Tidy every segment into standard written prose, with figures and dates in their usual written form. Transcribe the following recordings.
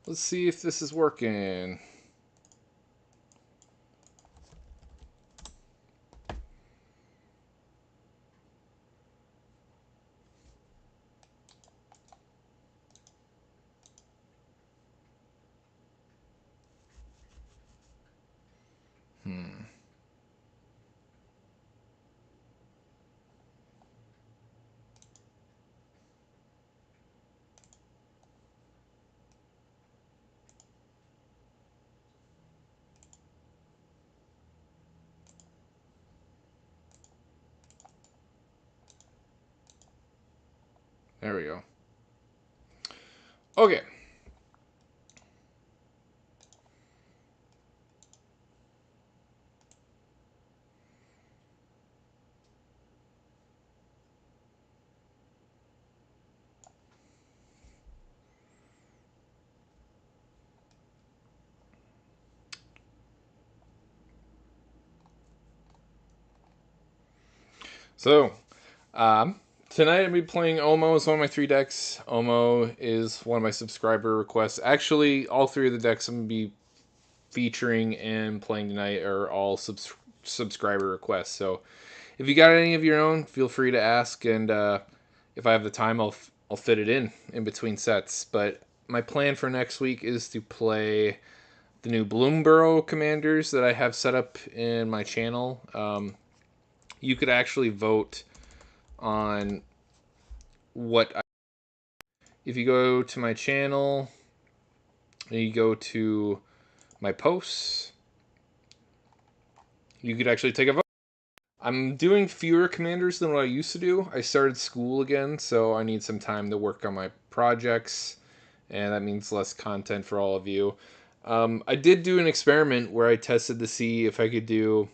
Let's see if this is working. There we go. Okay. So, tonight I'm be playing Omo as one of my 3 decks. Omo is one of my subscriber requests. Actually, all 3 of the decks I'm gonna be featuring and playing tonight are all subscriber requests. So, if you got any of your own, feel free to ask, and if I have the time, I'll fit it in between sets. But my plan for next week is to play the new Bloomborough commanders that I have set up in my channel. You could actually vote on if you go to my channel and you go to my posts, you could actually take a vote. I'm doing fewer commanders than what I used to do. I started school again, so I need some time to work on my projects, and that means less content for all of you. I did do an experiment where I tested to see if I could do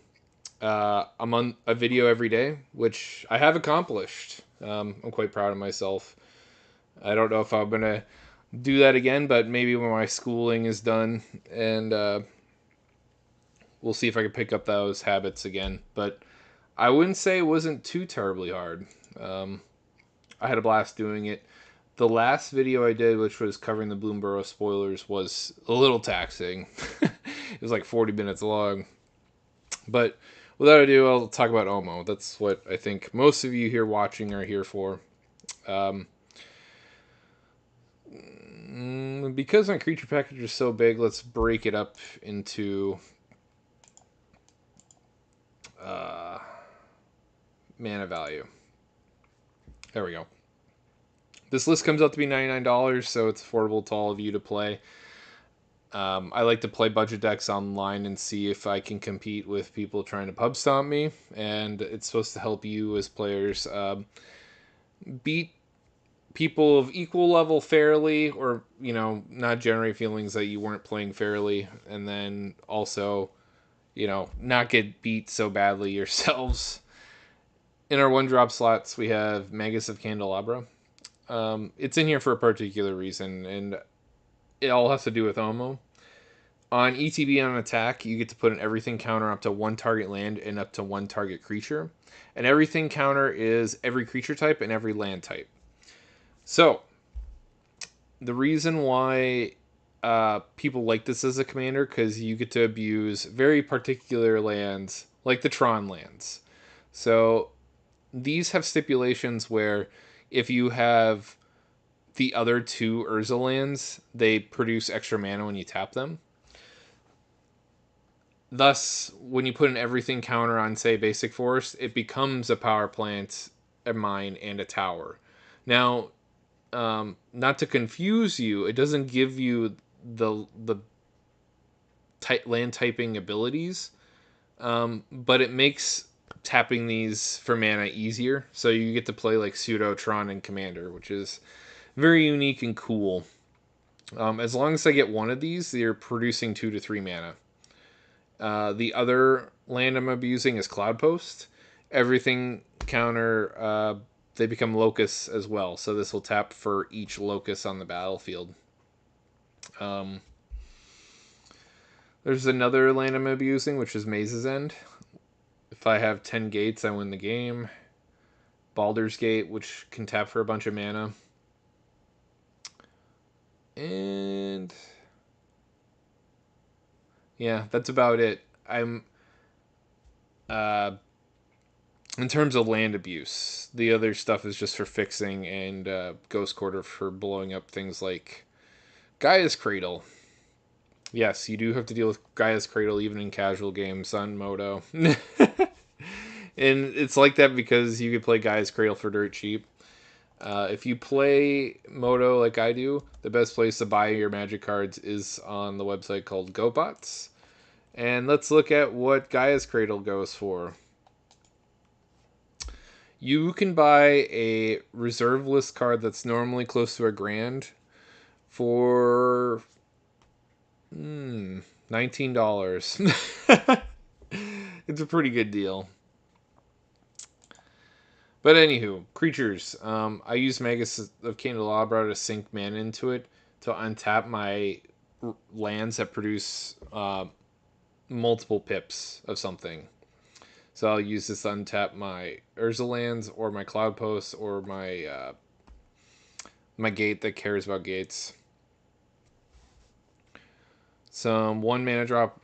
a video every day, which I have accomplished. I'm quite proud of myself. I don't know if I'm gonna do that again, but maybe when my schooling is done, and we'll see if I can pick up those habits again. But I wouldn't say it wasn't too terribly hard. Um, I had a blast doing it. The last video I did, which was covering the Bloomborough spoilers, was a little taxing. It was like 40 minutes long. But without ado, I'll talk about Omo. That's what I think most of you here watching are here for. Um, because my creature package is so big, let's break it up into uh, mana value. There we go. This list comes out to be $99, so it's affordable to all of you to play. I like to play budget decks online and see if I can compete with people trying to pub stomp me, and it's supposed to help you as players beat people of equal level fairly, or not generate feelings that you weren't playing fairly, and then also not get beat so badly yourselves. In our 1-drop slots, we have Magus of Candelabra. It's in here for a particular reason, and it all has to do with Omo. On ETB on attack, you get to put an everything counter up to 1 target land and up to 1 target creature. And everything counter is every creature type and every land type. So, the reason why people like this as a commander, because you get to abuse very particular lands, like the Tron lands. So, these have stipulations where if you have the other 2 Urza lands, they produce extra mana when you tap them. Thus, when you put an everything counter on, say, Basic Forest, it becomes a power plant, a mine, and a tower. Now, not to confuse you, it doesn't give you the land typing abilities, but it makes tapping these for mana easier. So you get to play like Pseudotron and Commander, which is very unique and cool. As long as I get one of these, they're producing 2 to 3 mana. The other land I'm abusing is Cloudpost. Everything counter, they become locusts as well. So this will tap for each locust on the battlefield. There's another land I'm abusing, which is Maze's End. If I have 10 gates, I win the game. Baldur's Gate, which can tap for a bunch of mana. And Yeah, that's about it. I'm uh, in terms of land abuse. The other stuff is just for fixing, and Ghost Quarter for blowing up things like Gaia's Cradle. Yes, you do have to deal with Gaia's Cradle even in casual games on Moto. And it's like that because you could play Gaia's Cradle for dirt cheap. If you play Moto like I do, the best place to buy your Magic cards is on the website called GoBots. And let's look at what Gaia's Cradle goes for. You can buy a reserve list card that's normally close to $1,000 for $19. It's a pretty good deal. But anywho, creatures. I use Magus of Candelabra to sink mana into it to untap my lands that produce multiple pips of something. So I'll use this to untap my Urza lands or my Cloud Posts or my my gate that cares about gates. Some 1 mana drop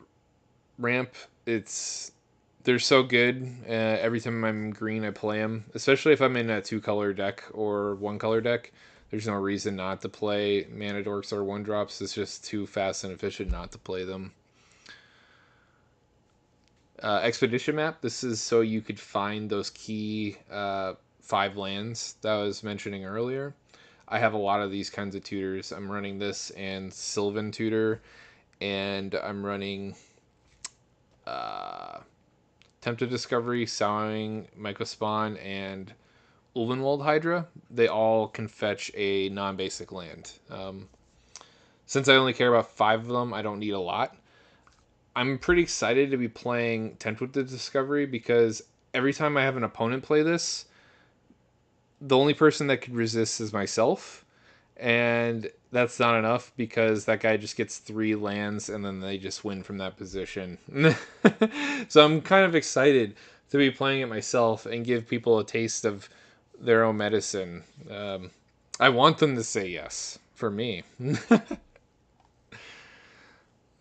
ramp. They're so good. Every time I'm green, I play them. Especially if I'm in a 2-color deck or 1-color deck. There's no reason not to play Mana Dorks or 1-drops. It's just too fast and efficient not to play them. Expedition map. This is so you could find those key 5 lands that I was mentioning earlier. I have a lot of these kinds of tutors. I'm running this and Sylvan Tutor, and I'm running Tempted Discovery, Sowing, Mycospawn, and Ulvenwald Hydra. They all can fetch a non-basic land. Since I only care about 5 of them, I don't need a lot. I'm pretty excited to be playing Tempted Discovery because every time I have an opponent play this, the only person that could resist is myself. And that's not enough because that guy just gets 3 lands and then they just win from that position. So I'm kind of excited to be playing it myself and give people a taste of their own medicine. I want them to say yes for me. Let's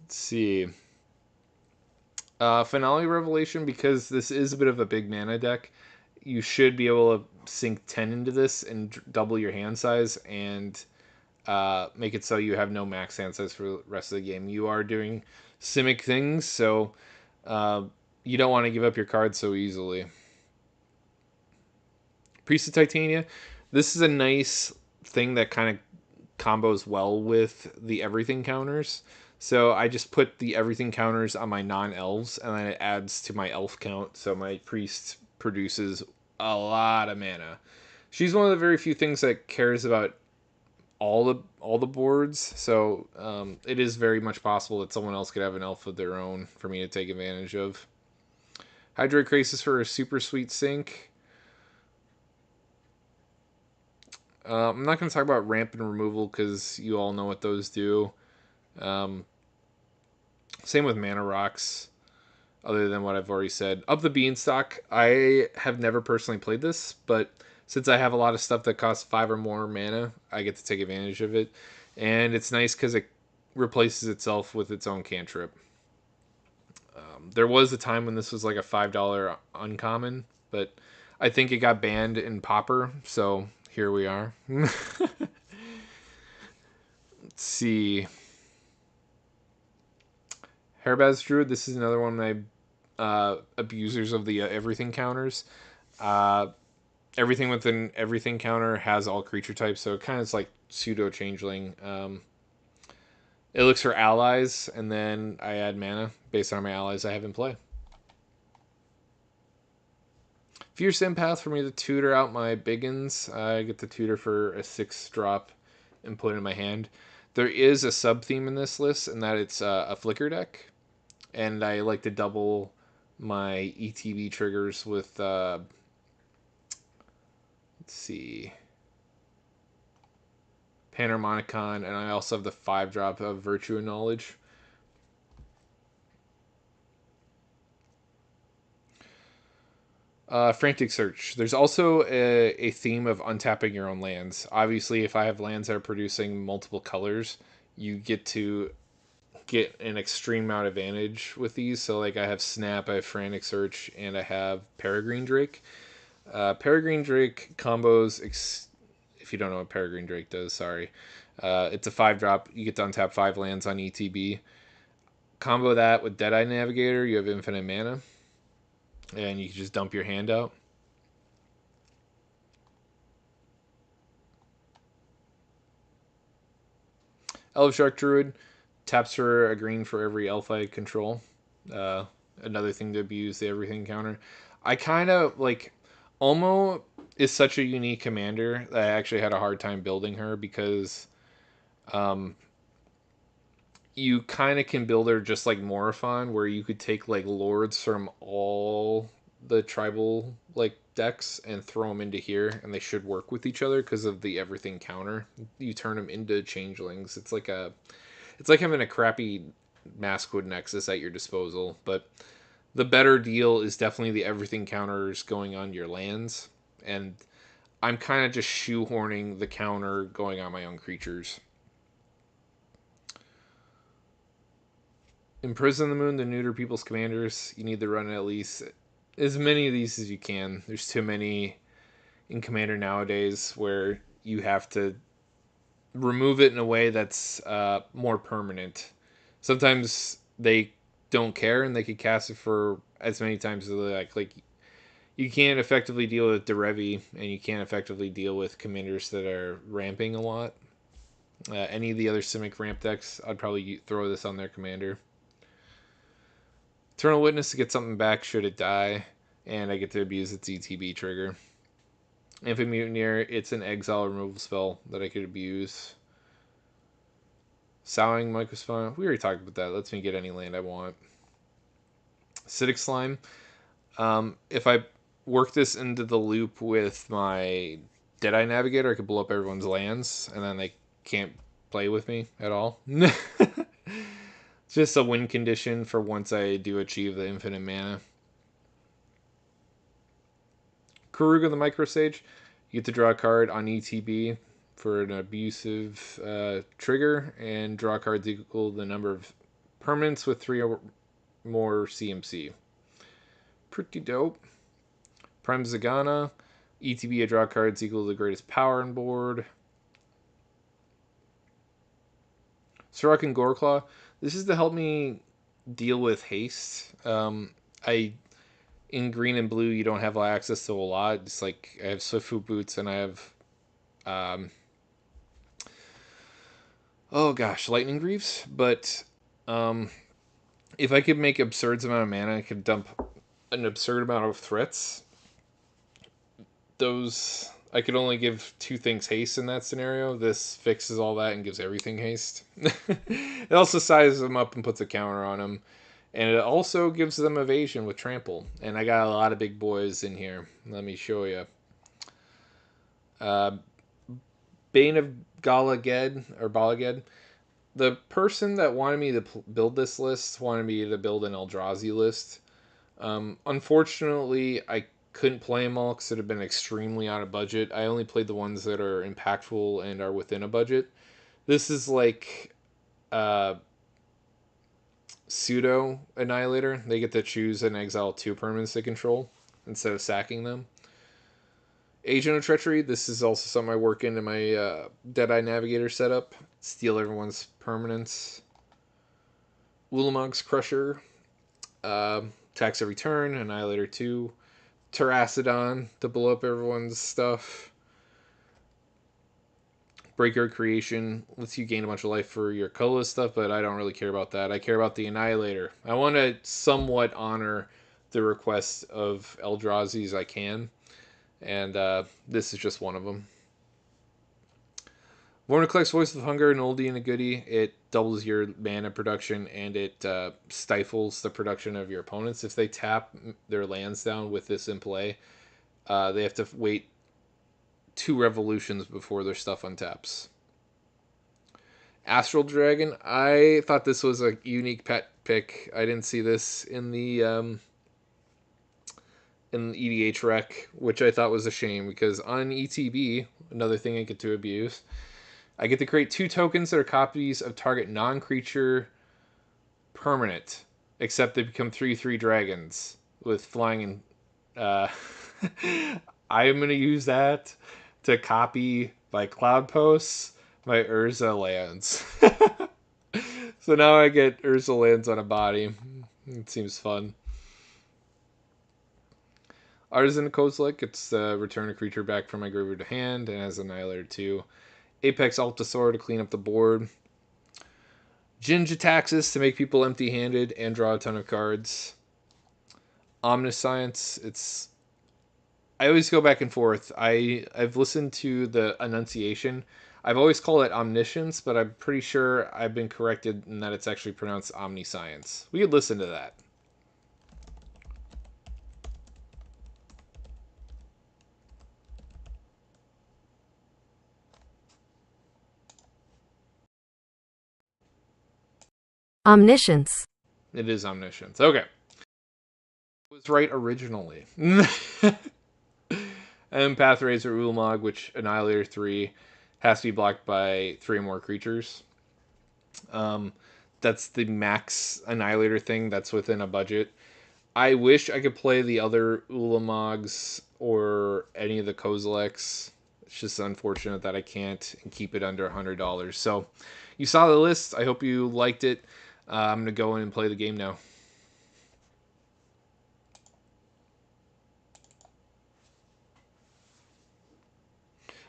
see. Finale Revelation, because this is a bit of a big mana deck, you should be able to sink 10 into this and double your hand size and make it so you have no max hand size for the rest of the game. You are doing Simic things, so you don't want to give up your cards so easily. Priest of Titania, this is a nice thing that kind of combos well with the everything counters. So I just put the everything counters on my non-elves, and then it adds to my elf count, so my priest produces a lot of mana. She's one of the very few things that cares about all the boards, so it is very much possible that someone else could have an elf of their own for me to take advantage of. Hydroid Crisis for a super sweet sink. I'm not going to talk about ramp and removal because you all know what those do. Same with Mana Rocks, other than what I've already said. Up the Beanstalk, I have never personally played this, but since I have a lot of stuff that costs 5 or more mana, I get to take advantage of it. And it's nice because it replaces itself with its own cantrip. There was a time when this was like a $5 uncommon, but I think it got banned in Pauper, so here we are. Let's see. Hairbaz Druid, this is another one of my abusers of the everything counters. Everything within everything counter has all creature types, so it kind of is like pseudo changeling. It looks for allies, and then I add mana based on my allies I have in play. Fierce Empath for me to tutor out my biggins. I get the tutor for a 6-drop and put it in my hand. There is a sub-theme in this list, and that it's a flicker deck. And I like to double my ETB triggers with, let's see, Panharmonicon, and I also have the 5-drop of Virtue and Knowledge. Frantic Search. There's also a theme of untapping your own lands. Obviously, if I have lands that are producing multiple colors, you get to get an extreme amount of advantage with these. So like I have Snap, I have Frantic Search, and I have Peregrine Drake. Peregrine Drake combos. If you don't know what Peregrine Drake does, sorry. It's a 5-drop. You get to untap 5 lands on ETB. Combo that with Deadeye Navigator, you have infinite mana, and you can just dump your hand out. Elfshark Druid taps for a green for every elf I control. Another thing to abuse the everything counter. I kind of like Olmo is such a unique commander that I actually had a hard time building her because you kind of can build her just like Morophon, where you could take like lords from all the tribal like decks and throw them into here, and they should work with each other because of the everything counter. You turn them into changelings. It's like having a crappy Maskwood Nexus at your disposal, but the better deal is definitely the everything counters going on your lands, and I'm kind of just shoehorning the counter going on my own creatures. Imprison the Moon to neuter people's commanders. You need to run at least as many of these as you can. There's too many in Commander nowadays where you have to remove it in a way that's more permanent. Sometimes they don't care and they could cast it for as many times as they like. Like you can't effectively deal with Derevi, and you can't effectively deal with commanders that are ramping a lot. Any of the other Simic ramp decks, I'd probably throw this on their commander. Eternal Witness to get something back should it die, and I get to abuse its ETB trigger. Infant Mutineer, it's an exile removal spell that I could abuse. Soughing Mycospawn, we already talked about that. Lets me get any land I want. Acidic Slime, if I work this into the loop with my Deadeye Navigator, I could blow up everyone's lands, and then they can't play with me at all. Just a win condition for once I do achieve the infinite mana. Karuga the Microsage, you get to draw a card on ETB for an abusive trigger, and draw cards equal the number of permanents with 3 or more CMC. Pretty dope. Prime Zagana, ETB, a draw cards equal to the greatest power on board. Sorok and Goreclaw, this is to help me deal with haste. In green and blue, you don't have access to a lot. It's like I have Swiftfoot Boots and I have, Lightning Greaves. But if I could make absurd amount of mana, I could dump an absurd amount of threats. I could only give 2 things haste in that scenario. This fixes all that and gives everything haste. It also sizes them up and puts a counter on them. And it also gives them evasion with trample. And I got a lot of big boys in here. Let me show you. Bane of Balaged. The person that wanted me to build this list wanted me to build an Eldrazi list. Unfortunately, I couldn't play them all because it had been extremely out of budget. I only played the ones that are impactful and are within a budget. This is like pseudo Annihilator. They get to choose and exile 2 permanents they control instead of sacking them. Agent of Treachery, this is also something I work into my Deadeye Navigator setup. Steal everyone's permanents. Ulamog's Crusher, attacks every turn. Annihilator 2. Terracodon to blow up everyone's stuff. Breaker Creation lets you gain a bunch of life for your colorless stuff, but I don't really care about that. I care about the Annihilator. I want to somewhat honor the request of Eldrazi's I can, and this is just one of them. Vornaclex Voice of Hunger, an oldie and a goodie. It doubles your mana production, and it stifles the production of your opponents. If they tap their lands down with this in play, they have to wait 2 revolutions before their stuff untaps. Astral Dragon, I thought this was a unique pet pick. I didn't see this in the EDH rec, which I thought was a shame, because on ETB, another thing I get to abuse, I get to create 2 tokens that are copies of target non-creature permanent, except they become 3/3 dragons with flying and I'm gonna use that to copy my cloud posts, my Urza lands. So now I get Urza lands on a body. It seems fun. Artisan Kozilek, it's return a creature back from my graveyard to hand and has Annihilator 2. Apex Altasaur to clean up the board. Jin-Jitaxis to make people empty-handed and draw a ton of cards. Omniscience, it's... I always go back and forth. I've listened to the enunciation. I've always called it omniscience, but I'm pretty sure I've been corrected in that it's actually pronounced omniscience. We could listen to that. Omniscience. It is omniscience. Okay. I was right originally. And Pathrazer Ulamog, which Annihilator 3 has to be blocked by 3 or more creatures. That's the max Annihilator thing that's within a budget. I wish I could play the other Ulamogs or any of the Kozileks. It's just unfortunate that I can't and keep it under $100. So you saw the list. I hope you liked it. I'm going to go in and play the game now.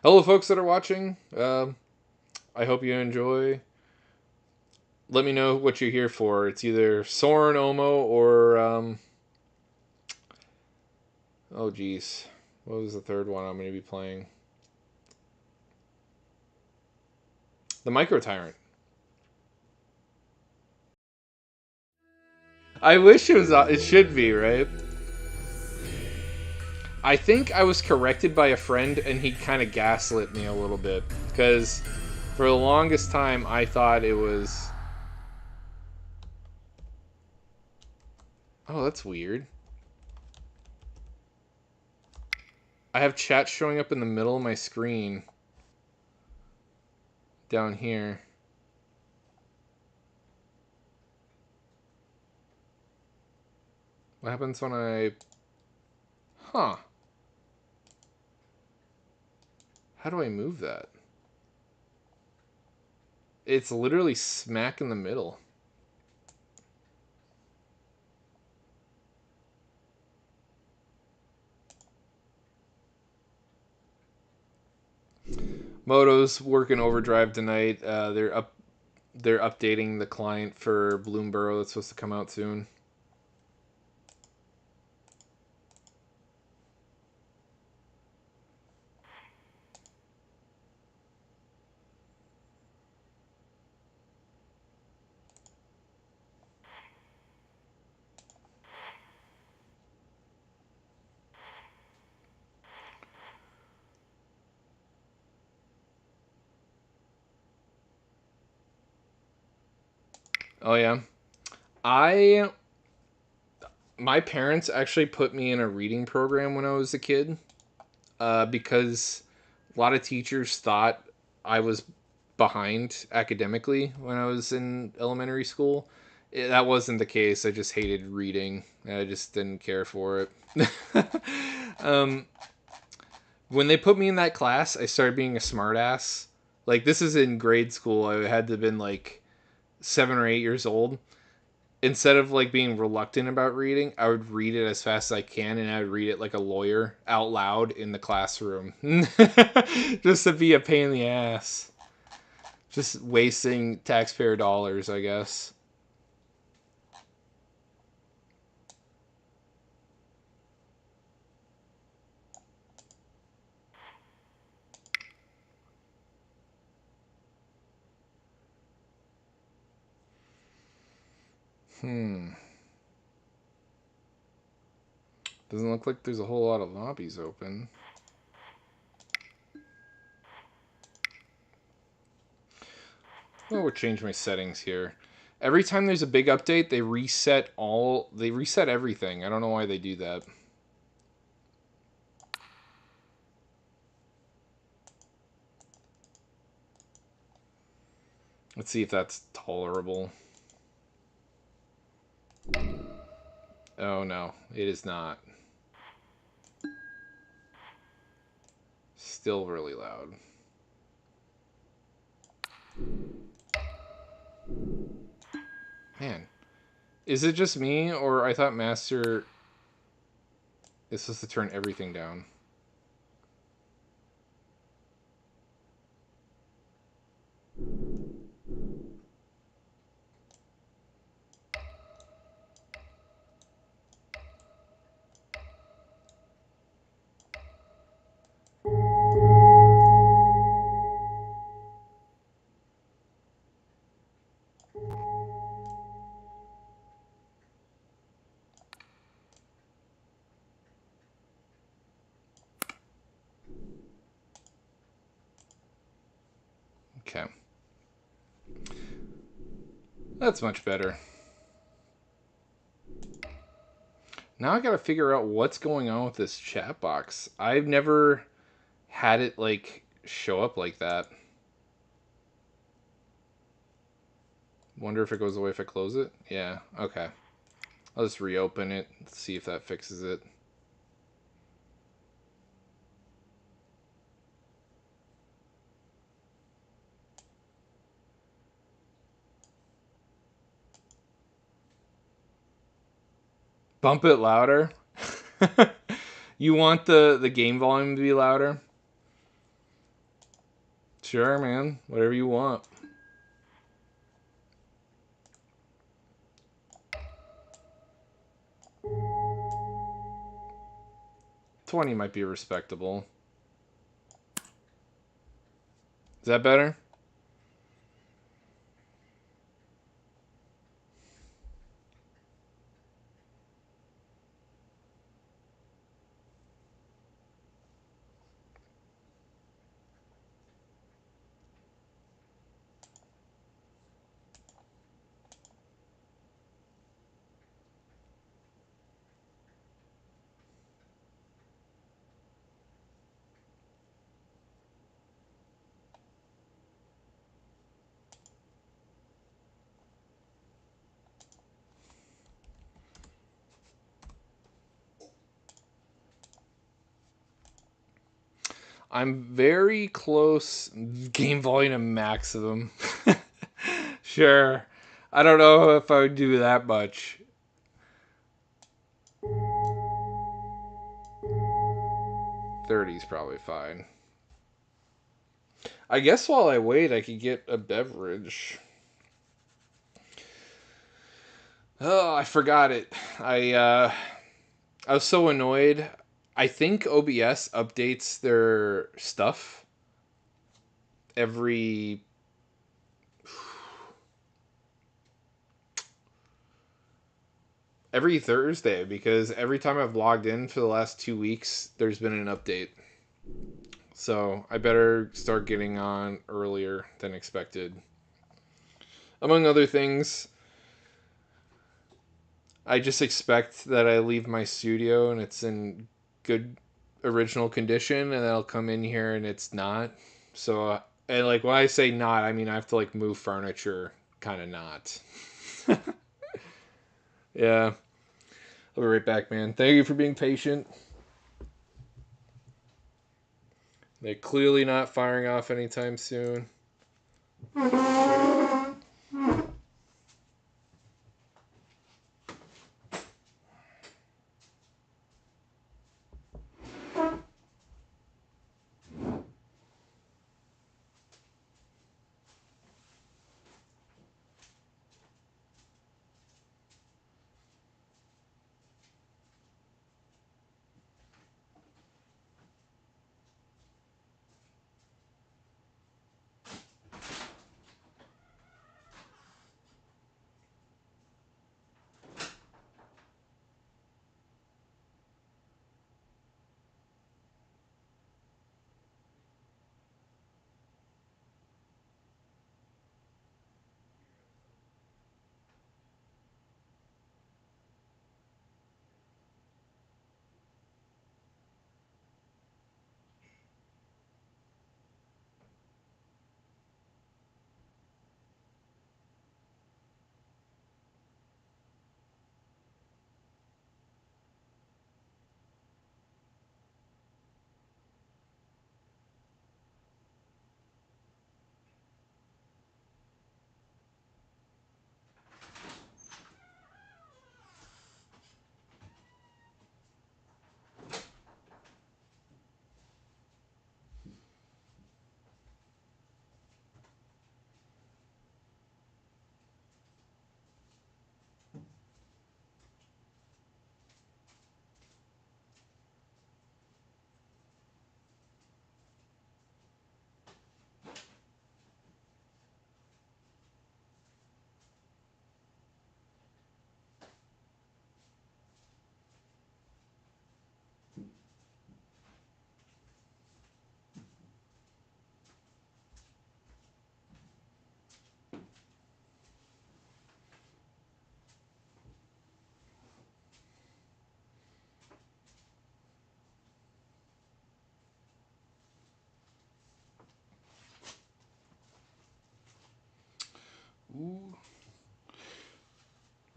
Hello, folks that are watching. I hope you enjoy. Let me know what you're here for. It's either Sorin, Omo, or... oh, geez. What was the third one I'm going to be playing? The Mycotyrant. I wish it was. It should be, right? I think I was corrected by a friend, and he kind of gaslit me a little bit. Because for the longest time, I thought it was... oh, that's weird. I have chat showing up in the middle of my screen. Down here. What happens when I... huh. How do I move that? It's literally smack in the middle. Moto's working overdrive tonight. They're updating the client for Bloomborough that's supposed to come out soon. Oh yeah. I my parents actually put me in a reading program when I was a kid, because a lot of teachers thought I was behind academically when I was in elementary school. That wasn't the case. I just hated reading. I just didn't care for it. um, when they put me in that class, I started being a smartass. Like, this is in grade school. I had to have been like 7 or 8 years old. Instead of like being reluctant about reading, I would read it as fast as I can, and I would read it like a lawyer out loud in the classroom. Just to be a pain in the ass. Just wasting taxpayer dollars, I guess. Doesn't look like there's a whole lot of lobbies open. Oh, we'll change my settings here. Every time there's a big update, they reset everything. I don't know why they do that. Let's see if that's tolerable. Oh no, it is not. Still really loud. Man, is it just me, or I thought Master is supposed to turn everything down? Okay. That's much better. Now I gotta figure out what's going on with this chat box. I've never had it, like, show up like that. Wonder if it goes away if I close it? Yeah, okay. I'll just reopen it, see if that fixes it. Bump it louder. You want the game volume to be louder? Sure, man. Whatever you want. 20 might be respectable. Is that better? I'm very close game volume to maximum. Sure. I don't know if I would do that much. 30 is probably fine. I guess while I wait, I could get a beverage. Oh, I forgot it. I was so annoyed. I think OBS updates their stuff every Thursday because every time I've logged in for the last 2 weeks, there's been an update. So I better start getting on earlier than expected. Among other things, I just expect that I leave my studio and it's in good original condition, and then I'll come in here and it's not. So, and like when I say not, I mean I have to like move furniture, kind of not. Yeah, I'll be right back, man. Thank you for being patient. They're clearly not firing off anytime soon.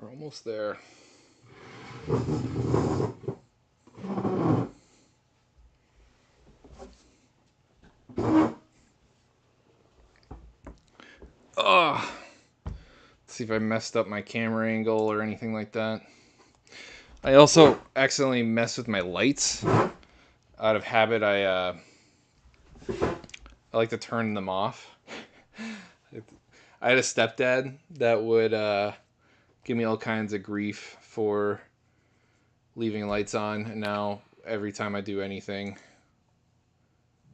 We're almost there. Oh, let's see if I messed up my camera angle or anything like that. I also accidentally messed with my lights. Out of habit, I like to turn them off. I had a stepdad that would give me all kinds of grief for leaving lights on, and now every time I do anything,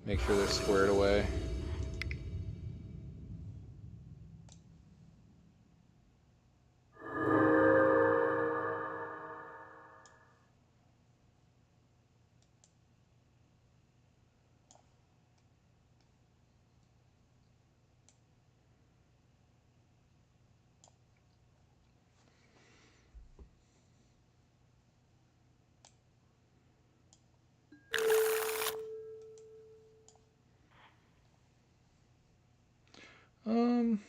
make sure they're squared away. Um,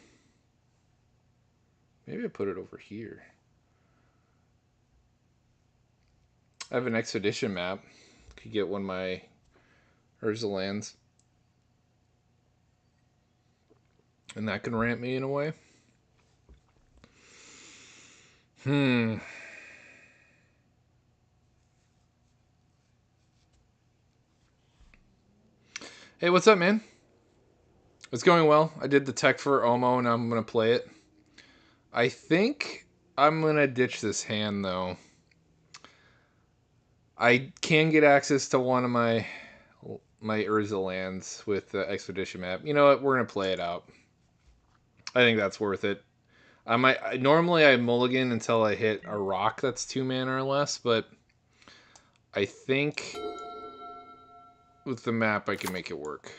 Maybe I put it over here. I have an expedition map. Could get one of my Urza lands. And that can ramp me in a way. Hmm. Hey, what's up, man? It's going well. I did the tech for Omo, and I'm going to play it. I think I'm going to ditch this hand, though. I can get access to one of my Urza lands with the expedition map. You know what? We're going to play it out. I think that's worth it. Normally I mulligan until I hit a rock that's 2 mana or less, but I think with the map I can make it work.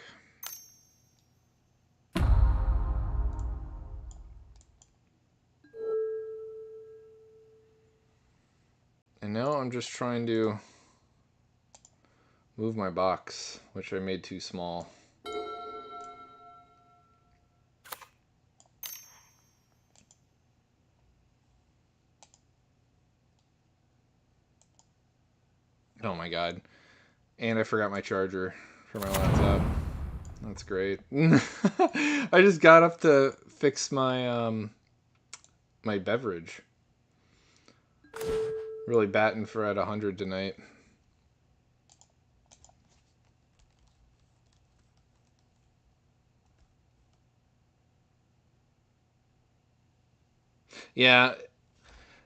And now I'm just trying to move my box, which I made too small. Oh my god. And I forgot my charger for my laptop. That's great. I just got up to fix my my beverage. Really batting for at 100 tonight. Yeah,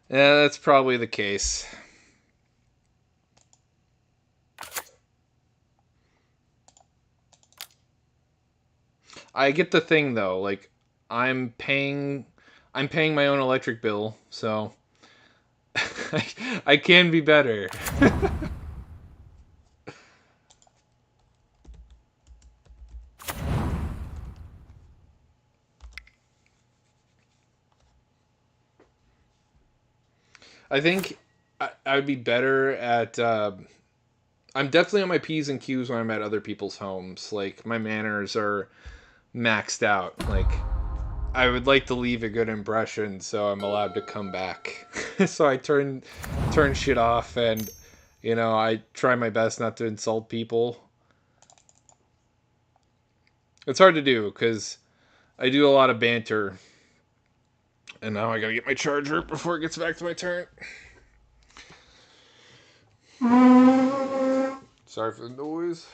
that's probably the case. I get the thing though, like I'm paying my own electric bill, so I can be better. I think I would be better at. I'm definitely on my P's and Q's when I'm at other people's homes. Like my manners are maxed out. Like I would like to leave a good impression, so I'm allowed to come back. So I turn shit off, and I try my best not to insult people. It's hard to do because I do a lot of banter, and now I gotta get my charger before it gets back to my turn. Sorry for the noise.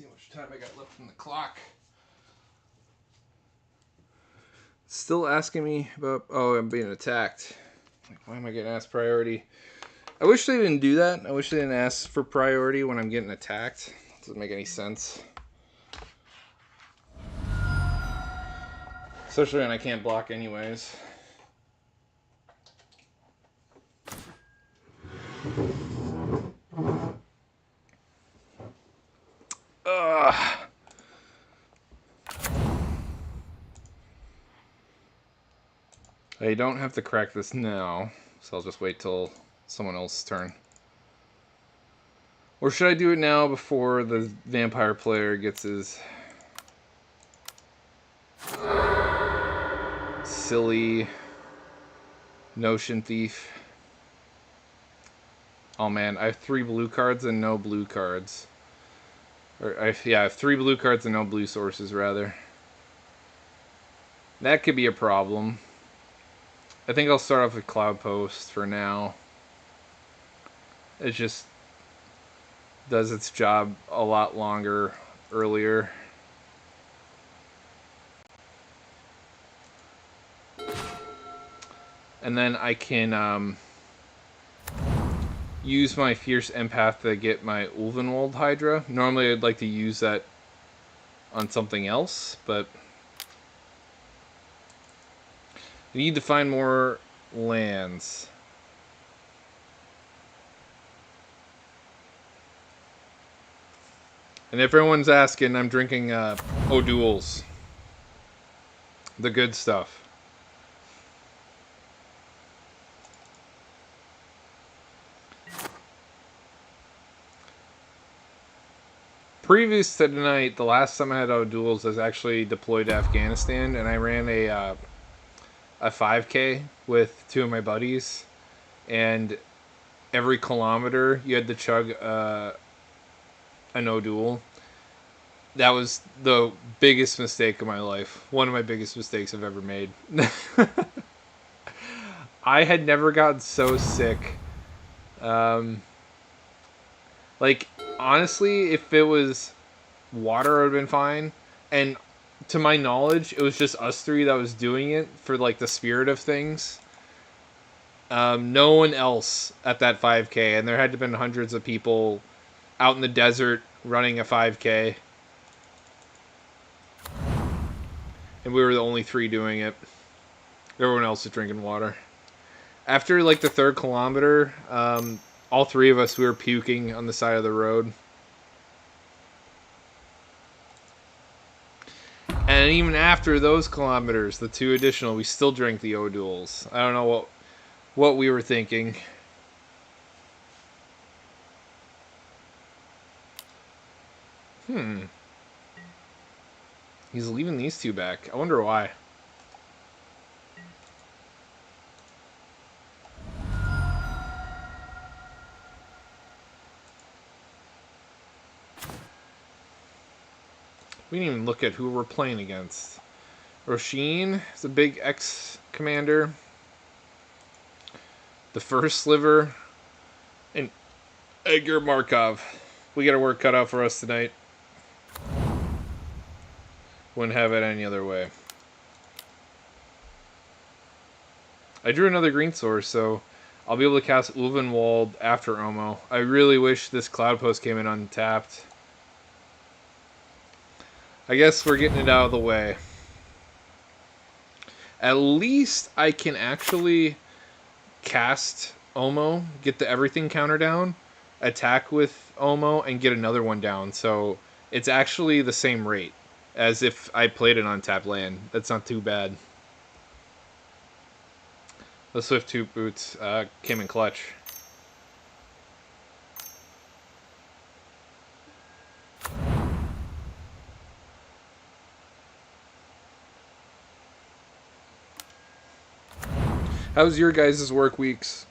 see how much time I got left on the clock. Still asking me about, oh, I'm being attacked. Like, why am I getting asked priority? I wish they didn't do that. I wish they didn't ask for priority when I'm getting attacked. Doesn't make any sense. Especially when I can't block anyways. Ugh. I don't have to crack this now, so I'll just wait till someone else's turn. Or should I do it now before the vampire player gets his silly notion thief? Oh man, I have 3 blue cards and no blue cards. I have 3 blue cards and no blue sources, rather. That could be a problem. I think I'll start off with Cloud Post for now. It just does its job a lot longer earlier. And then I can use my Fierce Empath to get my Ulvenwald Hydra. Normally I'd like to use that on something else, but I need to find more lands. And if everyone's asking, I'm drinking O'Doul's. The good stuff. Previous to tonight, the last time I had O'Doul's, I was actually deployed to Afghanistan, and I ran a 5K with 2 of my buddies, and every kilometer you had to chug an O'Doul. That was the biggest mistake of my life. One of my biggest mistakes I've ever made. I had never gotten so sick. Like, honestly, if it was water, I would have been fine. And to my knowledge, it was just us 3 that was doing it for, like, the spirit of things. No one else at that 5K. And there had to have been hundreds of people out in the desert running a 5K. And we were the only 3 doing it. Everyone else was drinking water. After, like, the 3rd kilometer, all 3 of us, we were puking on the side of the road. And even after those kilometers, the 2 additional, we still drank the O'Doul's. I don't know what we were thinking. He's leaving these 2 back. I wonder why. We didn't even look at who we're playing against. Roshin is a big X-commander. The First Sliver. And Edgar Markov. We got our work cut out for us tonight. Wouldn't have it any other way. I drew another green source, so I'll be able to cast Ulvenwald after Omo. I really wish this Cloud Post came in untapped. I guess we're getting it out of the way. At least I can actually cast Omo, get the everything counter down, attack with Omo, and get another one down. So it's actually the same rate as if I played an untapped land. That's not too bad. The Swift 2 boots came in clutch. How's your guys' work weeks?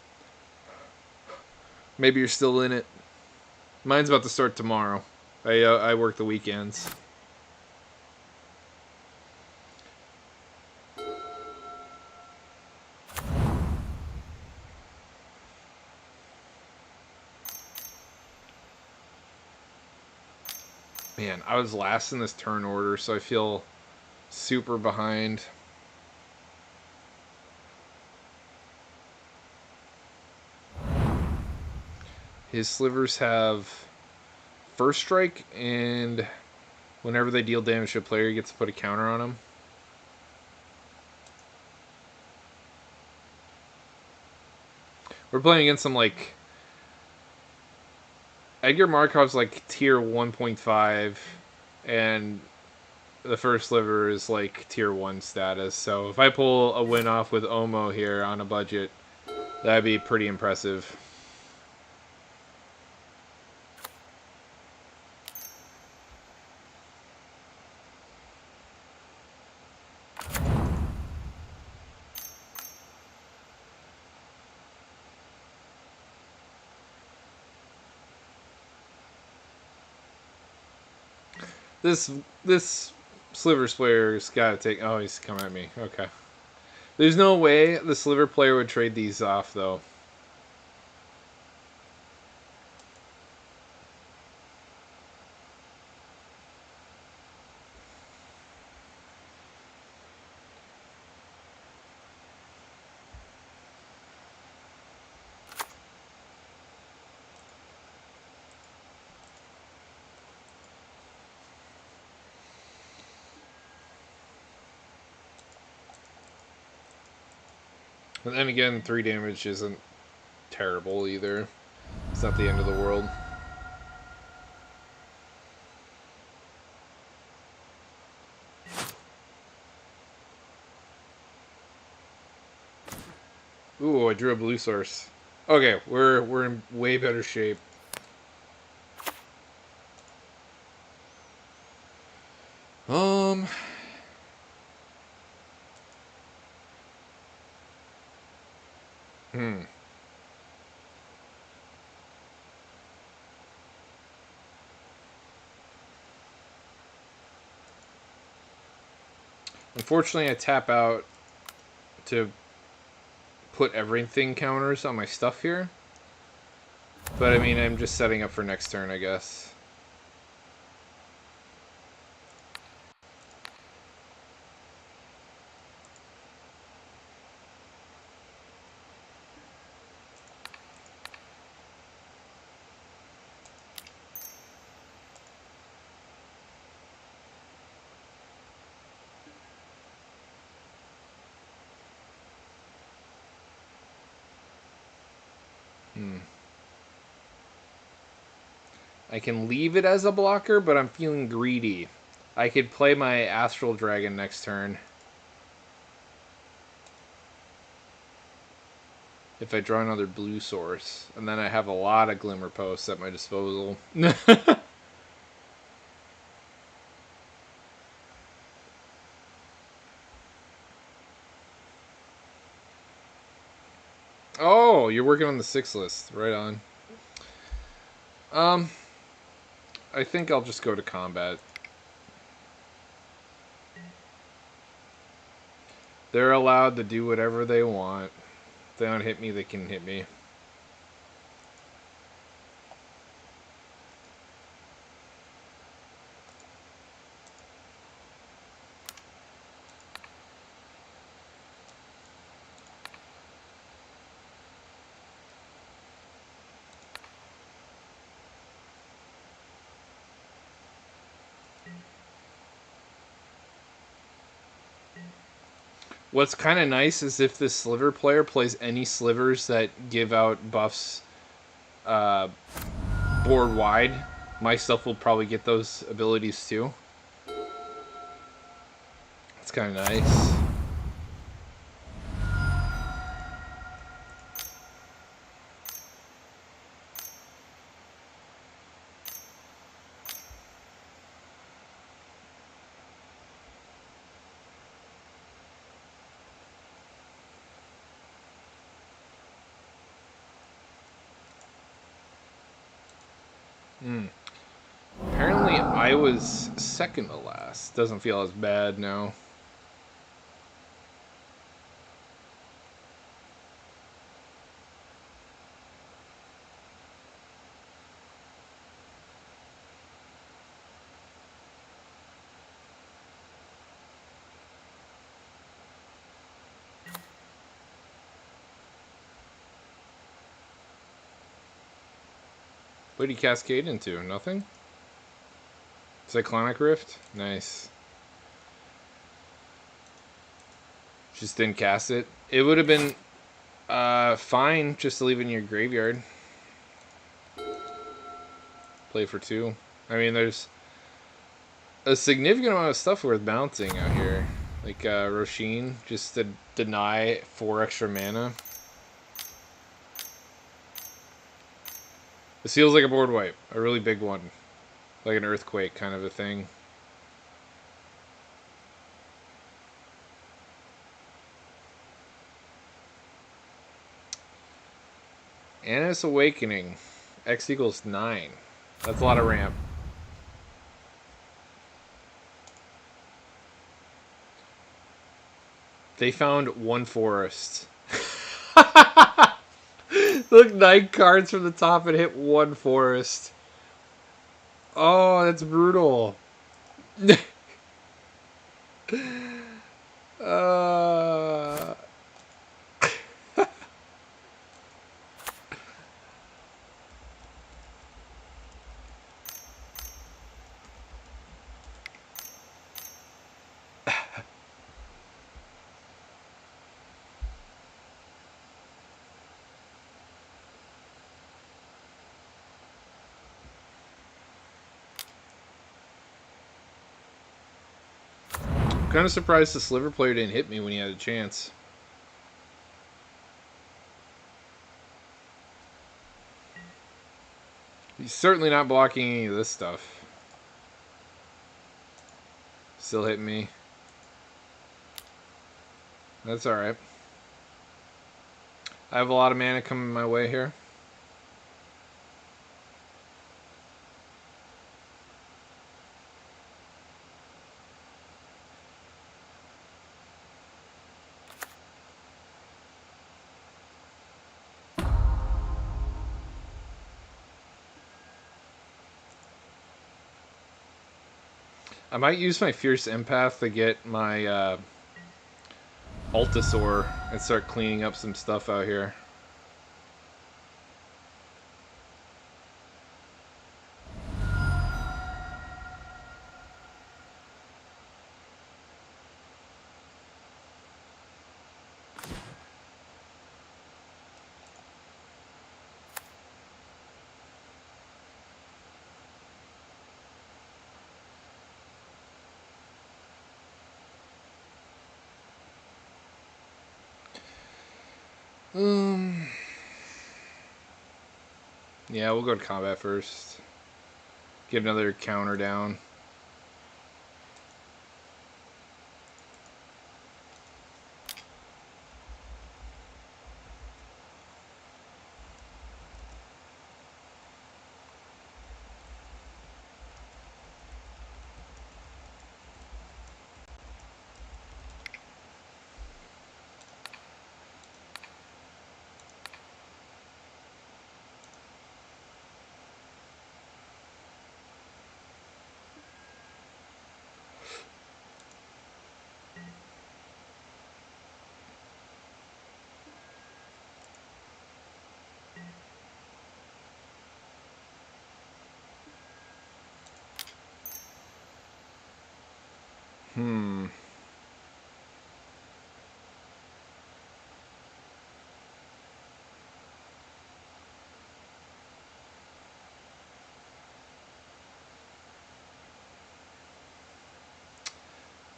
Maybe you're still in it. Mine's about to start tomorrow. I work the weekends. Man, I was last in this turn order, so I feel super behind. His slivers have first strike, and whenever they deal damage to a player, he gets to put a counter on him. We're playing against some, like... Edgar Markov's, like, tier 1.5, and the first sliver is, like, tier 1 status. So if I pull a win off with Omo here on a budget, that'd be pretty impressive. This sliver player's got to take... Oh, he's coming at me. Okay. There's no way the sliver player would trade these off, though. But then again, 3 damage isn't terrible either. It's not the end of the world. Ooh, I drew a blue source. Okay, we're in way better shape. Um hmm. Unfortunately, I tap out to put everything counters on my stuff here. But I mean, I'm just setting up for next turn, I guess. I can leave it as a blocker, but I'm feeling greedy. I could play my Astral Dragon next turn. If I draw another blue source. And then I have a lot of Glimmer Posts at my disposal. Oh, you're working on the 6 list. Right on. I think I'll just go to combat. They're allowed to do whatever they want. If they don't hit me, they can hit me. What's kind of nice is if this sliver player plays any slivers that give out buffs uh, board wide, my stuff will probably get those abilities too. It's kind of nice. Apparently, I was second to last. Doesn't feel as bad now. What did he cascade into? Nothing? Cyclonic Rift? Nice. Just didn't cast it. It would have been fine just to leave it in your graveyard. Play for 2. I mean, there's a significant amount of stuff worth bouncing out here. Like Roshin, just to deny 4 extra mana. This feels like a board wipe. A really big one. Like an earthquake kind of a thing. Annis Awakening. X equals 9. That's a lot of ramp. They found 1 forest. Look, 9 cards from the top and hit 1 forest. Oh, that's brutal. uh... I'm kind of surprised the Sliver player didn't hit me when he had a chance. He's certainly not blocking any of this stuff. Still hitting me. That's alright. I have a lot of mana coming my way here. I might use my Fierce Empath to get my Altasaur and start cleaning up some stuff out here. Yeah, we'll go to combat first. Get another counter down.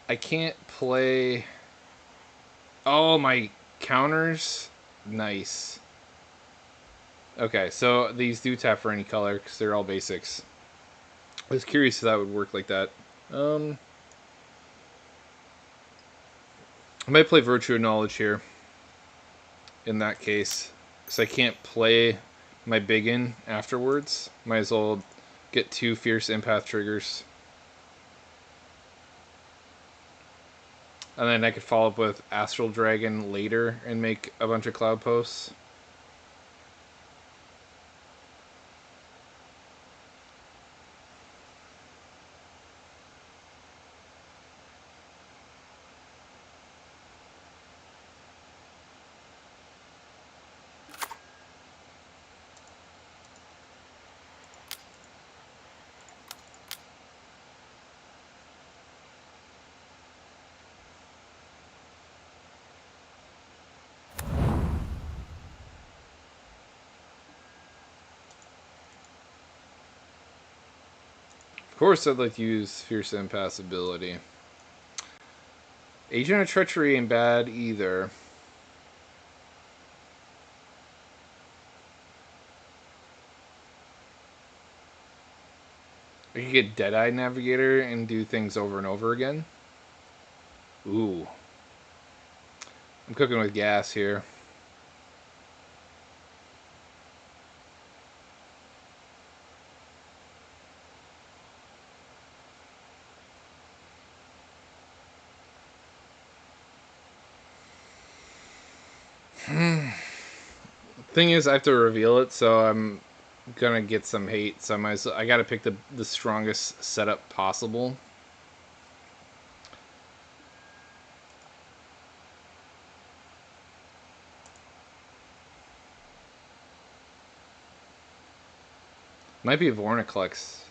I can't play... Oh, my counters? Nice. Okay, so these do tap for any color because they're all basics. I was curious if that would work like that. I might play Virtue of Knowledge here. In that case, because I can't play my Biggin afterwards. Might as well get 2 Fierce Empath triggers. And then I could follow up with Astral Dragon later and make a bunch of Cloud Posts. course, I'd like to use Fierce Impassibility. Agent of Treachery ain't bad either. I could get Deadeye Navigator and do things over and over again. Ooh. I'm cooking with gas here. Thing is, I have to reveal it, so I'm gonna get some hate. So I gotta pick the strongest setup possible. Might be a Vorniclex.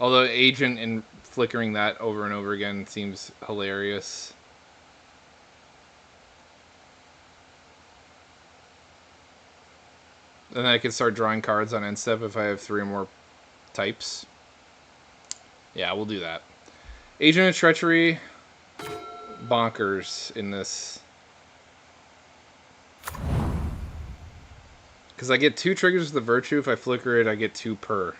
Although Agent and flickering that over and over again seems hilarious. And then I can start drawing cards on end step if I have 3 or more types. Yeah, we'll do that. Agent of Treachery, bonkers in this. Because I get 2 triggers with the Virtue. If I flicker it, I get 2 per.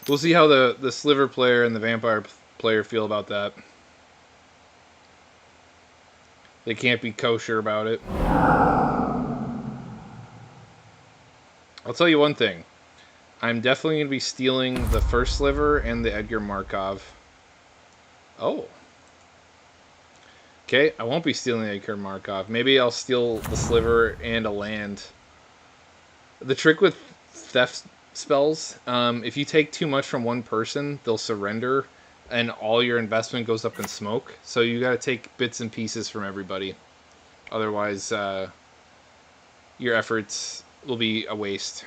We'll see how the Sliver player and the Vampire player feel about that. They can't be kosher about it. I'll tell you one thing. I'm definitely going to be stealing the first Sliver and the Edgar Markov. Oh. Okay, I won't be stealing the Edgar Markov. Maybe I'll steal the Sliver and a land. The trick with theft spells, if you take too much from one person, they'll surrender, and all your investment goes up in smoke. So you got to take bits and pieces from everybody. Otherwise, your efforts will be a waste.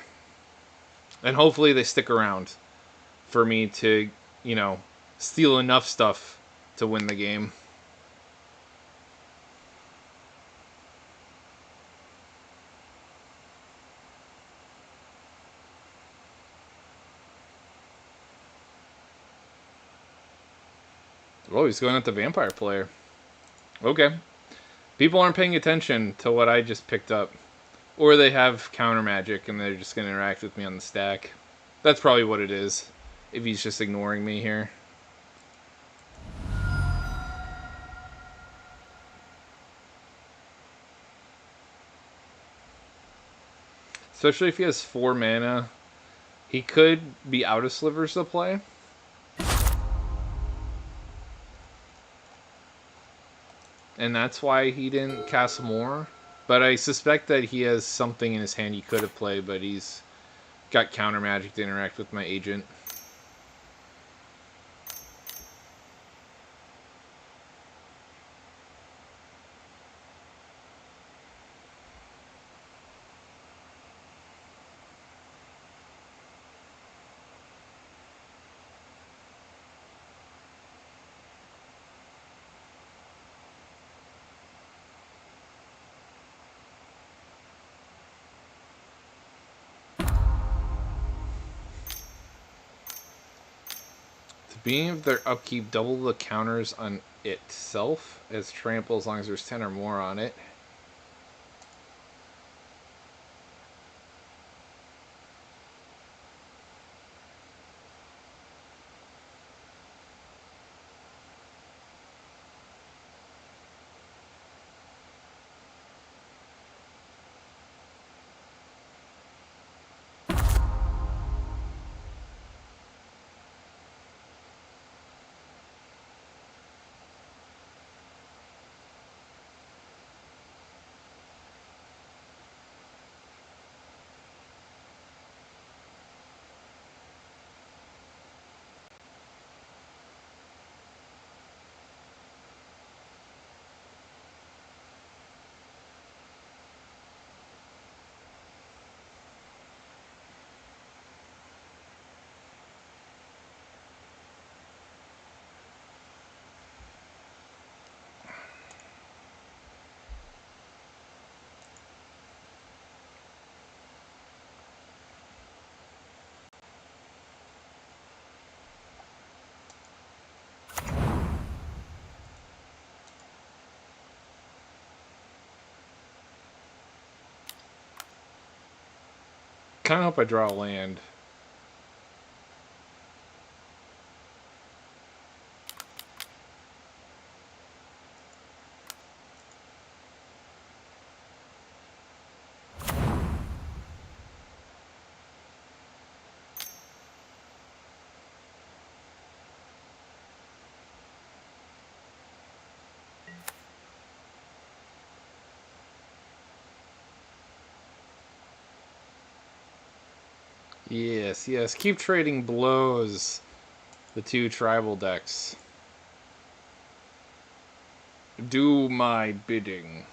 And hopefully they stick around for me to, steal enough stuff to win the game. Oh, he's going at the Vampire player. Okay. People aren't paying attention to what I just picked up. Or they have counter magic and they're just going to interact with me on the stack. That's probably what it is. If he's just ignoring me here. Especially if he has 4 mana. He could be out of Slivers to play. And that's why he didn't cast more. But I suspect that he has something in his hand he could have played, but he's got counter magic to interact with my agent. Being of their upkeep, double the counters on itself as trample as long as there's 10 or more on it. kind of hope I draw a land. Yes, yes. Keep trading blows. The two tribal decks. Do my bidding.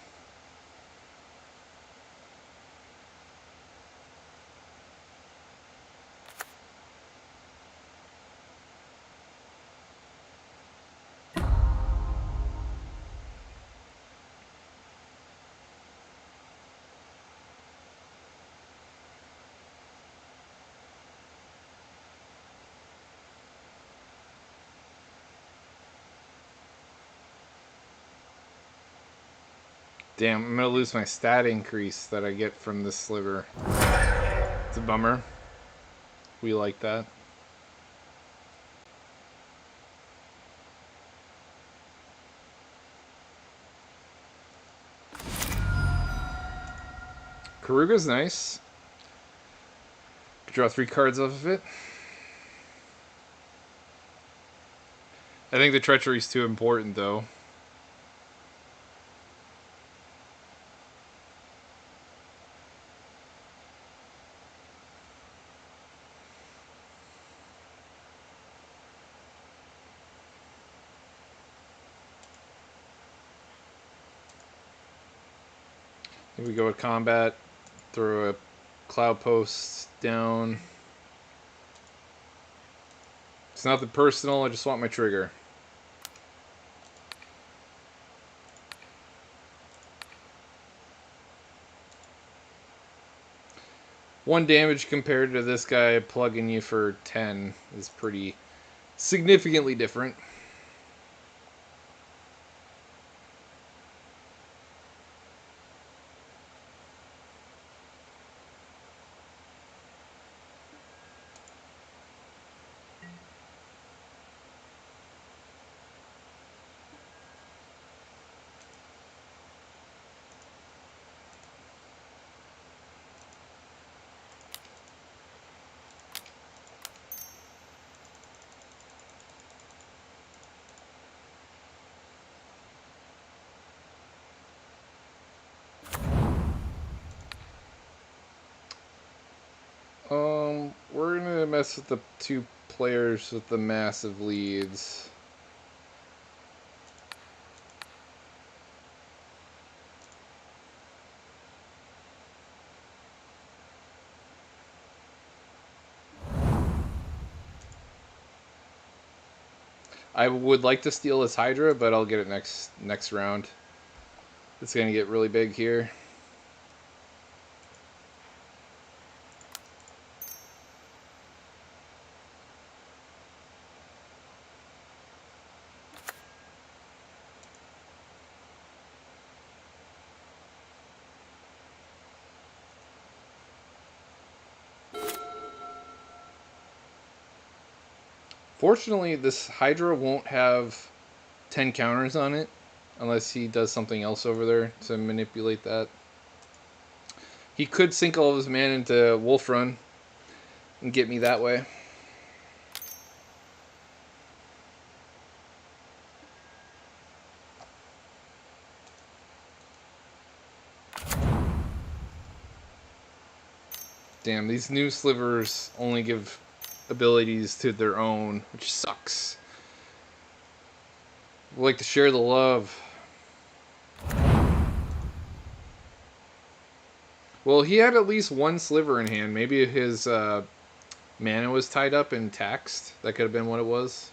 Damn, I'm gonna lose my stat increase that I get from this sliver. It's a bummer. We like that. Karuga's nice. Draw 3 cards off of it. I think the treachery's too important, though. Here we go with combat. Throw a cloud post down. It's nothing personal, I just want my trigger. One damage compared to this guy plugging you for 10 is pretty significantly different. We're gonna mess with the two players with the massive leads. I would like to steal this Hydra, but I'll get it next round. It's gonna get really big here. Fortunately, this Hydra won't have 10 counters on it unless he does something else over there to manipulate that. He could sink all of his mana into Wolf Run and get me that way. Damn, these new slivers only give abilities to their own, which sucks. We like to share the love. Well, he had at least one sliver in hand. Maybe his mana was tied up and taxed. That could have been what it was.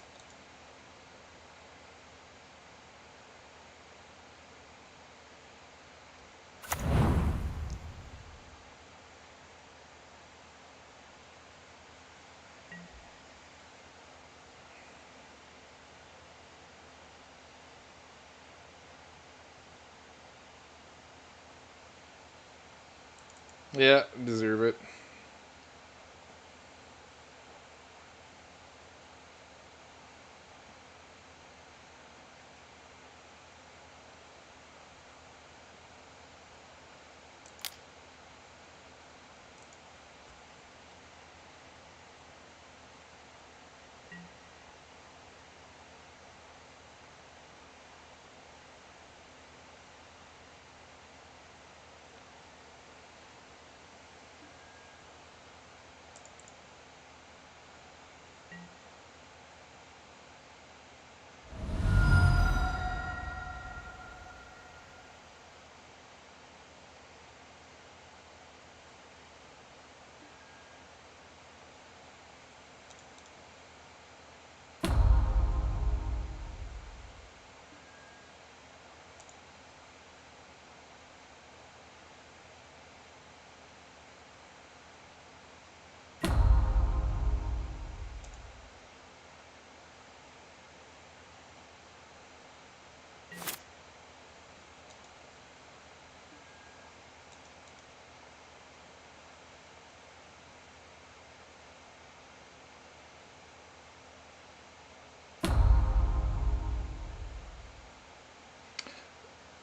Yeah, deserve it.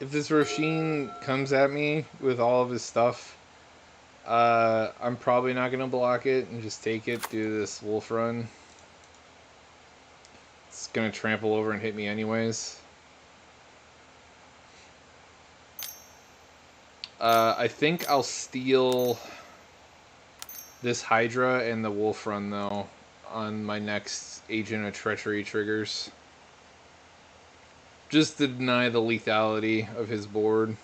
if this Roshin comes at me with all of his stuff, I'm probably not gonna block it and just take it, do this wolf run. It's gonna trample over and hit me anyways. I think I'll steal this Hydra and the wolf run though on my next Agent of Treachery triggers. Just to deny the lethality of his board.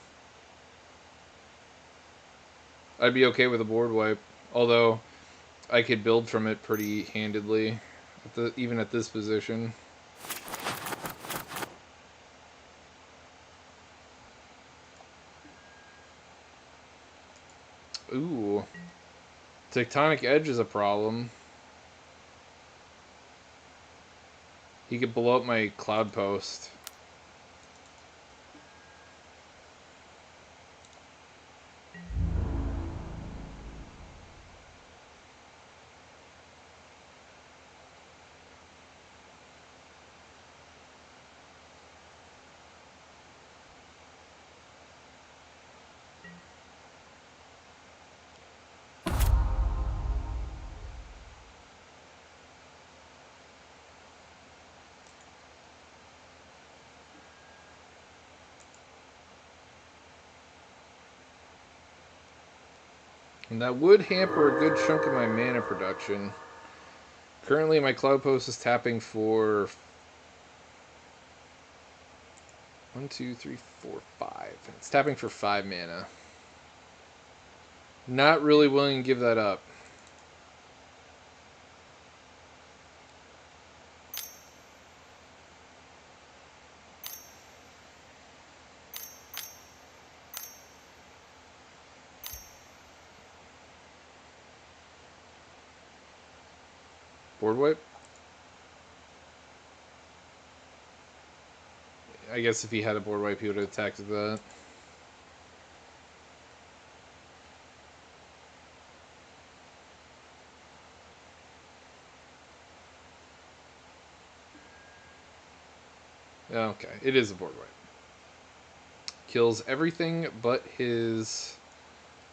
I'd be okay with a board wipe, although I could build from it pretty handedly, even at this position. Ooh. Tectonic Edge is a problem. He could blow up my Cloud Post. And that would hamper a good chunk of my mana production. Currently, my Cloud Post is tapping for 1, 2, 3, 4, 5. It's tapping for 5 mana. Not really willing to give that up. Board wipe? I guess if he had a board wipe, he would have attacked with that. Okay, it is a board wipe. Kills everything but his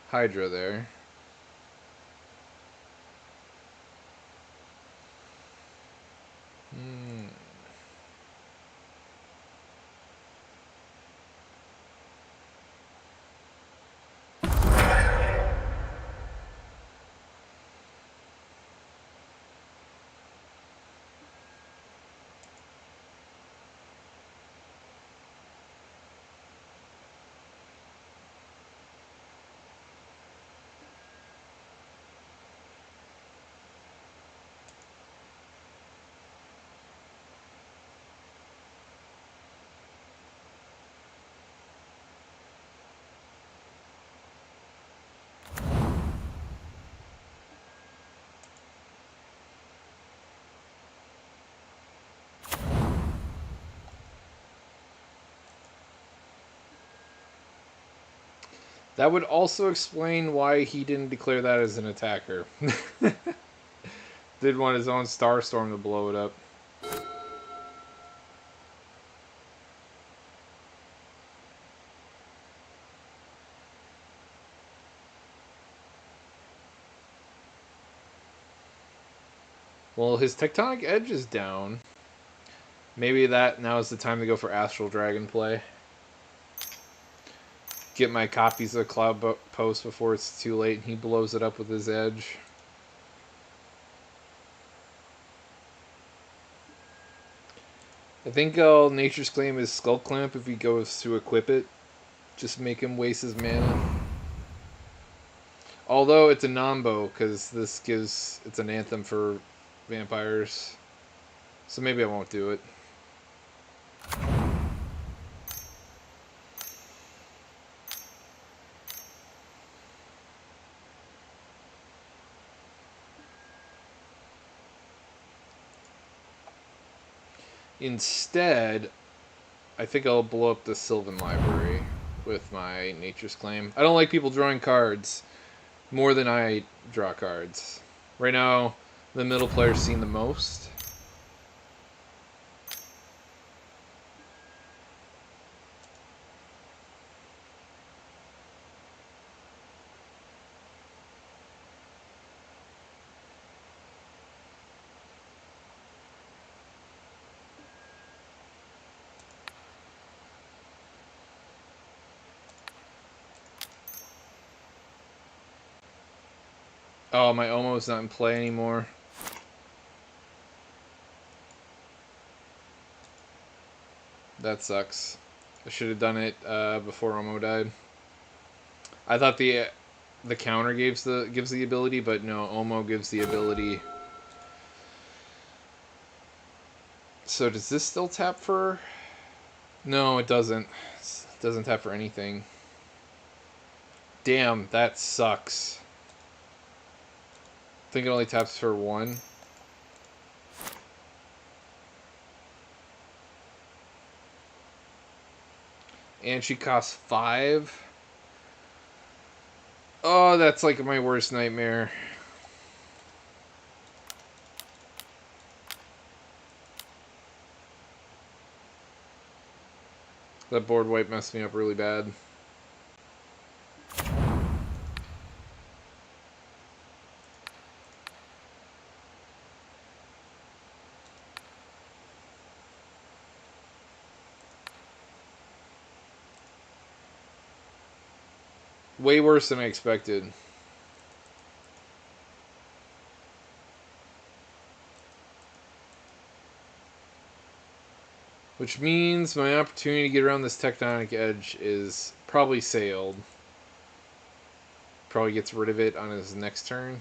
Hydra there. That would also explain why he didn't declare that as an attacker. Did want his own Starstorm to blow it up. Well, his Tectonic Edge is down. Maybe that now is the time to go for Astral Dragon play. Get my copies of Cloud Post before it's too late and he blows it up with his edge. I think I'll Nature's Claim his Skull Clamp if he goes to equip it. Just make him waste his mana. Although it's a Nombo, because this gives... It's an anthem for vampires. So maybe I won't do it. Instead, I think I'll blow up the Sylvan Library with my Nature's Claim. I don't like people drawing cards more than I draw cards. Right now, the middle player's seen the most. Oh, my Omo's not in play anymore. That sucks. I should have done it before Omo died. I thought the counter gives the ability, but no, Omo gives the ability. So does this still tap for? No, it doesn't. It doesn't tap for anything. Damn, that sucks. I think it only taps for one. And she costs 5. Oh, that's like my worst nightmare. That board wipe messed me up really bad. Way worse than I expected. Which means my opportunity to get around this tectonic edge is probably sailed. Probably gets rid of it on his next turn.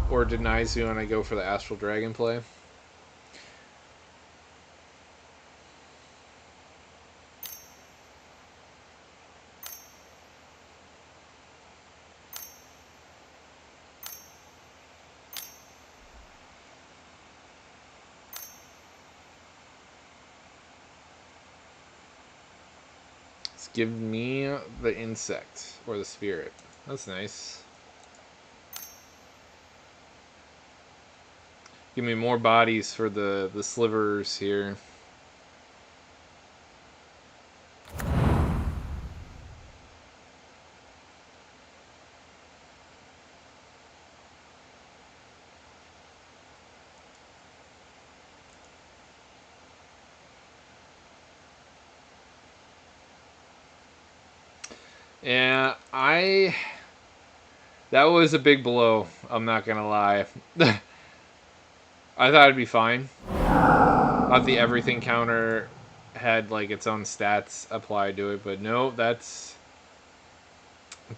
Or denies me when I go for the Astral Dragon play. It's giving me the insect or the spirit. That's nice. Give me more bodies for the slivers here. Yeah, that was a big blow. I'm not gonna lie. I thought it'd be fine. Thought the everything counter had like its own stats applied to it, but no, it's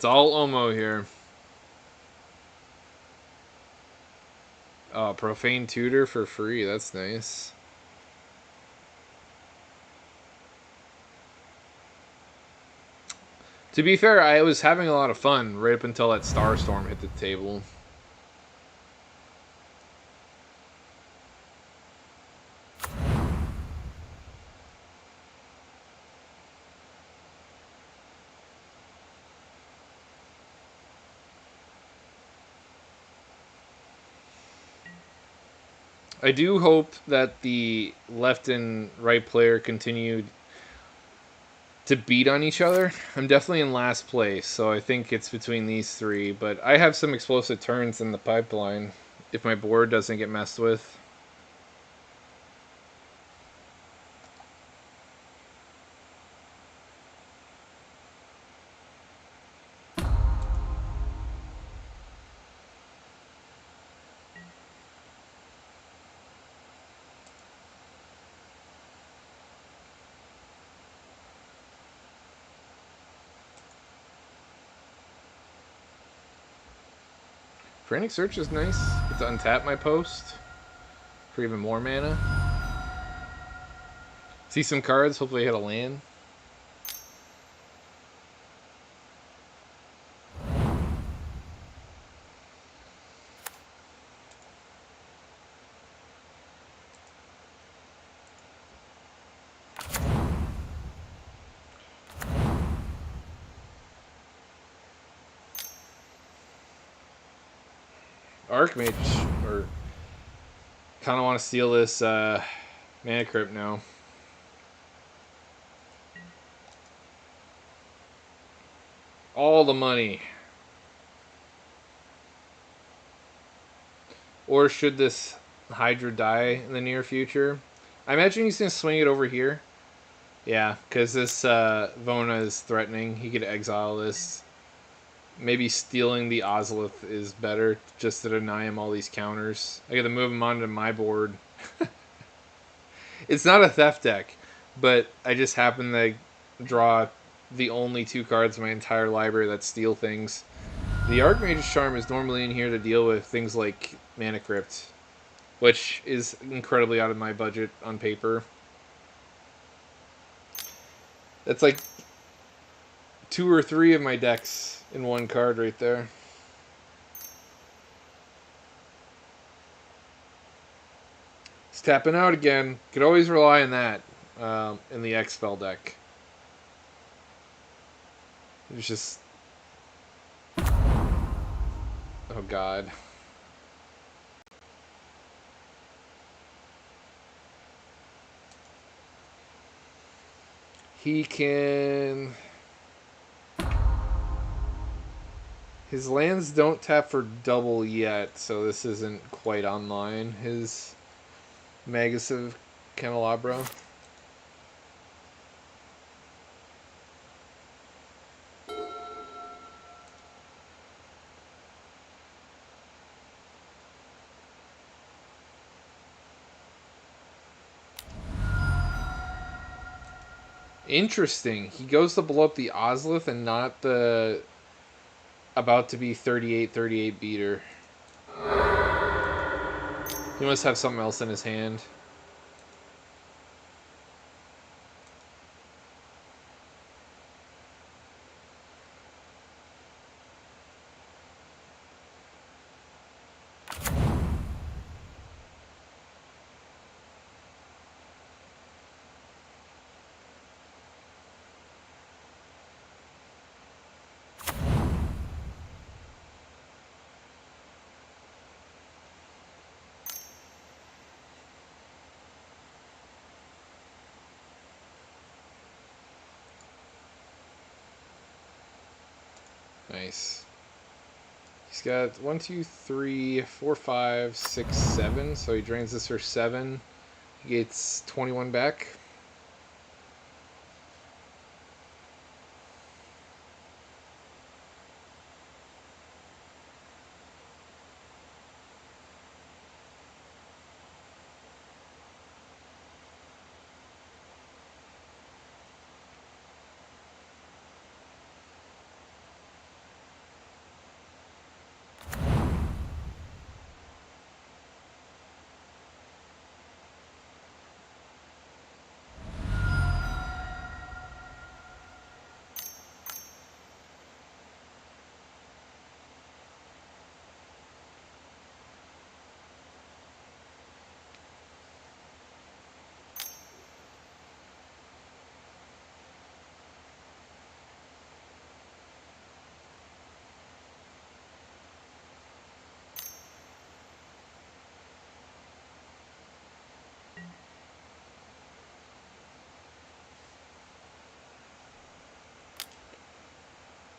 all Omo here. Oh, Profane Tutor for free. That's nice. To be fair, I was having a lot of fun right up until that Starstorm hit the table. I do hope that the left and right player continued to beat on each other. I'm definitely in last place, so I think it's between these three. But I have some explosive turns in the pipeline if my board doesn't get messed with. Frantic Search is nice. Get to untap my post for even more mana. See some cards, hopefully I hit a land. Archmage, or kind of want to steal this Mana Crypt now. All the money. Or should this Hydra die in the near future? I imagine he's going to swing it over here. Yeah, because this Vona is threatening. He could exile this. Maybe stealing the Ozolith is better, just to deny him all these counters. I gotta move him onto my board. It's not a theft deck, but I just happen to draw the only 2 cards in my entire library that steal things. The Archmage's Charm is normally in here to deal with things like Mana Crypt, which is incredibly out of my budget on paper. That's like 2 or 3 of my decks in one card right there. He's tapping out again. Could always rely on that in the X-Spell deck. It's just... Oh, God. He can... His lands don't tap for double yet, so this isn't quite online. His Magus of Candelabra. Interesting. He goes to blow up the Ozolith and not the about to be 38-38 beater. He must have something else in his hand. Nice. He's got 1, 2, 3, 4, 5, 6, 7. So he drains this for 7. He gets 21 back.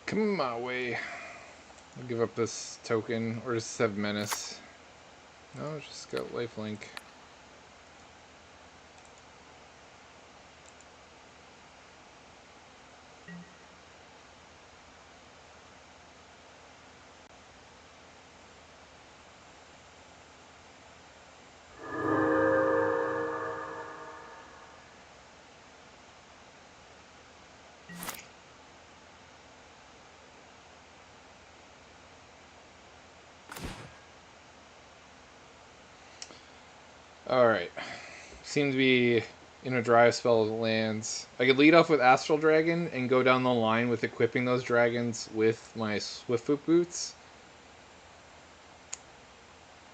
Come my way. I'll give up this token, or just have Menace. No, just got Lifelink. Alright. Seem to be in a drive spell of lands. I could lead off with Astral Dragon and go down the line with equipping those dragons with my Swiftfoot Boots.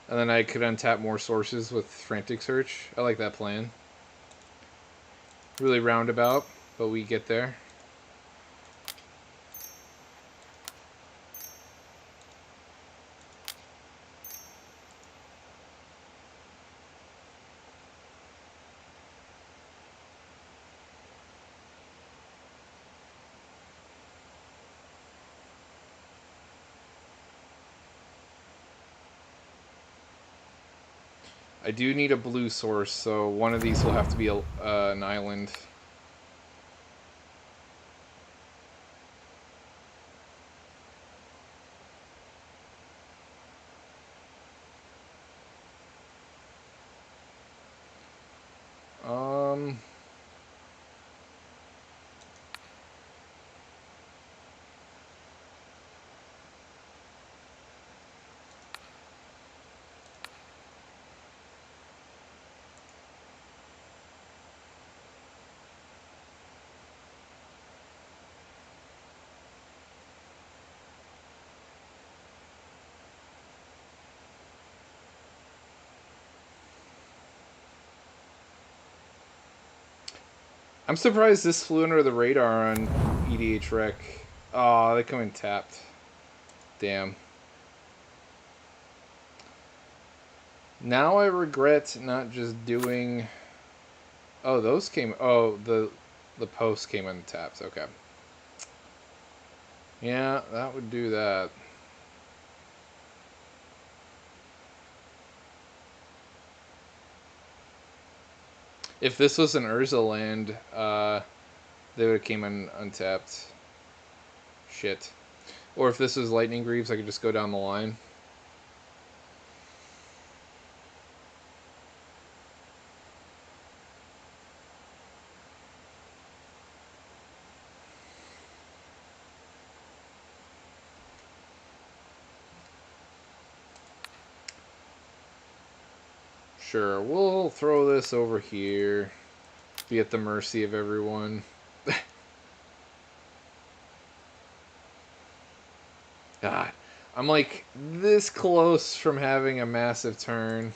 And then I could untap more sources with Frantic Search. I like that plan. Really roundabout, but we get there. I do need a blue source, so one of these will have to be an island. I'm surprised this flew under the radar on EDH Rec. Oh, they come in tapped. Damn. Now I regret not just doing... Oh, those came... Oh, the post came untapped. Okay. Yeah, that would do that. If this was an Urza land, they would have came in untapped. Shit. Or if this was Lightning Greaves, I could just go down the line. Sure, we'll throw this over here. Be at the mercy of everyone. God, I'm like this close from having a massive turn.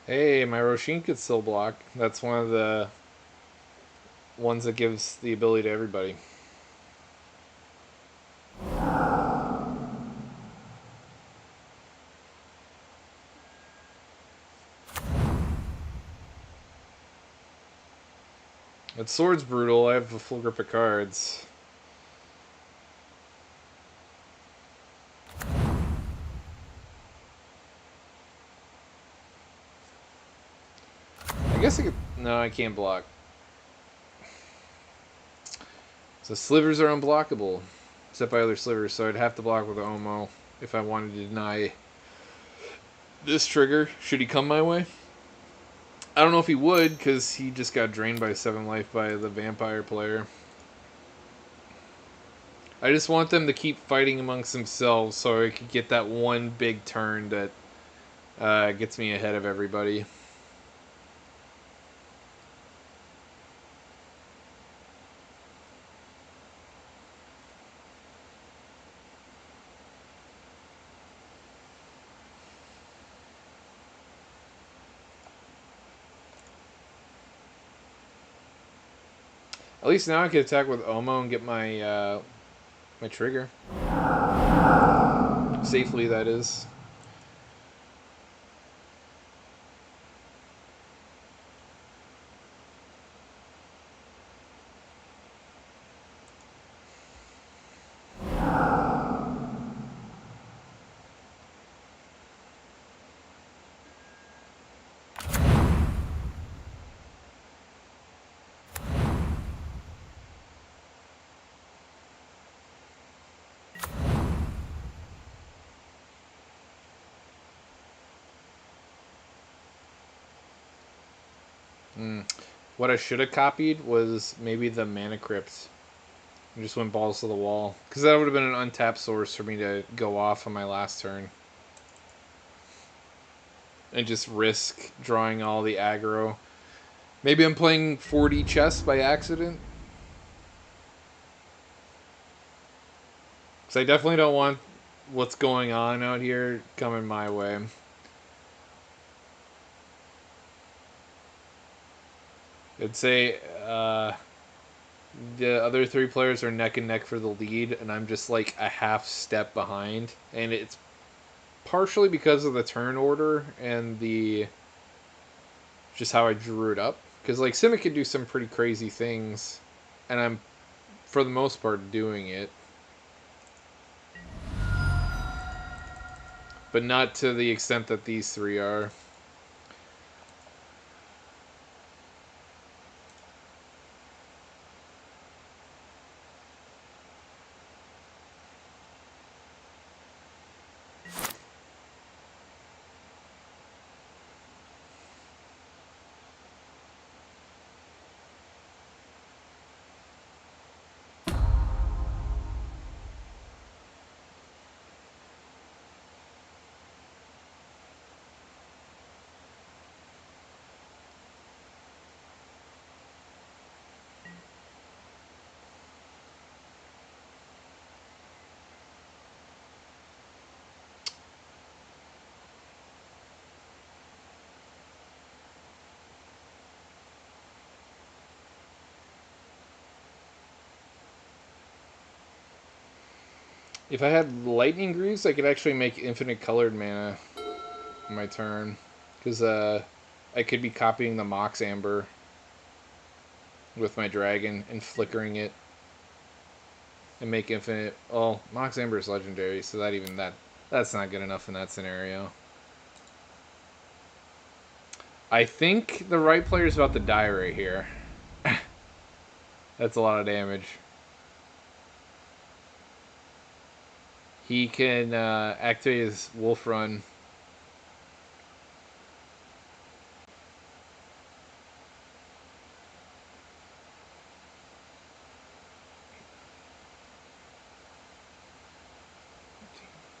Hey, my Roshin could still block. That's one of the ones that gives the ability to everybody. That sword's brutal. I have a full grip of cards. I guess I could... No, I can't block. So slivers are unblockable. Except by other slivers, so I'd have to block with Omo if I wanted to deny this trigger. Should he come my way? I don't know if he would, because he just got drained by 7 life by the vampire player. I just want them to keep fighting amongst themselves so I could get that one big turn that gets me ahead of everybody. At least now I can attack with Omo and get my my trigger. Safely, that is. What I should have copied was maybe the Mana Crypt. I just went balls to the wall. Because that would have been an untapped source for me to go off on my last turn. And just risk drawing all the aggro. Maybe I'm playing 4D chess by accident. Because I definitely don't want what's going on out here coming my way. I'd say the other three players are neck and neck for the lead, and I'm just like a half step behind. And it's partially because of the turn order and the just how I drew it up. Because like Simic can do some pretty crazy things, and I'm for the most part doing it, but not to the extent that these three are. If I had Lightning Greaves, I could actually make infinite colored mana on my turn. Because I could be copying the Mox Amber with my dragon and flickering it and make infinite. Oh, Mox Amber is legendary, so that's not good enough in that scenario. I think the right player is about to die right here. That's a lot of damage. He can activate his Wolf Run.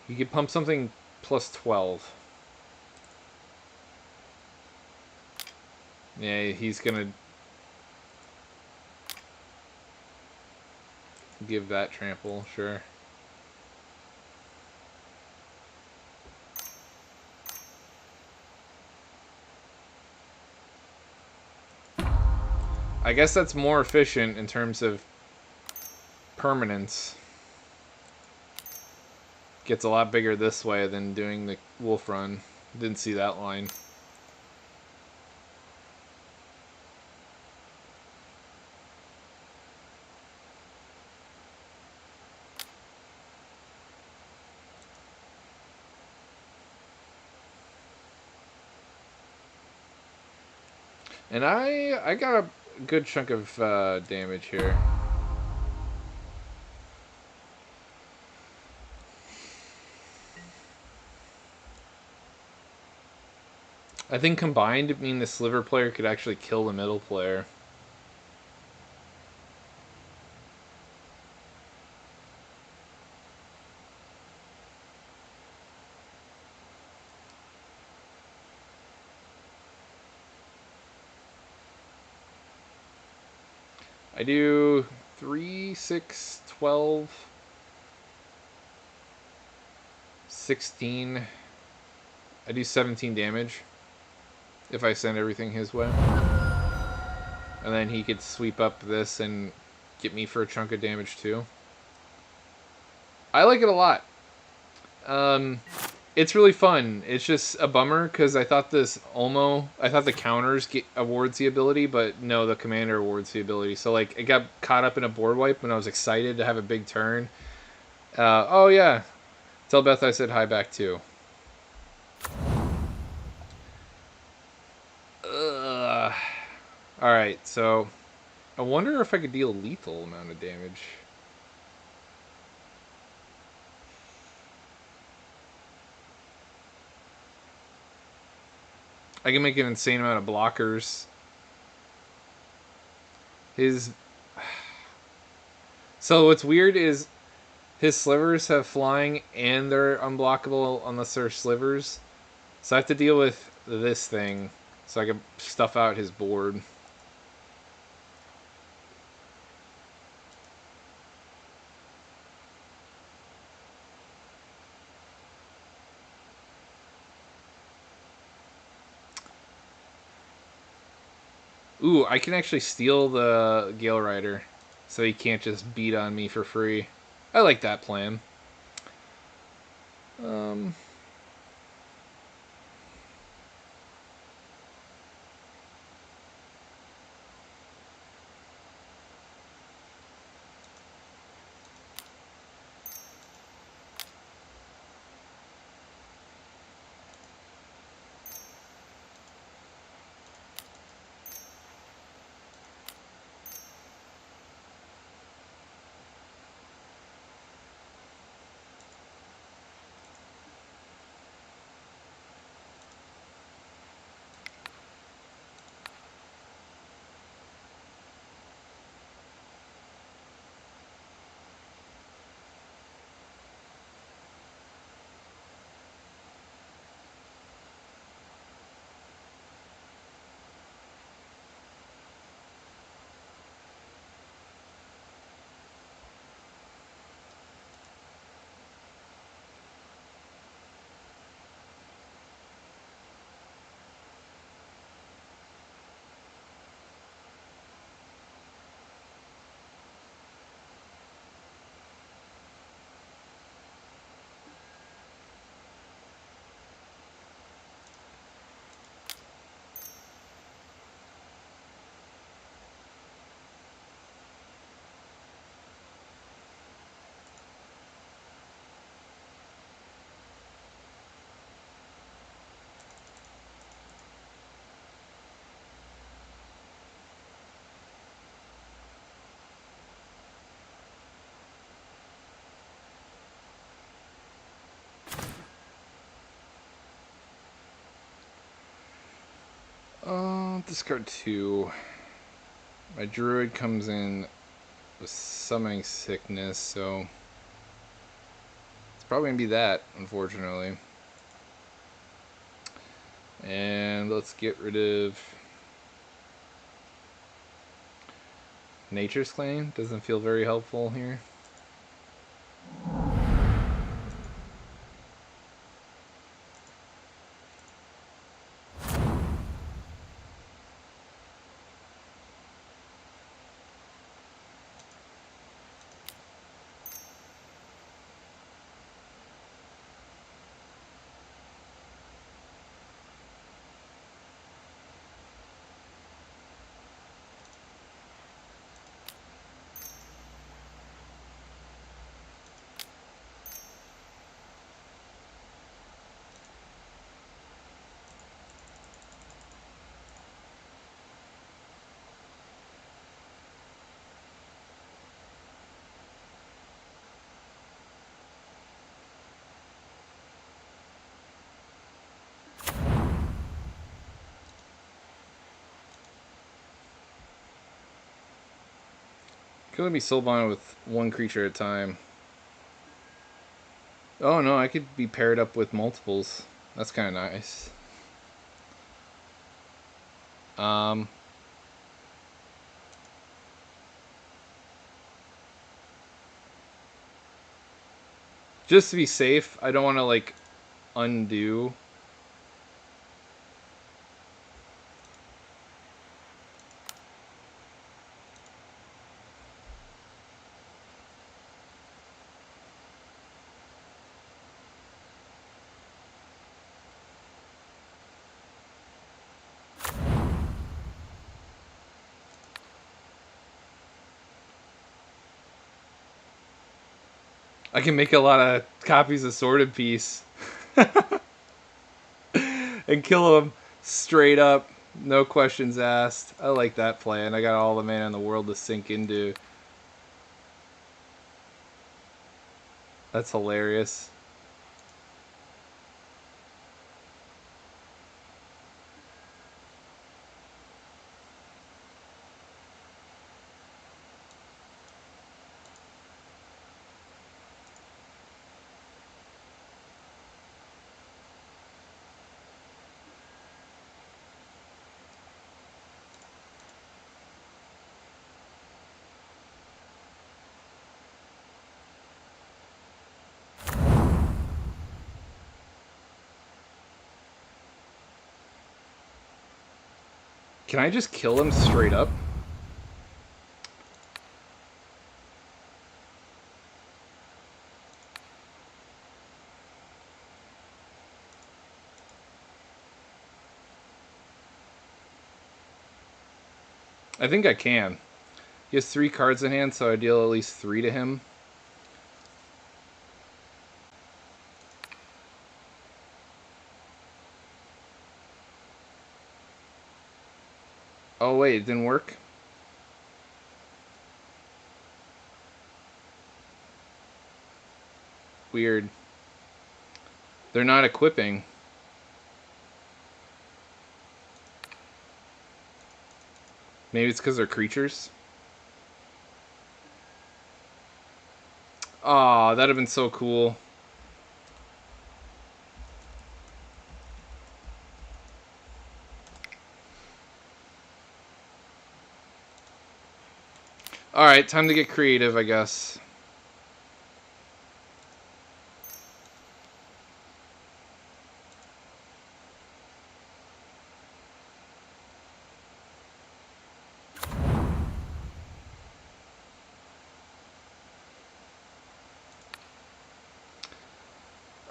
He could pump something plus 12. Yeah, he's gonna give that trample, sure. I guess that's more efficient in terms of permanence. Gets a lot bigger this way than doing the Wolf Run. Didn't see that line. And I got a good chunk of damage here. I think combined, it mean the Sliver player could actually kill the middle player. I do 3, 6, 12, 16. I do 17 damage if I send everything his way. And then he could sweep up this and get me for a chunk of damage too. I like it a lot. It's really fun. It's just a bummer because I thought I thought the counters awards the ability, but no, the commander awards the ability. So like, it got caught up in a board wipe when I was excited to have a big turn. Oh yeah, tell Beth I said hi back too. Ugh. All right, so I wonder if I could deal a lethal amount of damage. I can make an insane amount of blockers. His So what's weird is his slivers have flying and they're unblockable unless they're slivers. So I have to deal with this thing so I can stuff out his board. Ooh, I can actually steal the Gale Rider, so he can't just beat on me for free. I like that plan. Um, discard 2. My druid comes in with summoning sickness, so it's probably gonna be that, unfortunately. And let's get rid of Nature's Claim. Doesn't feel very helpful here. Could only be soulbound with one creature at a time. Oh no, I could be paired up with multiples. That's kind of nice. Um, just to be safe, I don't want to like undo. I can make a lot of copies of Sword and Peace and kill them straight up, no questions asked. I like that plan. I got all the mana in the world to sink into. That's hilarious. Can I just kill him straight up? I think I can. He has 3 cards in hand, so I deal at least 3 to him. Oh wait, it didn't work? Weird. They're not equipping. Maybe it's because they're creatures? Aw, that'd have been so cool. Alright, time to get creative, I guess.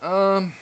Um...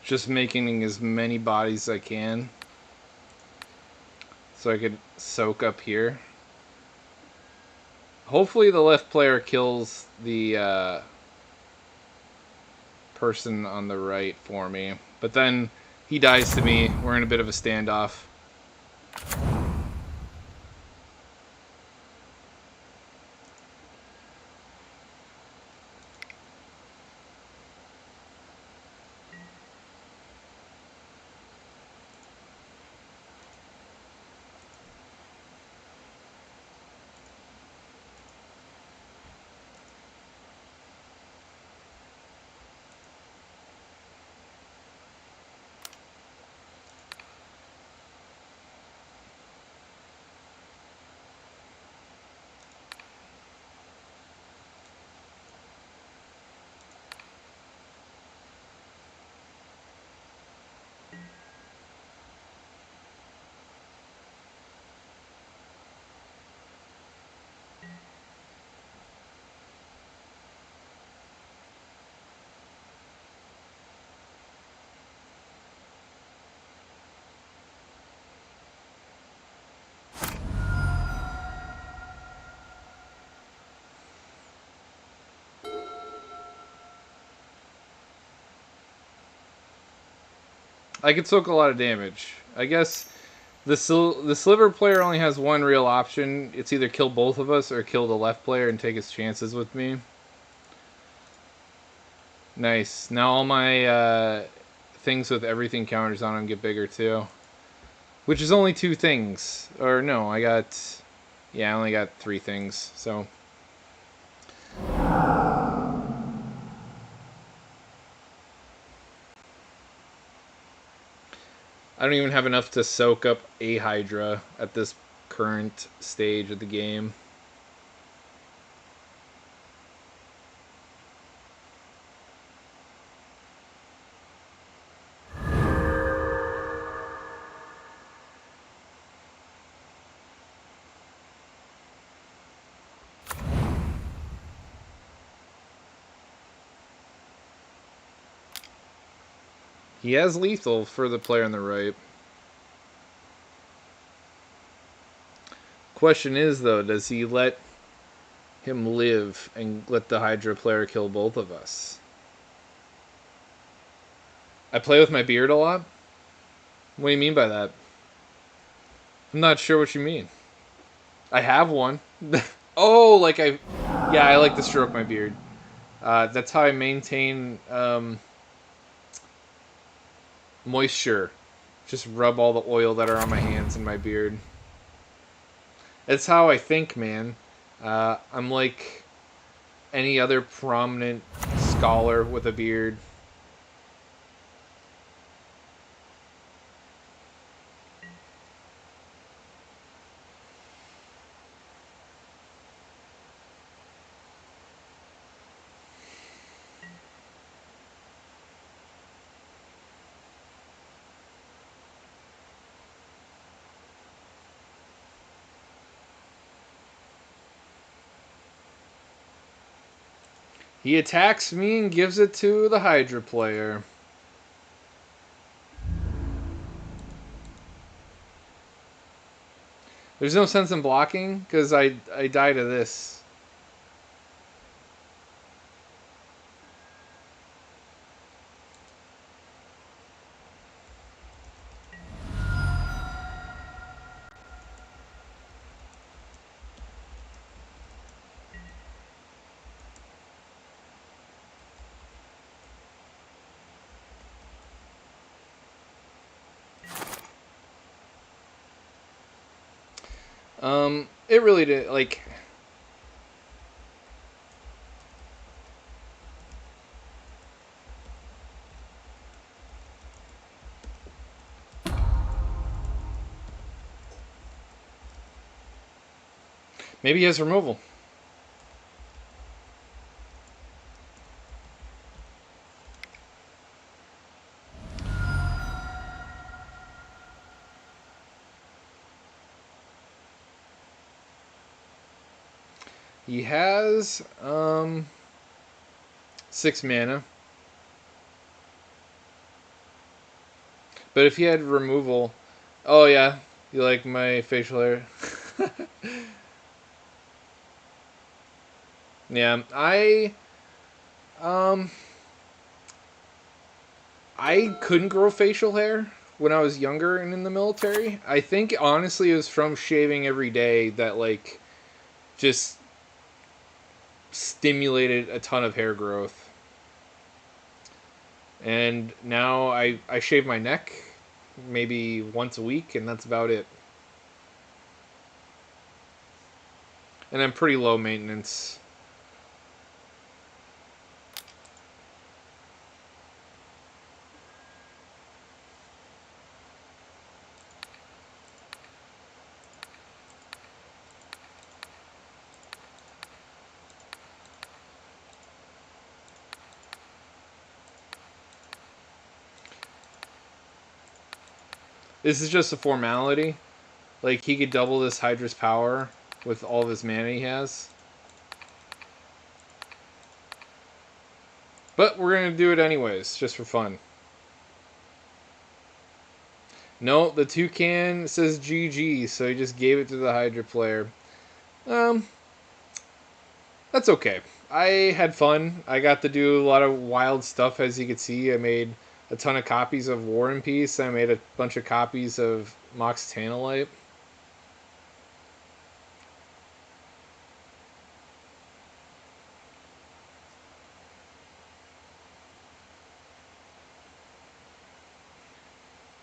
Just making as many bodies as I can. So I could soak up here. Hopefully the left player kills the person on the right for me. But then he dies to me. We're in a bit of a standoff. I could soak a lot of damage. I guess the sliver player only has one real option. It's either kill both of us or kill the left player and take his chances with me. Nice. Now all my things with everything counters on them get bigger too. Which is only 2 things. Or no, I got... Yeah, I only got 3 things. So... I don't even have enough to soak up a Hydra at this current stage of the game. He has lethal for the player on the right. Question is, though, does he let him live and let the Hydra player kill both of us. I play with my beard a lot? What do you mean by that? I'm not sure what you mean. I have one. Oh, like I. Yeah, I like to stroke my beard. That's how I maintain moisture. Just rub all the oil that are on my hands and my beard. That's how I think, man. I'm like any other prominent scholar with a beard. He attacks me and gives it to the Hydra player. There's no sense in blocking because I die to this. It really did. Like, maybe he has removal. He has 6 mana. But if he had removal, oh yeah, you like my facial hair? Yeah, um I couldn't grow facial hair when I was younger and in the military. I think honestly it was from shaving every day that like just stimulated a ton of hair growth. And now I shave my neck maybe once a week and that's about it. And I'm pretty low maintenance. This is just a formality. Like he could double this Hydra's power with all of his mana he has. But we're gonna do it anyways, just for fun. No, the toucan says GG, so he just gave it to the Hydra player. Um, that's okay. I had fun. I got to do a lot of wild stuff, as you could see. I made a ton of copies of War and Peace. I made a bunch of copies of Mox Tanalite.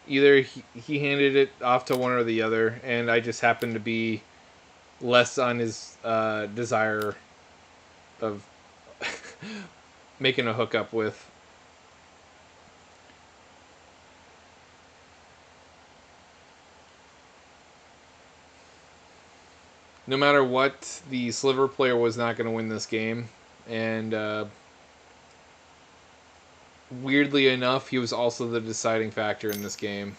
Either he handed it off to one or the other, and I just happened to be less on his desire of making a hookup with. No matter what, the Sliver player was not going to win this game, and weirdly enough, he was also the deciding factor in this game.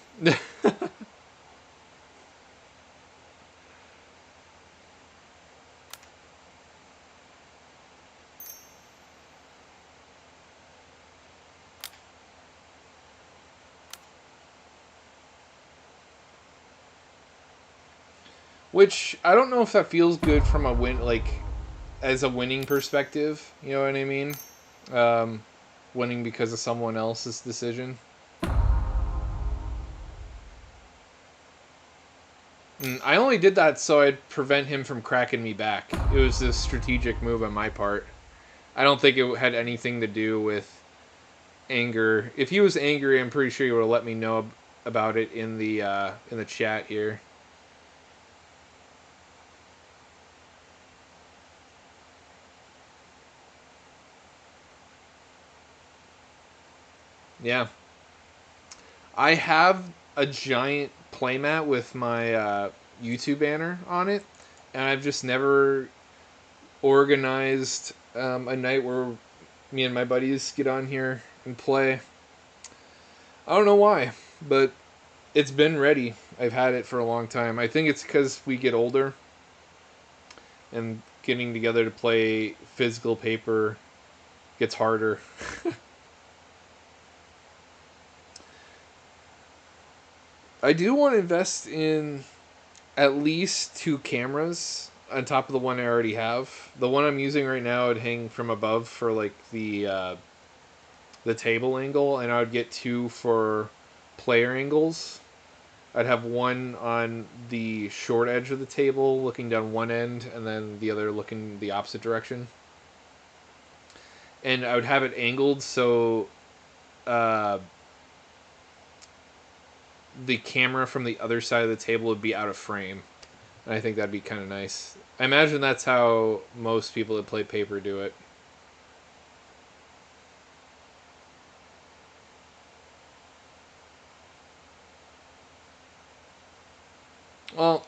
Which I don't know if that feels good from a win. Like as a winning perspective. You know what I mean? Um, Winning because of someone else's decision. I only did that so I'd prevent him from cracking me back. It was a strategic move on my part. I don't think it had anything to do with anger. If he was angry, I'm pretty sure he would have let me know about it in the chat here. Yeah, I have a giant playmat with my YouTube banner on it, and I've just never organized a night where me and my buddies get on here and play. I don't know why, but it's been ready. I've had it for a long time. I think it's because we get older and getting together to play physical paper gets harder. I do want to invest in at least two cameras on top of the one I already have. The one I'm using right now would hang from above for like the table angle, and I would get two for player angles. I'd have one on the short edge of the table looking down one end, and then the other looking the opposite direction. And I would have it angled so uh, the camera from the other side of the table would be out of frame. And I think that'd be kind of nice. I imagine that's how most people that play paper do it. Well,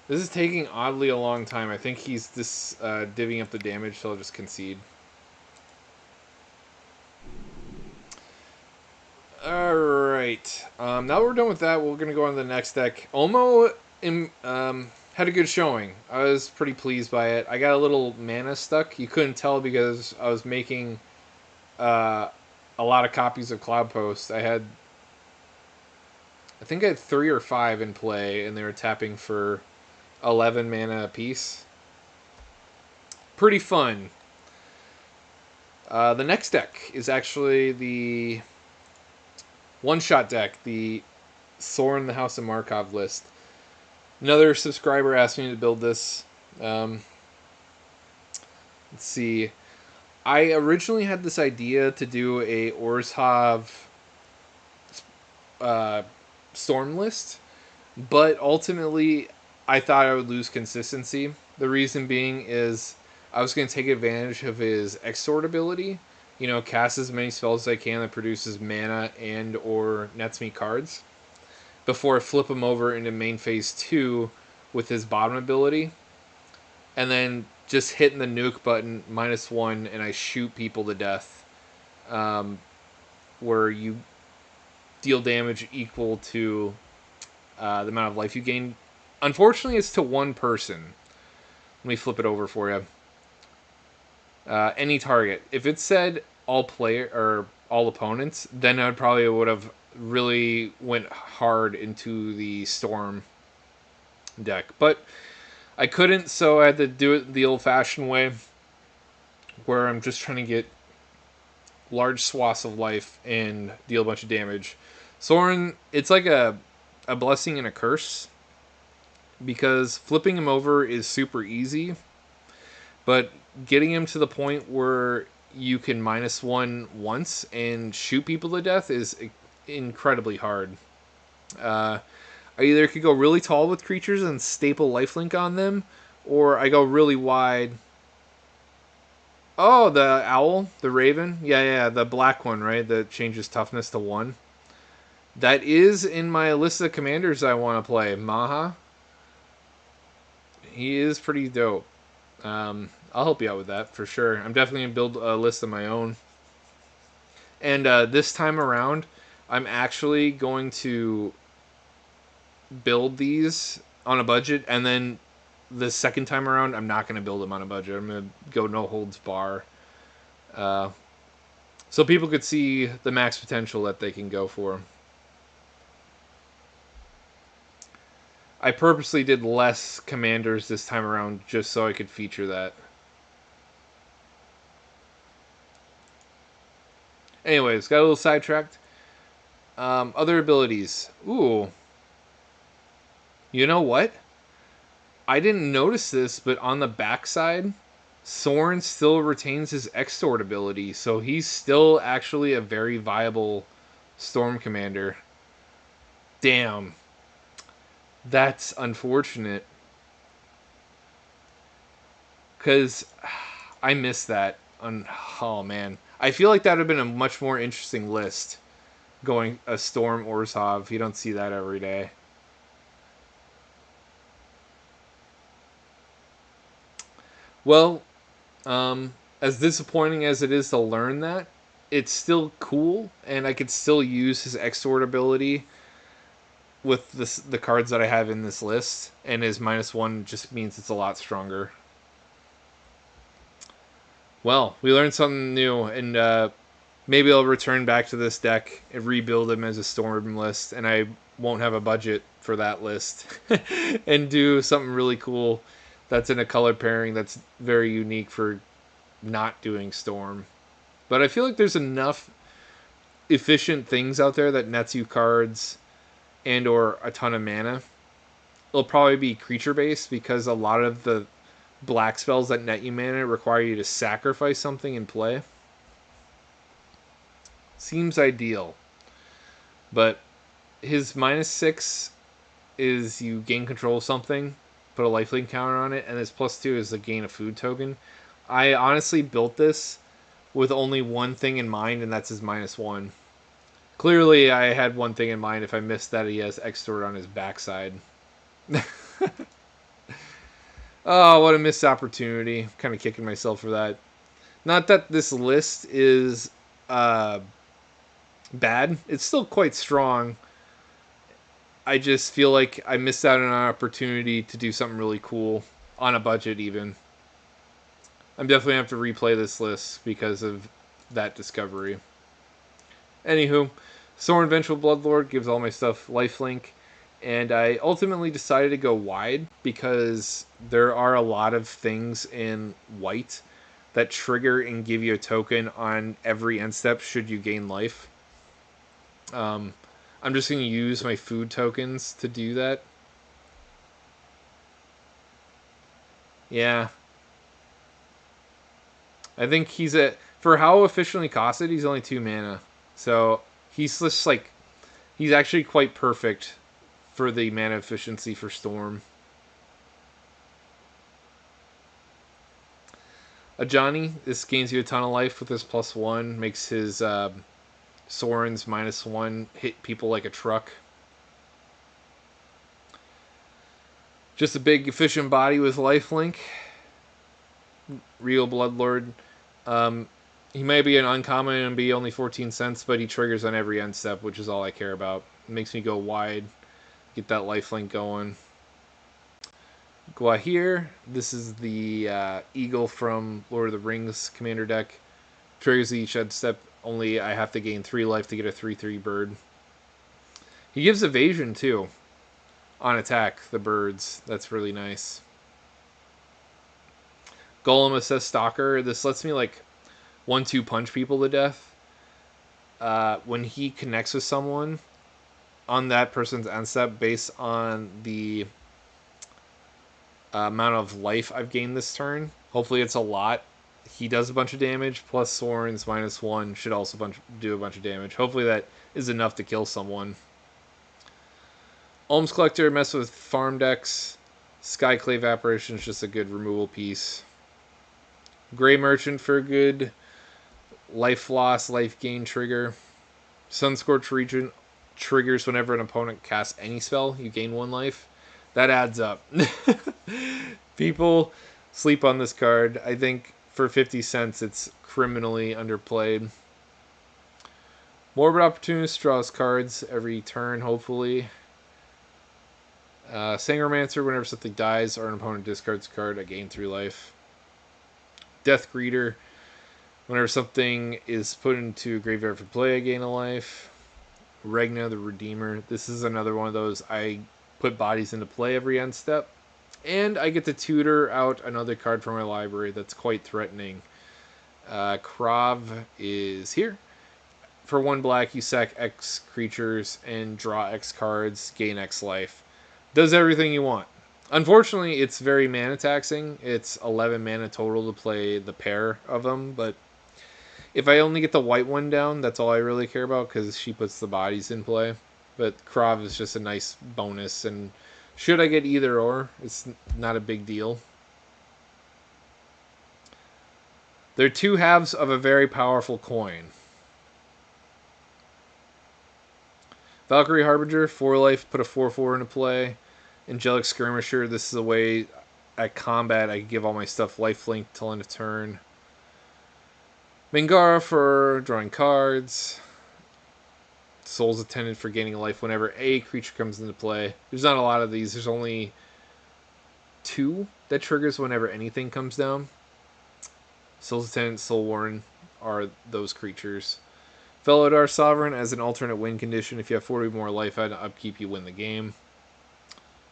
this is taking oddly a long time. I think he's this divvying up the damage, so I'll just concede. Alright. Now we're done with that, we're going to go on to the next deck. Olmo had a good showing. I was pretty pleased by it. I got a little mana stuck. You couldn't tell because I was making uh, a lot of copies of Cloud Post. I think I had 3 or 5 in play, and they were tapping for 11 mana apiece. Pretty fun. The next deck is actually the one-shot deck, the Sorin the House of Markov list. Another subscriber asked me to build this. Let's see. I originally had this idea to do a Orzhov uh, Storm list, but ultimately I thought I would lose consistency. The reason being is I was going to take advantage of his Exort ability. You know, cast as many spells as I can that produces mana and or nets me cards before I flip him over into main phase 2 with his bottom ability. And then just hitting the nuke button -1 and I shoot people to death. Um, where you deal damage equal to the amount of life you gain. Unfortunately, it's to one person. Let me flip it over for you. Any target. If it said all player or all opponents, then I probably would have really went hard into the storm deck. But I couldn't, so I had to do it the old-fashioned way, where I'm just trying to get large swaths of life and deal a bunch of damage. Sorin, it's like a blessing and a curse because flipping him over is super easy, but getting him to the point where you can -1 once and shoot people to death is incredibly hard. I either could go really tall with creatures and staple lifelink on them, or I go really wide. Oh, the owl, the raven, yeah, the black one, right? That changes toughness to 1. That is in my list of commanders I want to play. Maha, he is pretty dope. I'll help you out with that for sure. I'm definitely gonna build a list of my own. And this time around, I'm actually going to build these on a budget, and then the second time around, I'm not going to build them on a budget. I'm going to go no holds bar, uh, so people could see the max potential that they can go for. I purposely did less commanders this time around just so I could feature that. Anyways, got a little sidetracked. Other abilities. Ooh, you know what? I didn't notice this, but on the backside, Sorin still retains his Extort ability, so he's still actually a very viable Storm Commander. Damn, that's unfortunate. Because I missed that. Oh man, I feel like that would have been a much more interesting list. Going a Storm Orzhov, you don't see that every day. Well, as disappointing as it is to learn that, it's still cool, and I could still use his Extort ability with the cards that I have in this list, and his -1 just means it's a lot stronger. Well, we learned something new, and maybe I'll return back to this deck and rebuild him as a Storm list, and I won't have a budget for that list, and do something really cool that's in a color pairing that's very unique for not doing Storm. But I feel like there's enough efficient things out there that nets you cards and or a ton of mana. It'll probably be creature based because a lot of the black spells that net you mana require you to sacrifice something in play. Seems ideal. But his -6 is you gain control of something, put a lifelink counter on it, and his +2 is the gain a food token. I honestly built this with only one thing in mind, and that's his -1. Clearly, I had one thing in mind if I missed that he has Extort on his backside. Oh, what a missed opportunity. I'm kind of kicking myself for that. Not that this list is uh, bad. It's still quite strong. I just feel like I missed out on an opportunity to do something really cool on a budget even. I'm definitely going to have to replay this list because of that discovery. Anywho, Sorin Vengeful Bloodlord gives all my stuff lifelink, and I ultimately decided to go wide because there are a lot of things in white that trigger and give you a token on every end step should you gain life. I'm just going to use my food tokens to do that. Yeah. I think he's for how efficiently costed, he's only 2 mana. So he's just like, he's actually quite perfect for the mana efficiency for Storm. A Johnny, this gains you a ton of life with his +1, makes his Sorin's -1 hit people like a truck. Just a big efficient body with lifelink. Real Bloodlord. He may be an uncommon and be only 14 cents, but he triggers on every end step, which is all I care about. It makes me go wide, get that lifelink going. Guahir, this is the Eagle from Lord of the Rings commander deck. Triggers each end step, only I have to gain 3 life to get a 3/3 bird. He gives evasion too on attack, the birds. That's really nice. Golem Assess Stalker, this lets me like 1-2 punch people to death. When he connects with someone on that person's end step based on the amount of life I've gained this turn. Hopefully it's a lot. He does a bunch of damage, plus Sorin's -1 should also do a bunch of damage. Hopefully that is enough to kill someone. Alms Collector, mess with farm decks. Skyclave Apparition is just a good removal piece. Gray Merchant for a good life loss, life gain trigger. Sunscorched Region triggers whenever an opponent casts any spell. You gain 1 life. That adds up. People sleep on this card. I think for 50 cents it's criminally underplayed. Morbid Opportunist draws cards every turn, hopefully. Sangromancer, whenever something dies or an opponent discards a card, I gain 3 life. Death Greeter, whenever something is put into a graveyard for play, I gain a life. Regna the Redeemer, this is another one of those I put bodies into play every end step. And I get to tutor out another card from my library that's quite threatening. Krav is here. for 1 black, you sack X creatures and draw X cards, gain X life. Does everything you want. Unfortunately, it's very mana taxing. It's 11 mana total to play the pair of them, but if I only get the white one down, that's all I really care about because she puts the bodies in play. But Krav is just a nice bonus, and should I get either or, it's not a big deal. They're two halves of a very powerful coin. Valkyrie Harbinger, 4 life, put a 4/4 into play. Angelic Skirmisher, this is a way at combat I can give all my stuff lifelink till end of turn. Mangara for drawing cards. Soul's Attendant for gaining life whenever a creature comes into play. There's not a lot of these. There's only 2 that triggers whenever anything comes down. Soul's Attendant, Soul Warren are those creatures. Felidar Sovereign as an alternate win condition. If you have 40 more life at upkeep, you win the game.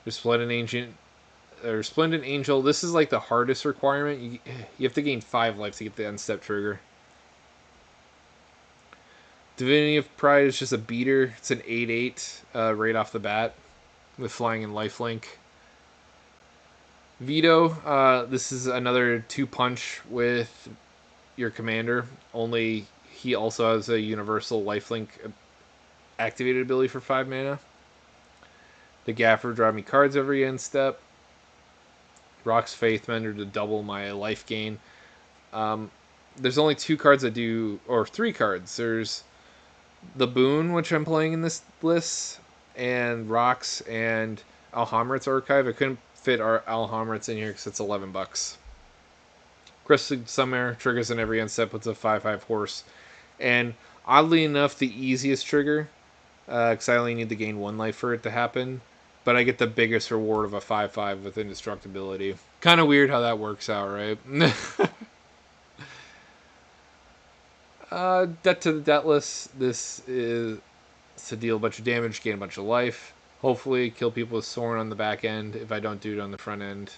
Resplendent Angel. This is like the hardest requirement. You have to gain 5 life to get the unstep trigger. Divinity of Pride is just a beater. It's an 8/8 right off the bat with flying and lifelink. Veto. This is another 2-punch with your commander. Only he also has a universal lifelink activated ability for 5 mana. The Gaffer, draw me cards every end step. Rock's Faithmender to double my life gain. There's only 2 cards that do, or 3 cards. There's the Boon, which I'm playing in this list, and Rocks and Alhamrit's Archive. I couldn't fit our Alhamrit's in here because it's $11. Crested Summare triggers in every end step, puts a 5/5 horse. And oddly enough, the easiest trigger, because I only need to gain 1 life for it to happen, but I get the biggest reward of a 5/5 with indestructibility. Kind of weird how that works out, right? Debt to the Deathless. This is to deal a bunch of damage, gain a bunch of life. Hopefully kill people with Sorin on the back end if I don't do it on the front end.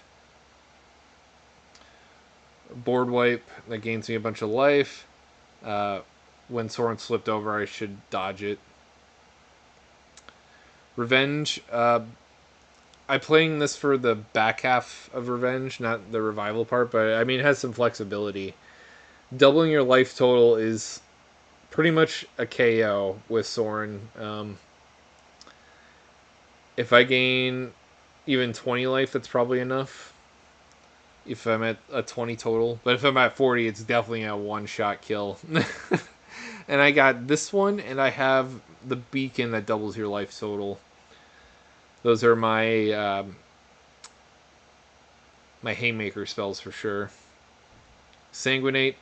Board Wipe. That gains me a bunch of life. When Sorin slipped over, I should dodge it. Revenge. I'm playing this for the back half of Revenge, not the revival part, but I mean, it has some flexibility. Doubling your life total is pretty much a KO with Sorin. If I gain even 20 life, that's probably enough. If I'm at a 20 total. But if I'm at 40, it's definitely a one-shot kill. And I got this one, and I have the Beacon that doubles your life total. Those are my my Haymaker spells for sure. Sanguinate.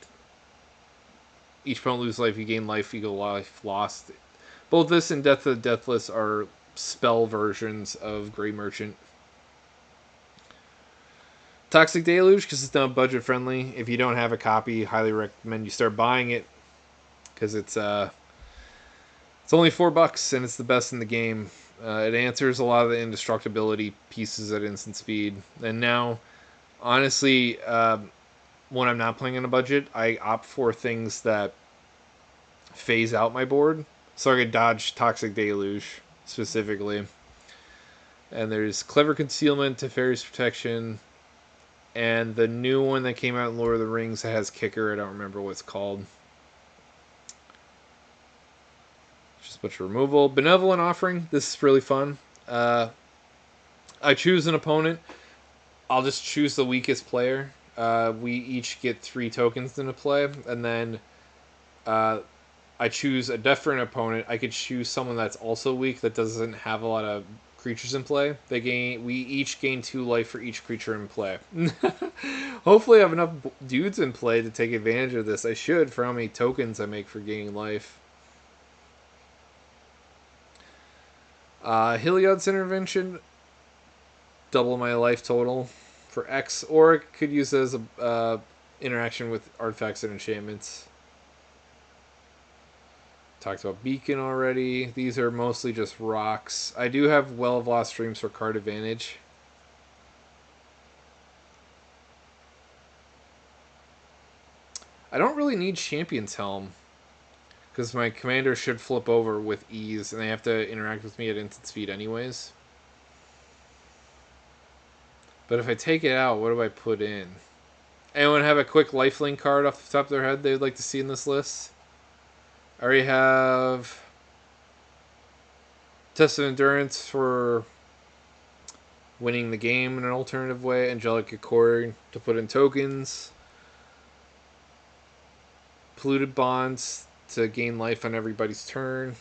Each opponent loses life, you gain life, equal life lost. Both this and Death of the Deathless are spell versions of Grey Merchant. Toxic Deluge, because it's not budget friendly. If you don't have a copy, highly recommend you start buying it, because it's only $4 and it's the best in the game. It answers a lot of the indestructibility pieces at instant speed. And now, honestly, when I'm not playing on a budget, I opt for things that phase out my board, so I could dodge Toxic Deluge specifically. And there's Clever Concealment, Teferi's Protection, and the new one that came out in Lord of the Rings that has Kicker. I don't remember what it's called. Just a bunch of removal. Benevolent Offering. This is really fun. I choose an opponent. I'll just choose the weakest player. We each get 3 tokens into play, and then I choose a different opponent. I could choose someone that's also weak that doesn't have a lot of creatures in play. We each gain 2 life for each creature in play. Hopefully I have enough dudes in play to take advantage of this. I should, for how many tokens I make for gaining life. Heliod's Intervention. Double my life total for X, or it could use it as a interaction with artifacts and enchantments. Talked about Beacon already. These are mostly just rocks. I do have Well of Lost Dreams for card advantage. I don't really need Champion's Helm. Because my commander should flip over with ease, and they have to interact with me at instant speed anyways. But if I take it out, what do I put in? Anyone have a quick lifelink card off the top of their head they'd like to see in this list? I already have Test of Endurance for winning the game in an alternative way. Angelic Accord to put in tokens. Polluted Bonds to gain life on everybody's turn.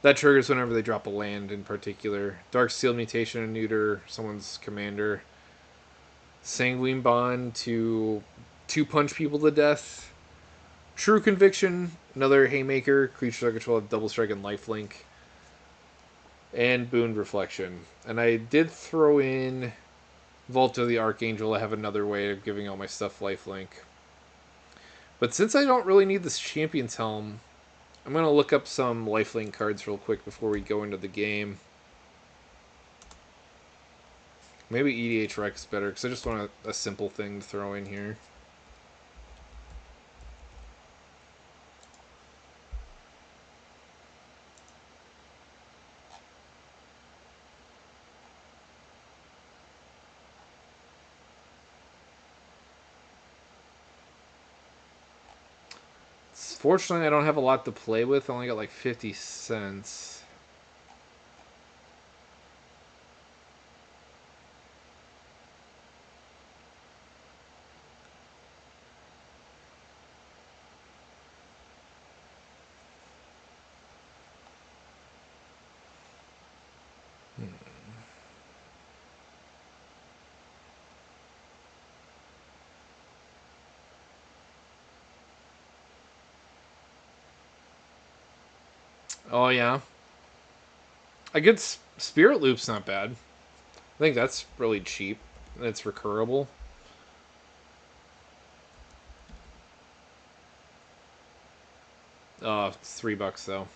That triggers whenever they drop a land in particular. Dark Steel Mutation and neuter someone's commander. Sanguine Bond to punch people to death. True Conviction, another Haymaker. Creatures I control have double strike and lifelink. And Boon Reflection. And I did throw in Vault of the Archangel. I have another way of giving all my stuff lifelink. But since I don't really need this Champion's Helm, I'm going to look up some lifelink cards real quick before we go into the game. Maybe EDH Rex is better, because I just want a simple thing to throw in here. Fortunately, I don't have a lot to play with. I only got like 50 cents. Oh, yeah. I get Spirit Loop's not bad. I think that's really cheap. And it's recurable. Oh, it's $3 though.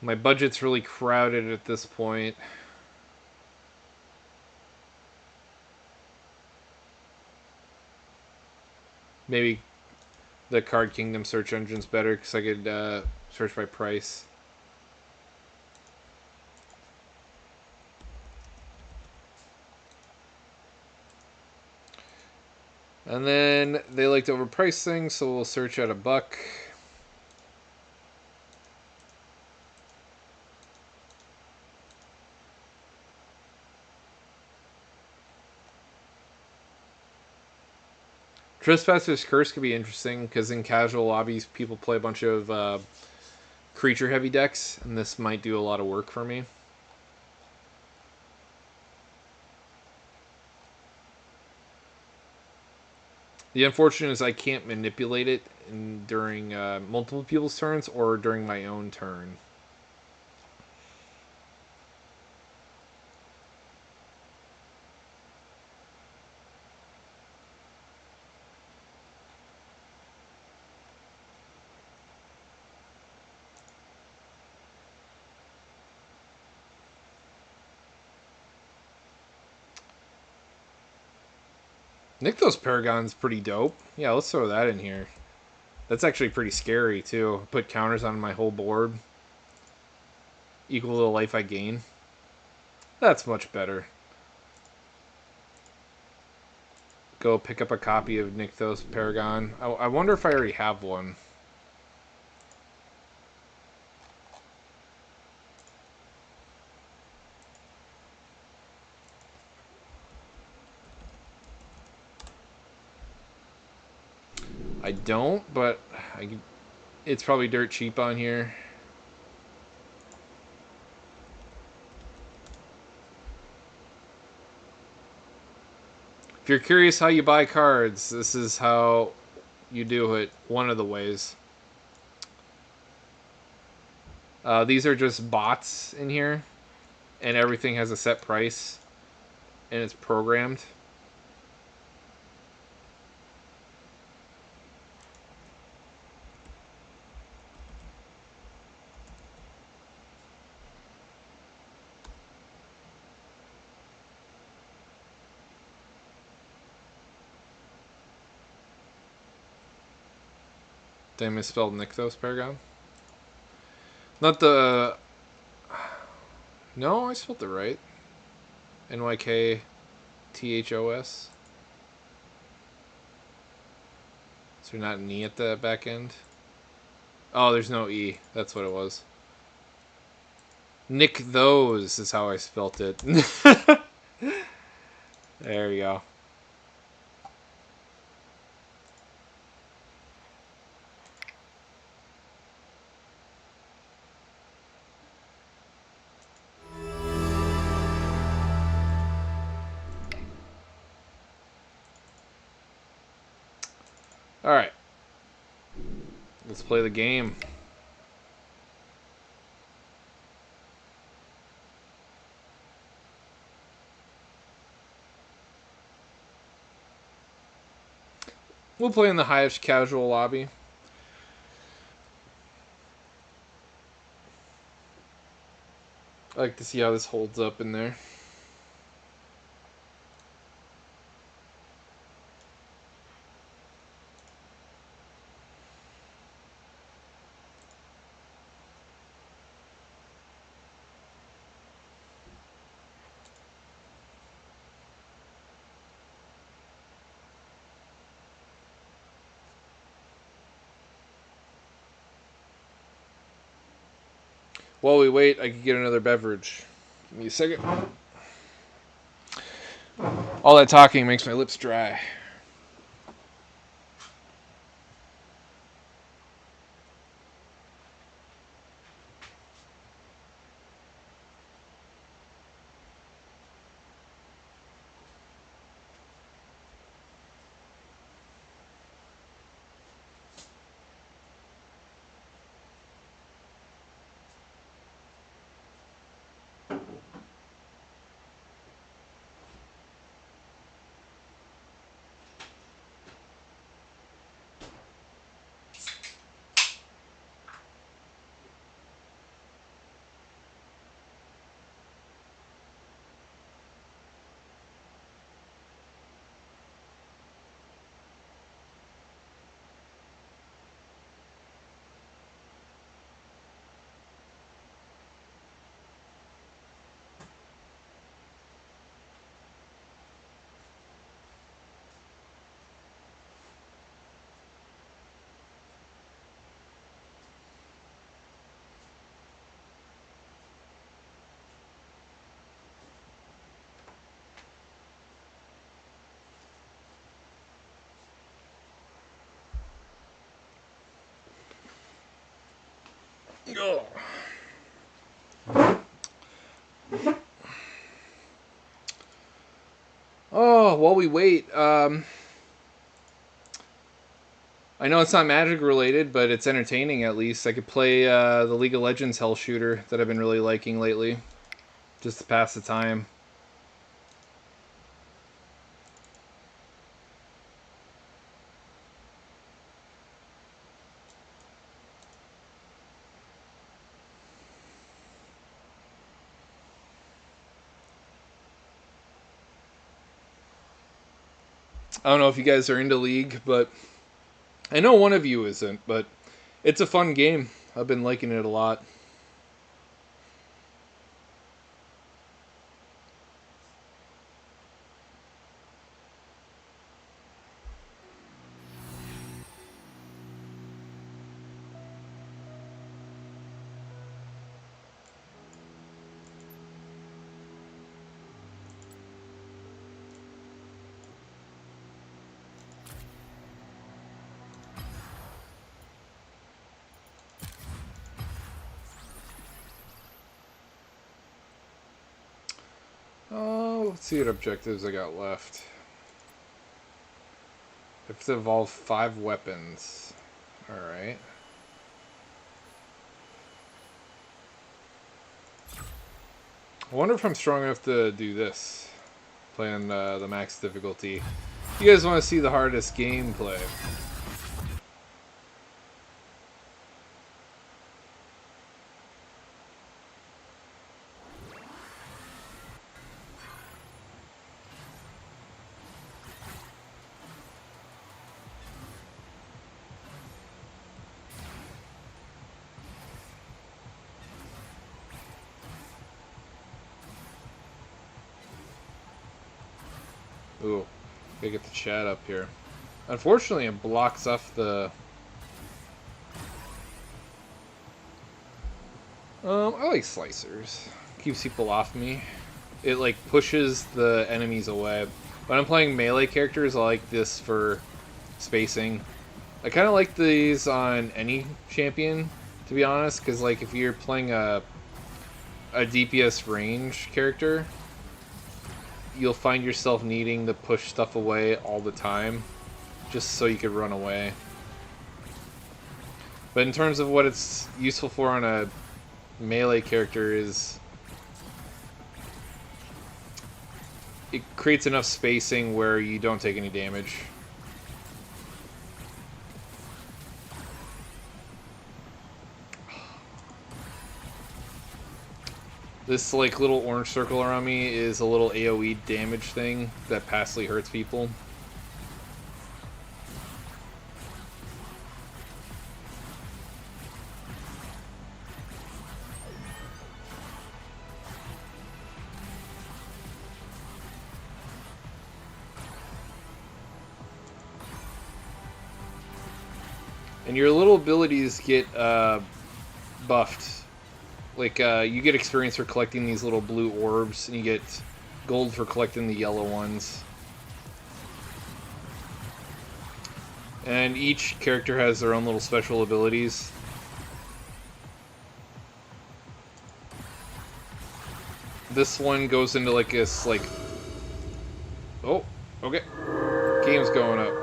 My budget's really crowded at this point. Maybe the Card Kingdom search engine's better because I could search by price. And then they like to overprice things, so we'll search at $1. Trespasser's Curse could be interesting because in casual lobbies, people play a bunch of creature heavy decks, and this might do a lot of work for me. The unfortunate is I can't manipulate it during multiple people's turns or during my own turn. Nykthos Paragon's pretty dope. Yeah, let's throw that in here. That's actually pretty scary, too. Put counters on my whole board. Equal to the life I gain. That's much better. Go pick up a copy of Nykthos Paragon. I wonder if I already have one. I don't, but it's probably dirt cheap on here. If you're curious how you buy cards, this is how you do it. One of the ways. These are just bots in here, and everything has a set price, and it's programmed. Did I misspell Nykthos, Paragon? Not the... No, I spelled it right. Nyk Thos. Is there not an E at the back end? Oh, there's no E. That's what it was. Nykthos is how I spelt it. There we go. Alright. Let's play the game. We'll play in the highest casual lobby. I like to see how this holds up in there. While we wait, I can get another beverage. Give me a second. All that talking makes my lips dry. Oh. Oh, while we wait, I know it's not Magic related, but it's entertaining at least. I could play the League of Legends Hell Shooter that I've been really liking lately, just to pass the time. I don't know if you guys are into League, but I know one of you isn't, but it's a fun game. I've been liking it a lot. Oh, let's see what objectives I got left. I have to evolve 5 weapons. Alright. I wonder if I'm strong enough to do this. Playing the max difficulty. You guys want to see the hardest gameplay? Ooh, gotta get the chat up here. Unfortunately, it blocks off the... I like slicers. Keeps people off me. It, like, pushes the enemies away. When I'm playing melee characters, I like this for spacing. I kind of like these on any champion, to be honest, because, like, if you're playing a DPS range character, you'll find yourself needing to push stuff away all the time, just so you could run away. But in terms of what it's useful for on a melee character is it creates enough spacing where you don't take any damage. This like little orange circle around me is a little AoE damage thing that passively hurts people. And your little abilities get buffed. Like, you get experience for collecting these little blue orbs, and you get gold for collecting the yellow ones. And each character has their own little special abilities. This one goes into like this, like... Oh, okay. Game's going up.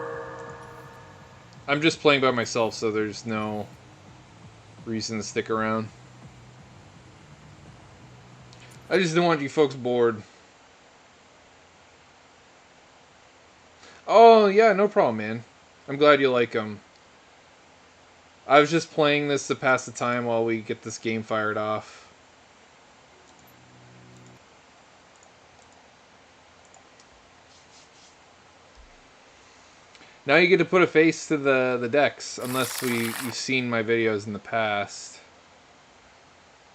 I'm just playing by myself, so there's no reason to stick around. I just don't want you folks bored. Oh, yeah, no problem, man. I'm glad you like them. I was just playing this to pass the time while we get this game fired off. Now you get to put a face to the decks, unless you've seen my videos in the past.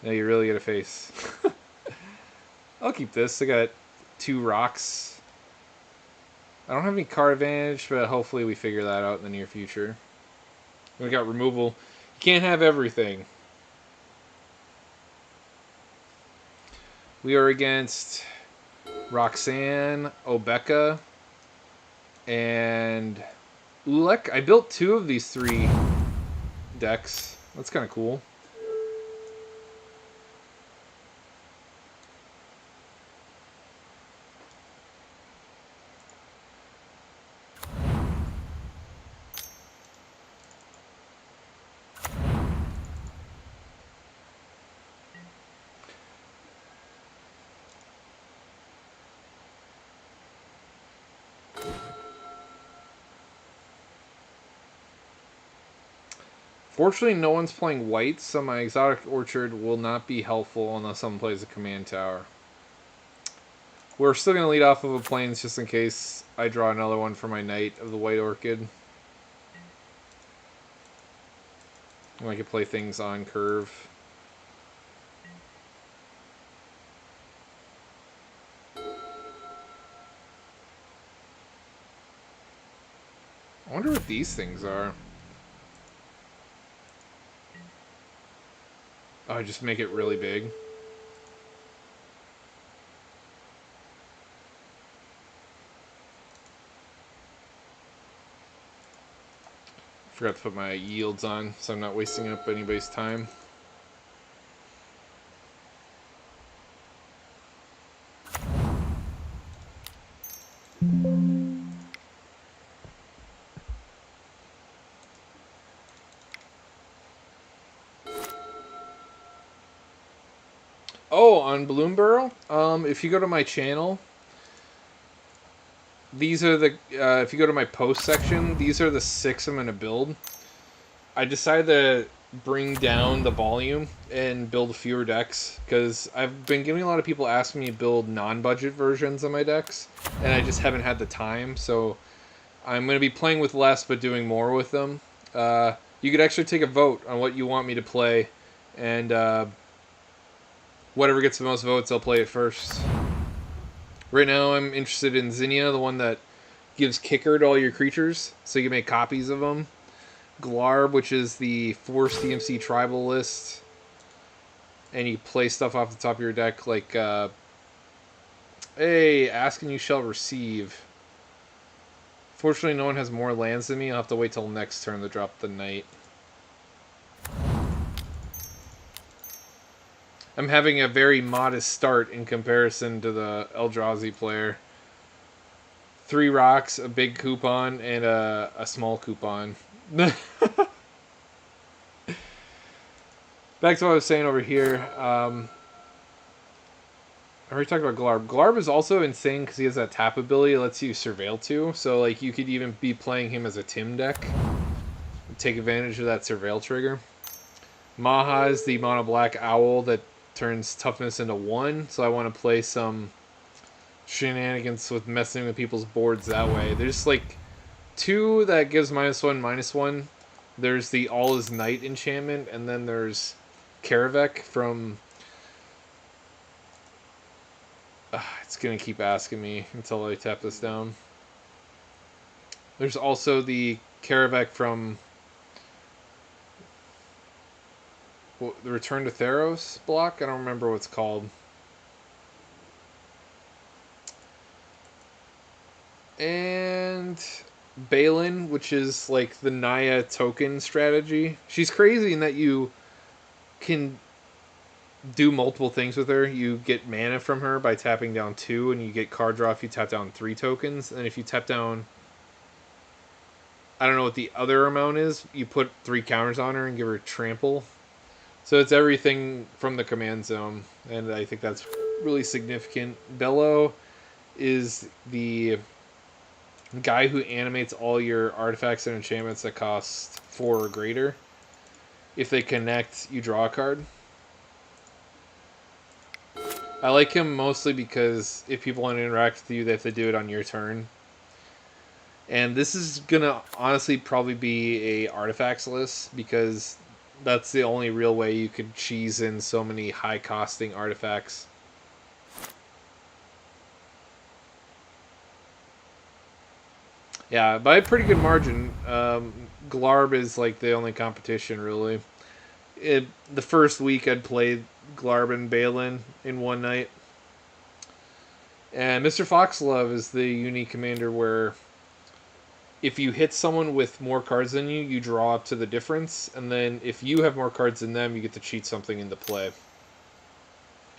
Now you really get a face. I'll keep this. I got 2 rocks. I don't have any card advantage, but hopefully we figure that out in the near future. We got removal. You can't have everything. We are against Roxanne, Obeka, and Ulek. I built 2 of these 3 decks. That's kind of cool. Fortunately, no one's playing white, so my exotic orchard will not be helpful unless someone plays a command tower. We're still going to lead off of a plains just in case I draw another one for my knight of the white orchid. And I can play things on curve. I wonder what these things are. Oh, just make it really big. Forgot to put my yields on, so I'm not wasting up anybody's time. Oh, on Balloon Barrel? If you go to my channel, these are the, if you go to my post section, these are the 6 I'm going to build. I decided to bring down the volume and build fewer decks, because I've been getting a lot of people asking me to build non-budget versions of my decks, and I just haven't had the time, so I'm going to be playing with less but doing more with them. You could actually take a vote on what you want me to play, and whatever gets the most votes, I'll play it first. Right now, I'm interested in Zinnia, the one that gives kicker to all your creatures, so you can make copies of them. Glarb, which is the Force DMC tribal list, and you play stuff off the top of your deck like, hey, ask and you shall receive. Fortunately, no one has more lands than me. I'll have to wait till next turn to drop the knight. I'm having a very modest start in comparison to the Eldrazi player. 3 rocks, a big coupon, and a small coupon. Back to what I was saying over here. I already talked about Glarb. Glarb is also insane because he has that tap ability. It lets you surveil too. So like you could even be playing him as a Tim deck. Take advantage of that surveil trigger. Maha is the mono black owl that turns toughness into 1. So I want to play some shenanigans with messing with people's boards that way. There's like 2 that gives -1/-1. There's the All is Night enchantment, and then there's Karavek from... it's going to keep asking me until I tap this down. There's also the Karavek from the Return to Theros block. I don't remember what it's called. And Balin, which is like the Naya token strategy. She's crazy in that you can do multiple things with her. You get mana from her by tapping down 2, and you get card draw if you tap down 3 tokens. And if you tap down, I don't know what the other amount is, you put 3 counters on her and give her trample. So it's everything from the command zone, and I think that's really significant. Bello is the guy who animates all your artifacts and enchantments that cost 4 or greater. If they connect, you draw a card. I like him mostly because if people want to interact with you, they have to do it on your turn. And this is gonna honestly probably be a artifacts list because that's the only real way you could cheese in so many high costing artifacts. Yeah, by a pretty good margin. Glarb is like the only competition really. The first week I'd played Glarb and Balin in one night. And Mr. Foxlove is the unique commander where if you hit someone with more cards than you, you draw up to the difference. And then if you have more cards than them, you get to cheat something into play.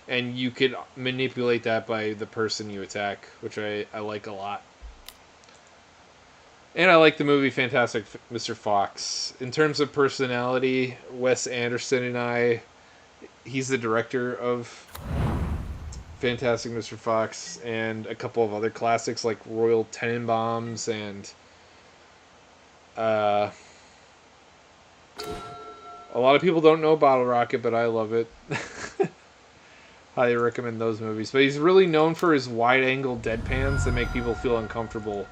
And you could manipulate that by the person you attack, which I like a lot. And I like the movie Fantastic Mr. Fox. In terms of personality, Wes Anderson and I, he's the director of Fantastic Mr. Fox and a couple of other classics like Royal Tenenbaums and a lot of people don't know Bottle Rocket, but I love it. Highly recommend those movies. But he's really known for his wide-angle deadpans that make people feel uncomfortable.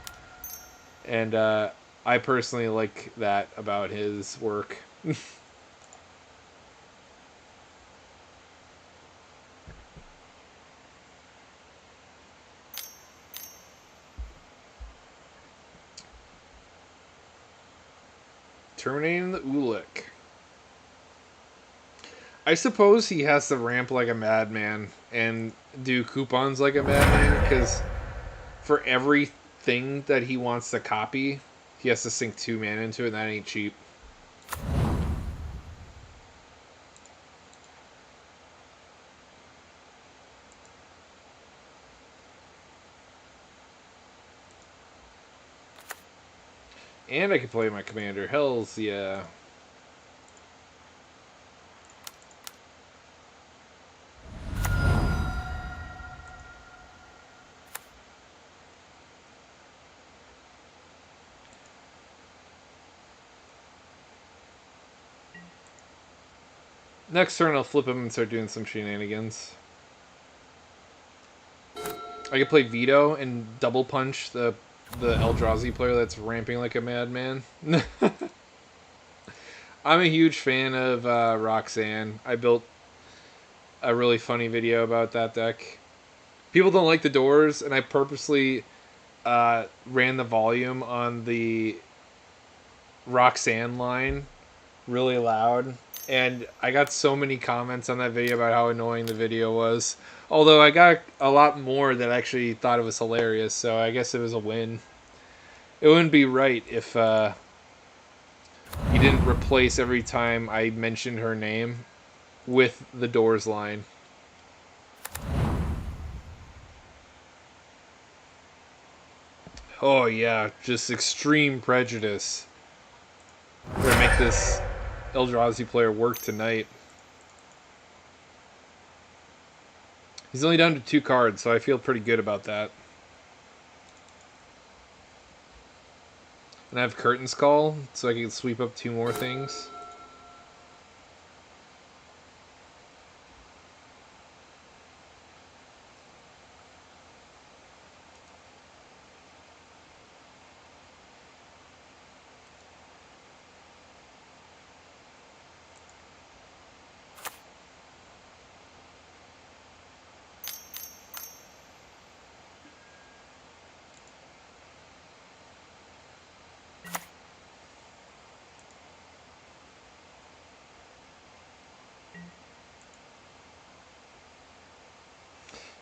And I personally like that about his work. Terminating the Ulik. I suppose he has to ramp like a madman and do coupons like a madman because for everything that he wants to copy, he has to sink 2 mana into it, and that ain't cheap. And I can play my commander. Hells yeah. Next turn I'll flip him and start doing some shenanigans. I could play Veto and double punch the Eldrazi player that's ramping like a madman. I'm a huge fan of Roxanne. I built a really funny video about that deck. People don't like the doors, and I purposely ran the volume on the Roxanne line really loud. And I got so many comments on that video about how annoying the video was. Although I got a lot more that actually thought it was hilarious, so I guess it was a win. It wouldn't be right if you didn't replace every time I mentioned her name with the Doors line. Oh yeah, just extreme prejudice. We're gonna make this Eldrazi player work tonight. He's only down to 2 cards, so I feel pretty good about that. And I have Curtain's Call, so I can sweep up 2 more things.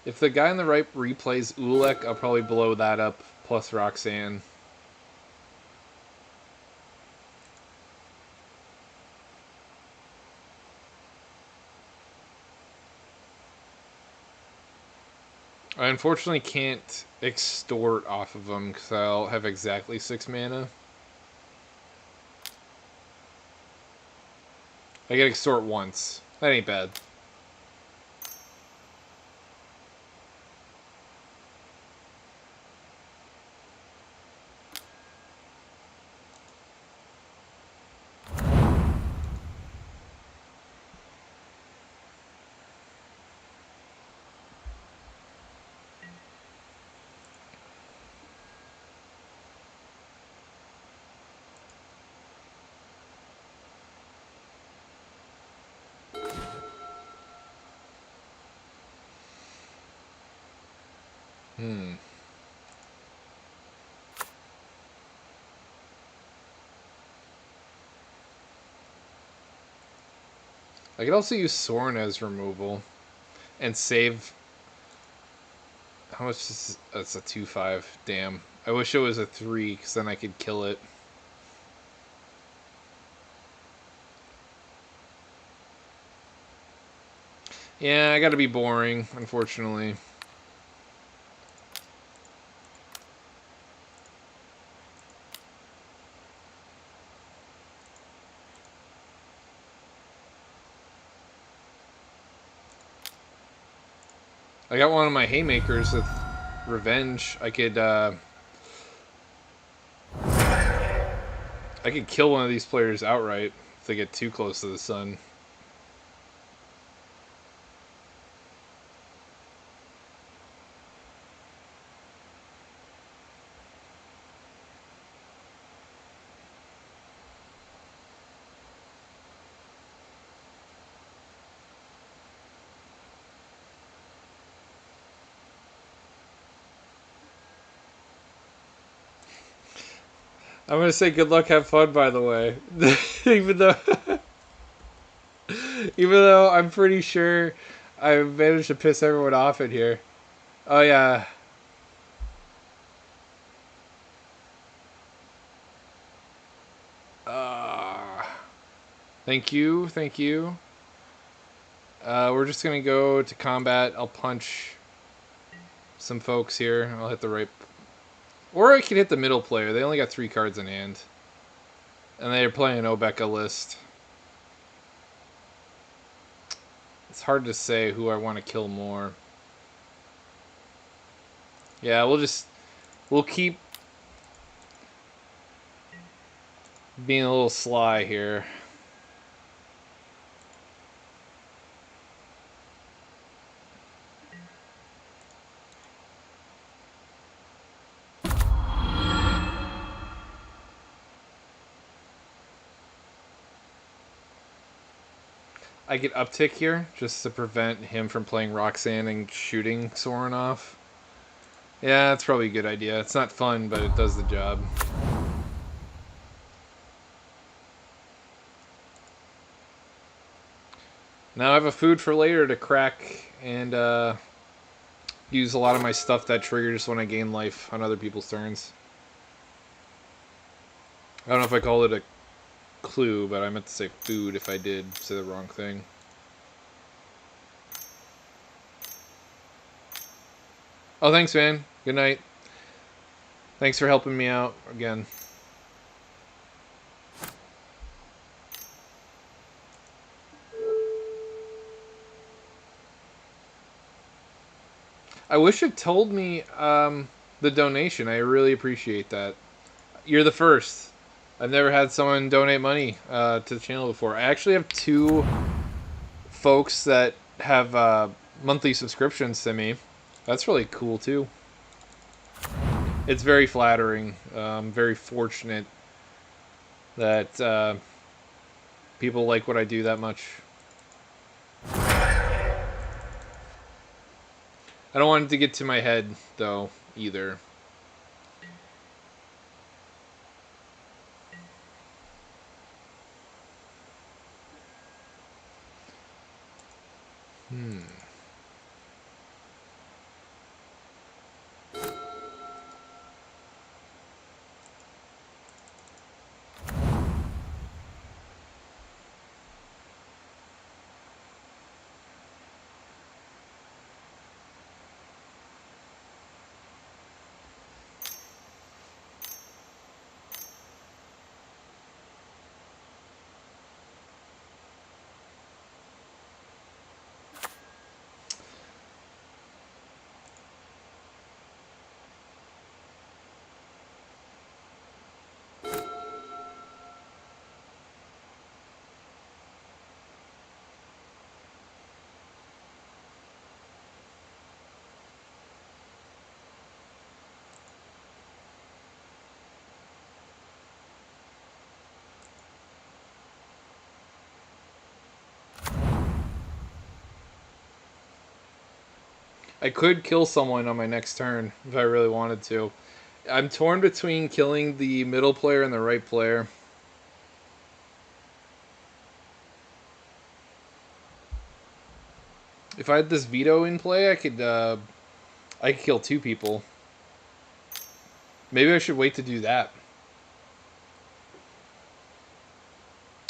If the guy on the right replays Ulek, I'll probably blow that up plus Roxanne. I unfortunately can't extort off of him because I'll have exactly 6 mana. I get extort once. That ain't bad. I could also use Sorin as removal and save. How much is that's a 2/5? Damn. I wish it was a 3 because then I could kill it. Yeah, I gotta be boring, unfortunately. I got one of my haymakers with revenge. I could kill one of these players outright if they get too close to the sun. I'm gonna say good luck, have fun. By the way, even though, even though I'm pretty sure I managed to piss everyone off in here. Oh yeah. Uh, thank you, thank you. We're just gonna go to combat. I'll punch some folks here. I'll hit the right, or I could hit the middle player. They only got 3 cards in hand, and they're playing an Obeka list. It's hard to say who I want to kill more. Yeah, we'll keep being a little sly here. I get uptick here just to prevent him from playing Roxanne and shooting Sorin off. Yeah, that's probably a good idea. It's not fun, but it does the job. Now I have a food for later to crack and use a lot of my stuff that triggers when I gain life on other people's turns. I don't know if I called it a clue, but I meant to say food if I did say the wrong thing. Oh, thanks, man. Good night. Thanks for helping me out again. I wish it told me the donation. I really appreciate that. You're the first. I've never had someone donate money to the channel before. I actually have two folks that have monthly subscriptions to me. That's really cool too. It's very flattering. I'm very fortunate that people like what I do that much. I don't want it to get to my head though either. I could kill someone on my next turn if I really wanted to. I'm torn between killing the middle player and the right player. If I had this veto in play, I could kill two people. Maybe I should wait to do that.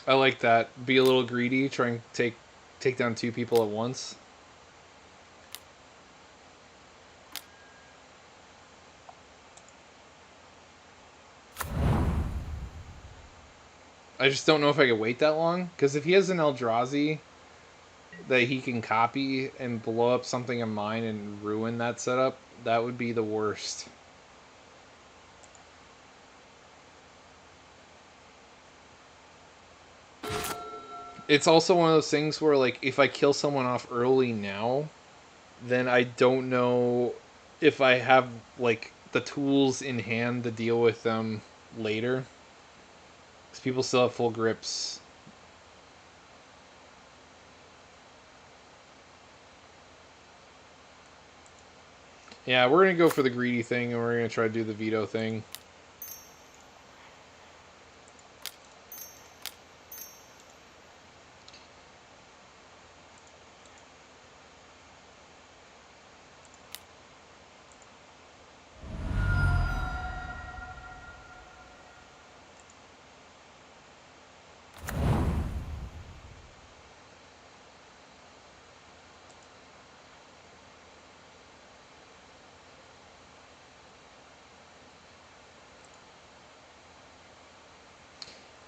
I like that. Be a little greedy, try and take down two people at once. I just don't know if I could wait that long. Because if he has an Eldrazi that he can copy and blow up something of mine and ruin that setup, that would be the worst. It's also one of those things where, like, if I kill someone off early now, then I don't know if I have, like, the tools in hand to deal with them later. Because people still have full grips. Yeah, we're going to go for the greedy thing, and we're going to try to do the veto thing.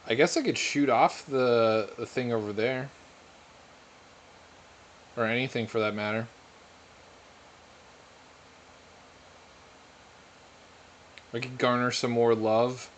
I guess I could shoot off the thing over there. Or anything for that matter. I could garner some more love.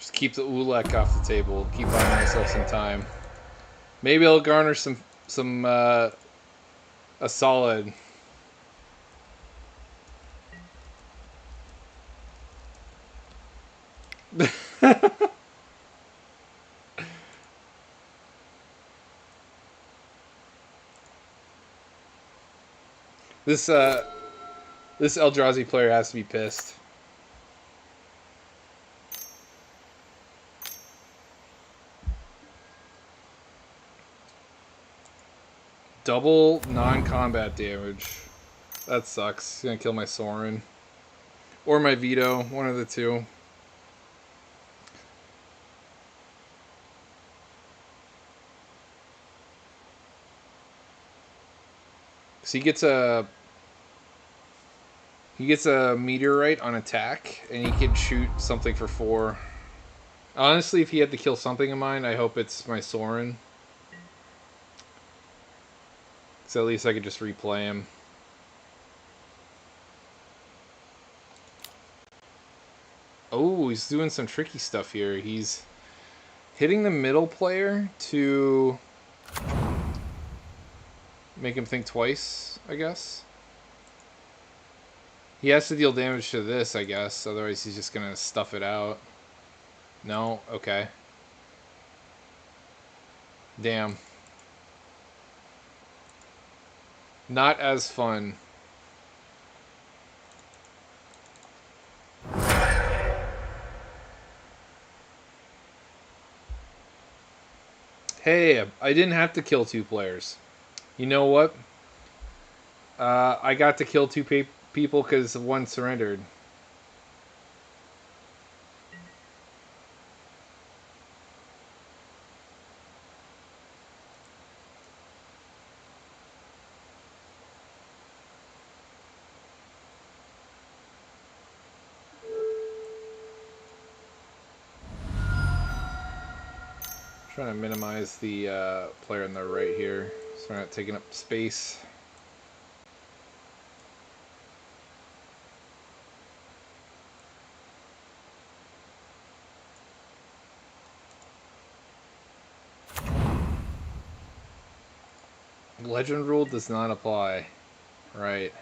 Just keep the Ulek off the table. Keep buying myself some time. Maybe I'll garner some a solid. This this Eldrazi player has to be pissed. Double non-combat damage. That sucks. He's gonna kill my Sorin. Or my Veto, one of the two. So he gets a meteorite on attack, and he can shoot something for 4. Honestly, if he had to kill something of mine, I hope it's my Sorin. So at least I could just replay him. Oh, he's doing some tricky stuff here. He's hitting the middle player to make him think twice, I guess. He has to deal damage to this, I guess. Otherwise, he's just going to stuff it out. No? Okay. Damn. Not as fun. Hey, I didn't have to kill 2 players. You know what? I got to kill 2 people because 1 surrendered. Trying to minimize the player on the right here, so we're not taking up space. Legend rule does not apply. Right.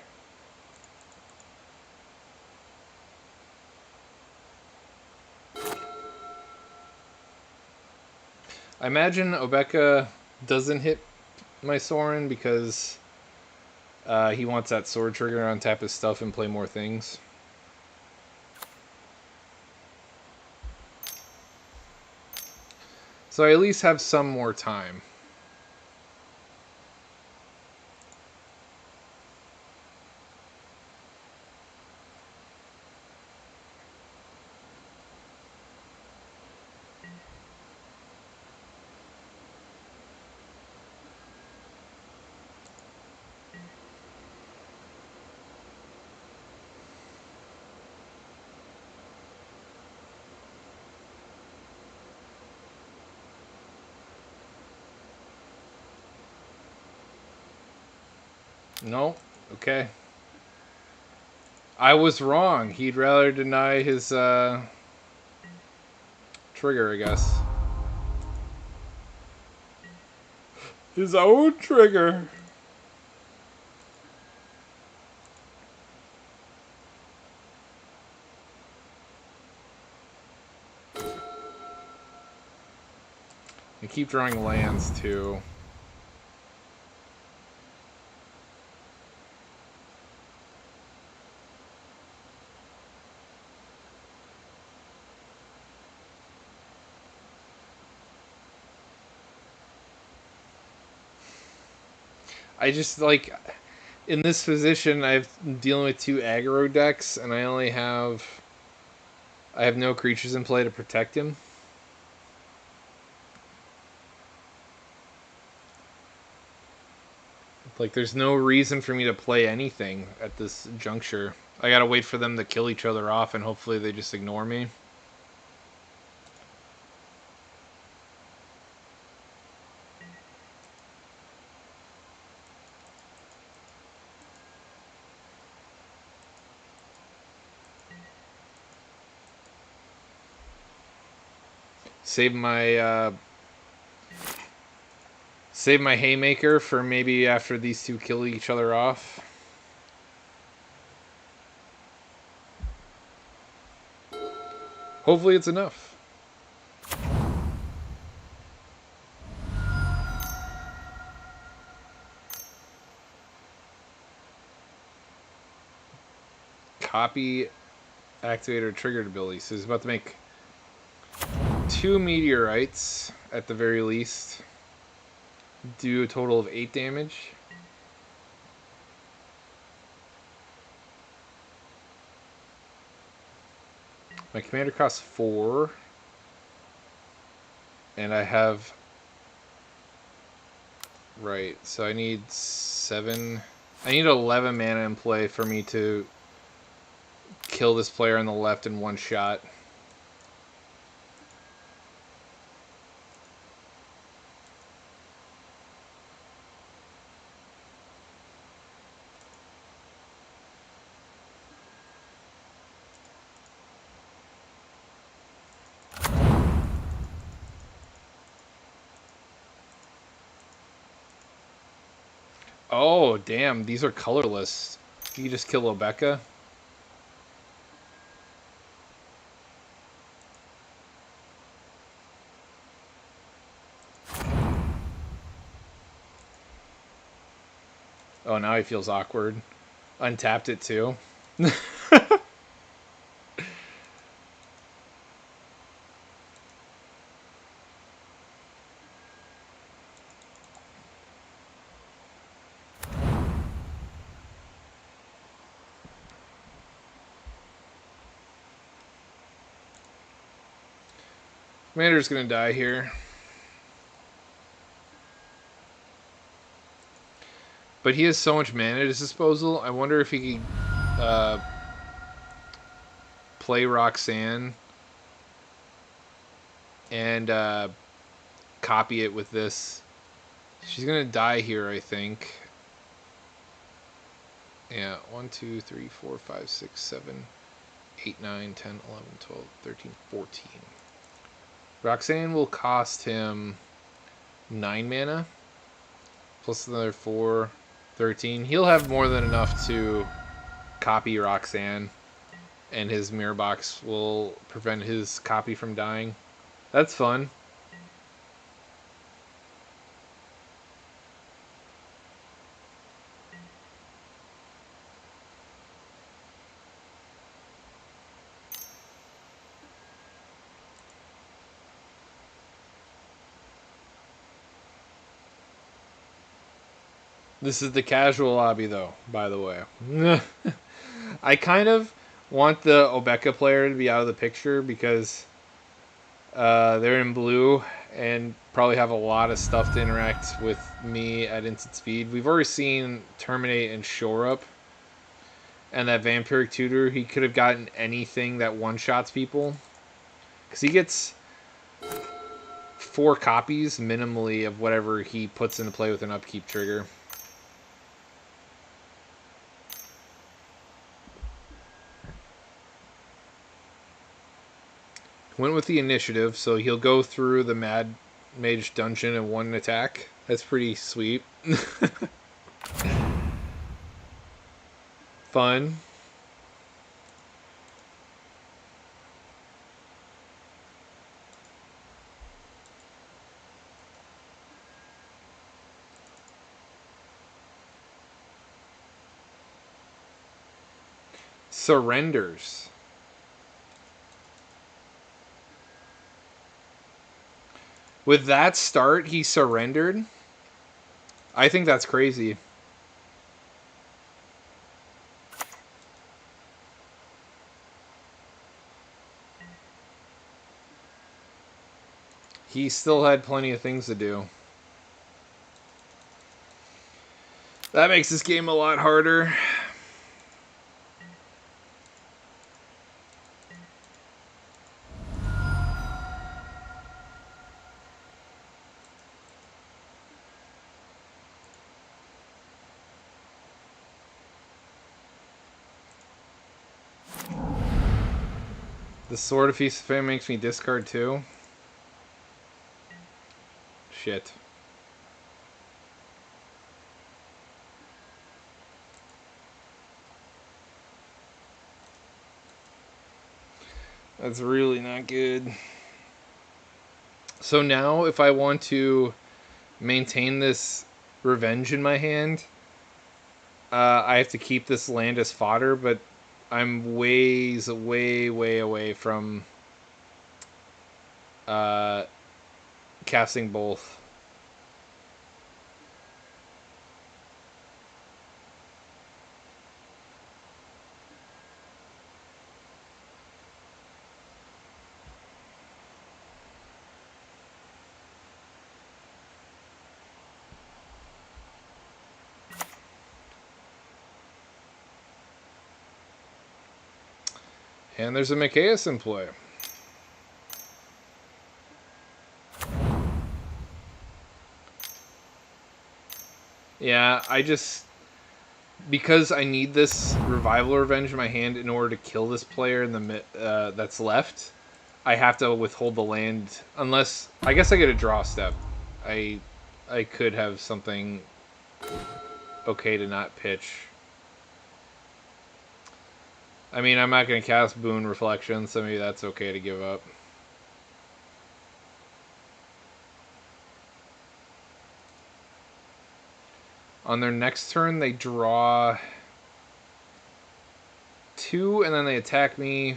I imagine Obeka doesn't hit my Sorin because he wants that sword trigger on tap his stuff and play more things. So I at least have some more time. No? Okay. I was wrong. He'd rather deny his trigger, I guess. His own trigger. I keep drawing lands too. I just like in this position I'm dealing with 2 aggro decks and I have no creatures in play to protect him. Like there's no reason for me to play anything at this juncture. I gotta wait for them to kill each other off and hopefully they just ignore me. Save my save my haymaker for maybe after these two kill each other off. Hopefully it's enough. Copy activator triggered ability. So he's about to make 2 meteorites at the very least. Do a total of 8 damage. My commander costs 4. And I have... Right, so I need 7... I need 11 mana in play for me to kill this player on the left in one shot. Oh, damn, these are colorless. You just kill Obeka? Oh, now he feels awkward. Untapped it too. Commander's gonna die here. But he has so much mana at his disposal. I wonder if he could play Roxanne and copy it with this. She's gonna die here, I think. Yeah, 1, 2, 3, 4, 5, 6, 7, 8, 9, 10, 11, 12, 13, 14. Roxanne will cost him 9 mana. Plus another 4, 13. He'll have more than enough to copy Roxanne. And his mirror box will prevent his copy from dying. That's fun. This is the casual lobby, though, by the way. I kind of want the Obeka player to be out of the picture because they're in blue and probably have a lot of stuff to interact with me at instant speed. We've already seen Terminate and Shore Up. And that Vampiric Tutor, he could have gotten anything that one-shots people. Because he gets 4 copies minimally of whatever he puts into play with an upkeep trigger. Went with the initiative, so he'll go through the Mad Mage dungeon in 1 attack. That's pretty sweet. Fun. Surrenders. With that start, he surrendered? I think that's crazy. He still had plenty of things to do. That makes this game a lot harder. The Sword of Feast of Fame makes me discard 2. Shit. That's really not good. So now, if I want to maintain this revenge in my hand, I have to keep this land as fodder, but I'm way away from uh, casting both. And there's a Mycotyrant in play. Yeah, I just... Because I need this Revival Revenge in my hand in order to kill this player in the that's left, I have to withhold the land. Unless... I guess I get a draw step. I could have something okay to not pitch. I mean, I'm not going to cast Boon Reflection, so maybe that's okay to give up. On their next turn, they draw 2, and then they attack me.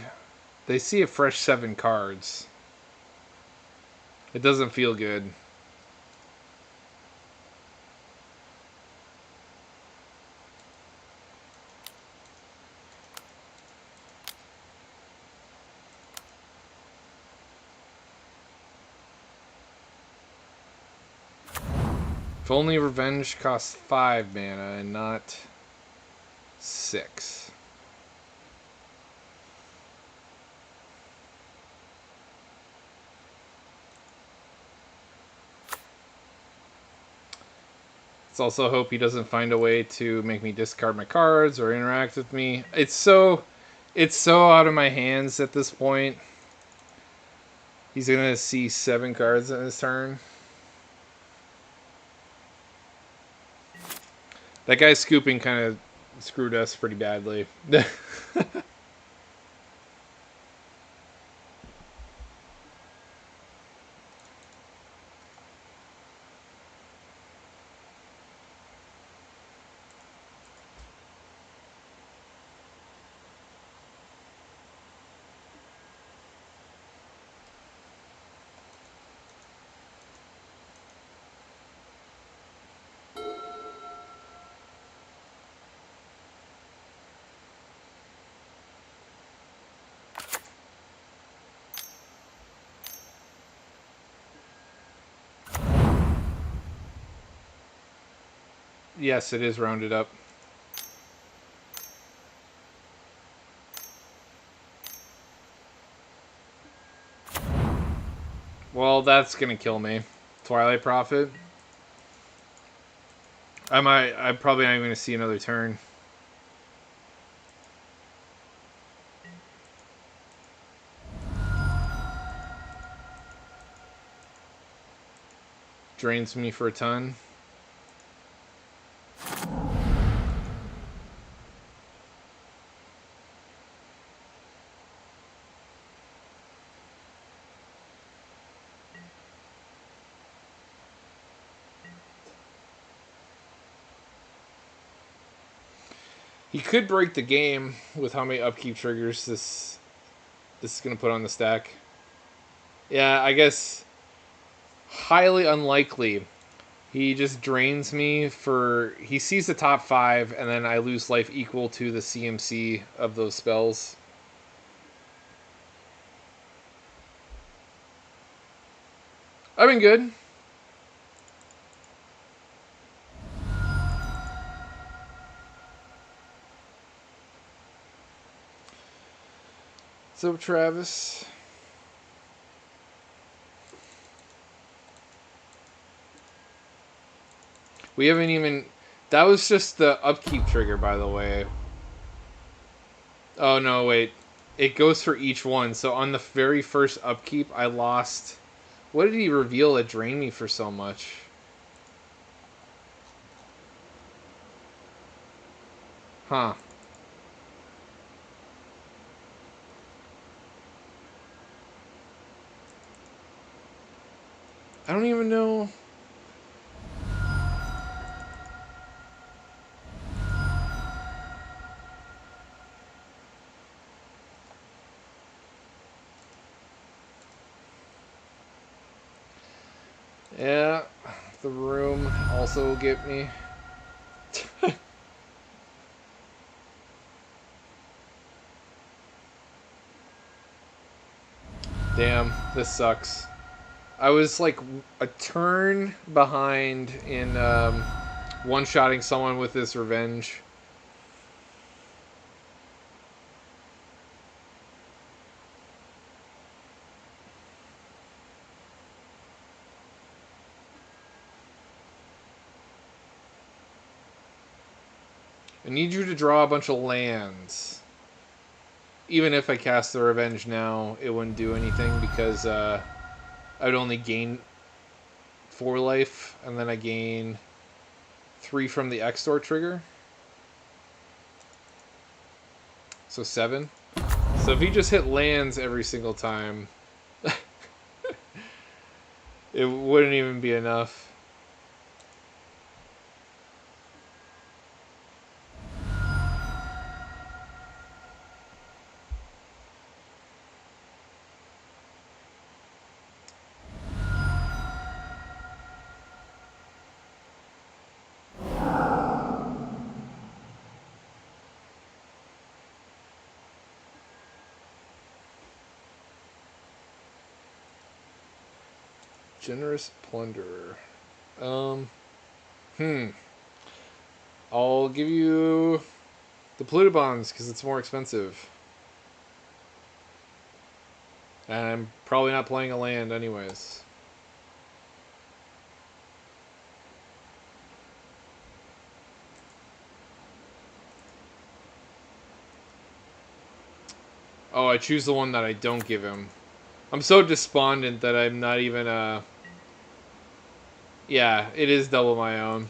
They see a fresh 7 cards. It doesn't feel good. If only Revenge costs 5 mana and not 6. Let's also hope he doesn't find a way to make me discard my cards or interact with me. It's so out of my hands at this point. He's gonna see 7 cards in his turn. That guy scooping kind of screwed us pretty badly. Yes, it is rounded up. Well, that's gonna kill me. Twilight Prophet. I'm probably not even gonna see another turn. Drains me for a ton. He could break the game with how many upkeep triggers this is going to put on the stack. Yeah, I guess highly unlikely. He just drains me for... He sees the top 5, and then I lose life equal to the CMC of those spells. I've been good. So, Travis... We haven't even... That was just the upkeep trigger, by the way. Oh, no, wait. It goes for each one. So on the very first upkeep, I lost What did he reveal that drained me for so much? Huh. I don't even know. Yeah, the room also will get me. Damn, this sucks. I was like a turn behind in one-shotting someone with this revenge. I need you to draw a bunch of lands. Even if I cast the revenge now, it wouldn't do anything because I'd only gain 4 life, and then I gain 3 from the X-Store trigger. So 7. So if he just hit lands every single time, it wouldn't even be enough. Generous Plunderer. Hmm. I'll give you the Plutobonds because it's more expensive. And I'm probably not playing a land anyways. Oh, I choose the one that I don't give him. I'm so despondent that I'm not even yeah, it is double my own.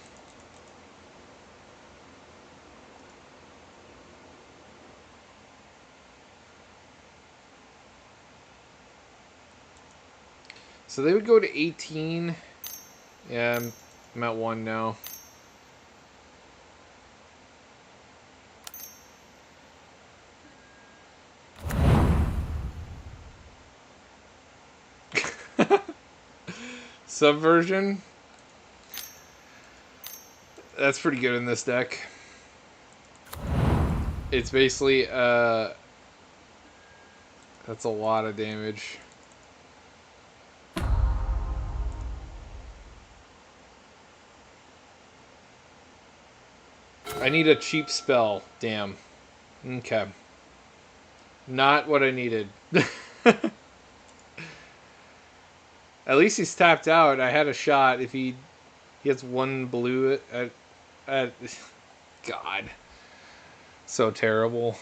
So they would go to 18. Yeah, I'm at 1 now. Subversion. That's pretty good in this deck. It's basically that's a lot of damage. I need a cheap spell. Damn. Okay. Not what I needed. At least he's tapped out. I had a shot. If he gets 1 blue at God. So terrible.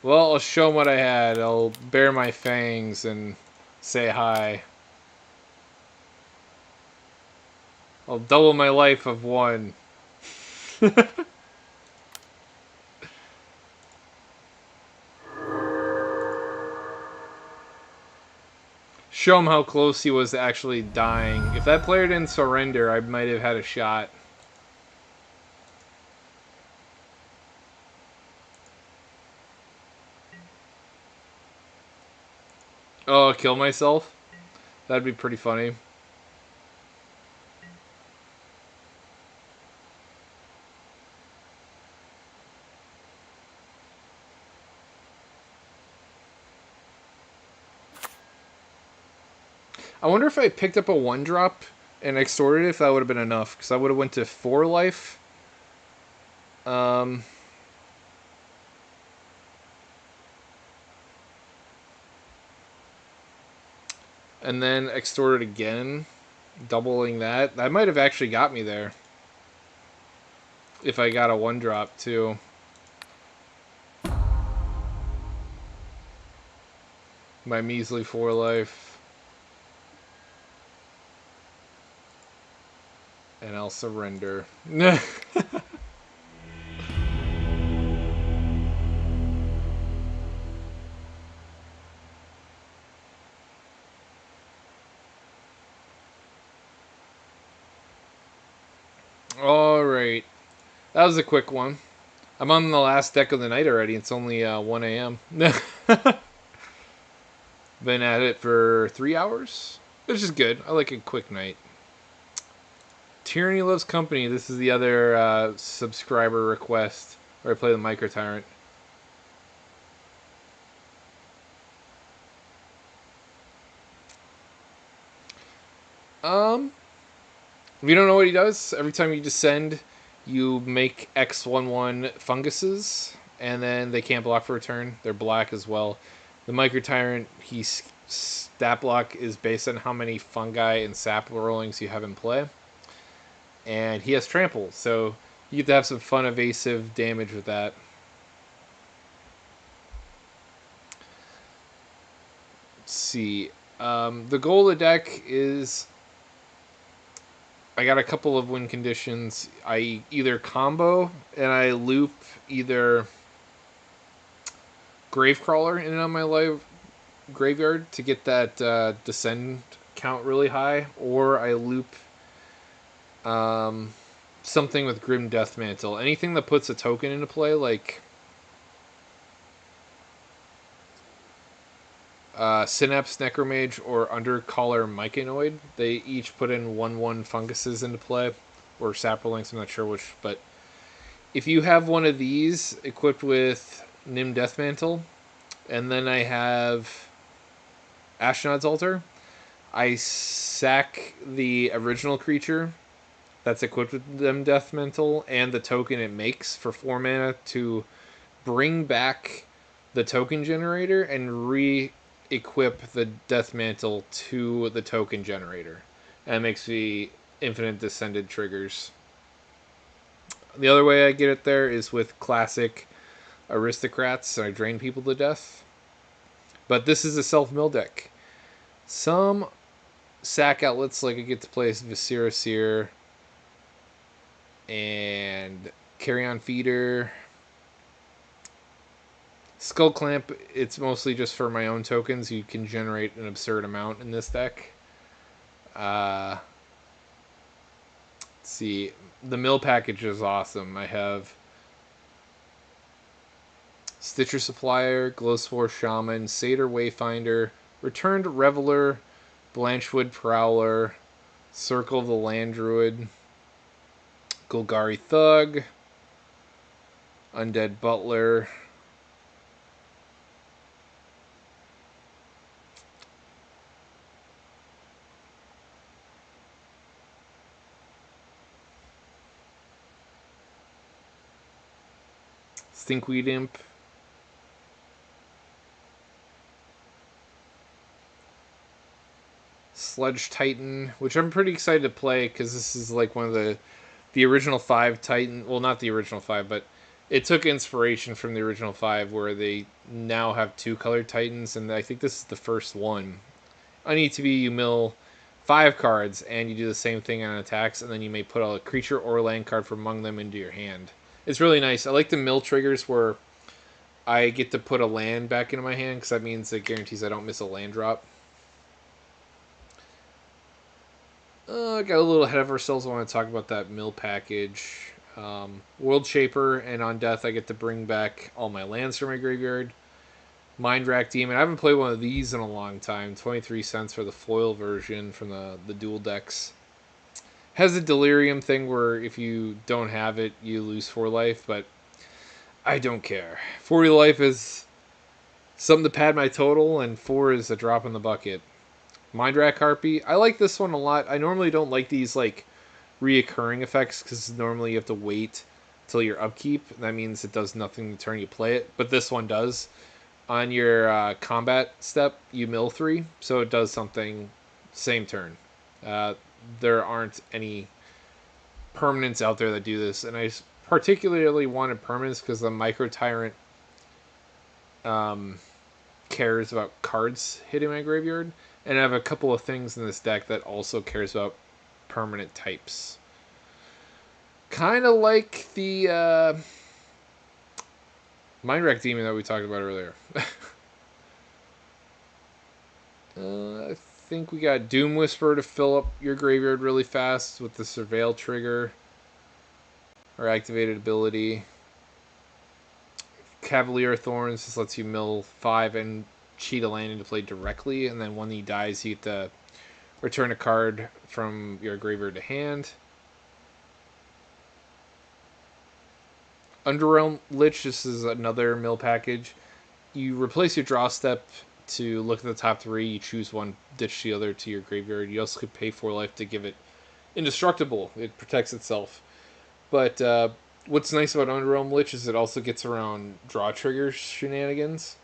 Well, I'll show him what I had. I'll bare my fangs and say hi. I'll double my life of 1. Show him how close he was to actually dying. If that player didn't surrender, I might have had a shot. Oh, kill myself? That'd be pretty funny. I wonder if I picked up a 1-drop and extorted it, if that would have been enough. Because I would have went to 4 life. Um... And then extorted again. Doubling that. That might have actually got me there. If I got a 1-drop too. My measly 4 life. And I'll surrender. Alright. That was a quick one. I'm on the last deck of the night already. It's only 1 a.m. Been at it for 3 hours, which is good. I like a quick night. Tyranny Loves Company. This is the other subscriber request where I play the Mycotyrant. If you don't know what he does, every time you descend, you make X11 funguses, and then they can't block for a turn. They're black as well. The Mycotyrant, stat block is based on how many fungi and sap rollings you have in play. And he has trample, so you get to have some fun evasive damage with that. Let's see. The goal of the deck is I got a couple of win conditions. I either combo and I loop either Gravecrawler in and on my live graveyard to get that descend count really high, or I loop something with Grim Deathmantle. Anything that puts a token into play, like Synapse Necromage or Undercaller Mycanoid, they each put in 1/1 funguses into play, or Saprolinks, I'm not sure which, but if you have one of these equipped with Nim Deathmantle, and then I have Ashnod's Altar, I sack the original creature that's equipped with Nim Deathmantle and the token it makes for 4 mana to bring back the token generator and re-equip the Death Mantle to the token generator. And it makes the infinite descended triggers. The other way I get it there is with classic aristocrats, and I drain people to death. But this is a self-mill deck. Some sack outlets, like I get to play Viscera Seer and Carrion Feeder. Skull Clamp, it's mostly just for my own tokens. You can generate an absurd amount in this deck. Let's see. The mill package is awesome. I have Stitcher Supplier, Glowspore Shaman, Satyr Wayfinder, Returned Reveler, Blanchwood Prowler, Circle of the Land Druid, Golgari Thug, Undead Butler, Stinkweed Imp, Sludge Titan, which I'm pretty excited to play because this is like one of the original 5 Titan. Well, not the original 5, but it took inspiration from the original 5 where they now have 2 colored Titans, and I think this is the first one. On ETB, you mill 5 cards, and you do the same thing on attacks, and then you may put a creature or land card from among them into your hand. It's really nice. I like the mill triggers where I get to put a land back into my hand because that means it guarantees I don't miss a land drop. Got a little ahead of ourselves. I want to talk about that mill package. World Shaper, and on death I get to bring back all my lands from my graveyard. Mind Rack Demon. I haven't played one of these in a long time. 23 cents for the foil version from the dual decks. Has a delirium thing where if you don't have it, you lose 4 life, but I don't care. 40 life is something to pad my total, and 4 is a drop in the bucket. Mind Rack Harpy. I like this one a lot. I normally don't like these like reoccurring effects because normally you have to wait till your upkeep. That means it does nothing the turn you play it, but this one does. On your combat step, you mill 3, so it does something same turn. There aren't any permanents out there that do this, and I particularly wanted permanents because the Mycotyrant cares about cards hitting my graveyard, and I have a couple of things in this deck that also cares about permanent types. Kind of like the Mind Wreck Demon that we talked about earlier. I think we got Doom Whisper to fill up your graveyard really fast with the Surveil trigger or activated ability. Cavalier Thorns just lets you mill 5 and cheat a land into play directly, and then when he dies, you get to return a card from your graveyard to hand. Underrealm Lich, this is another mill package. You replace your draw step to look at the top 3. You choose one, ditch the other to your graveyard. You also could pay 4 life to give it indestructible. It protects itself. But what's nice about Underrealm Lich is it also gets around draw trigger shenanigans.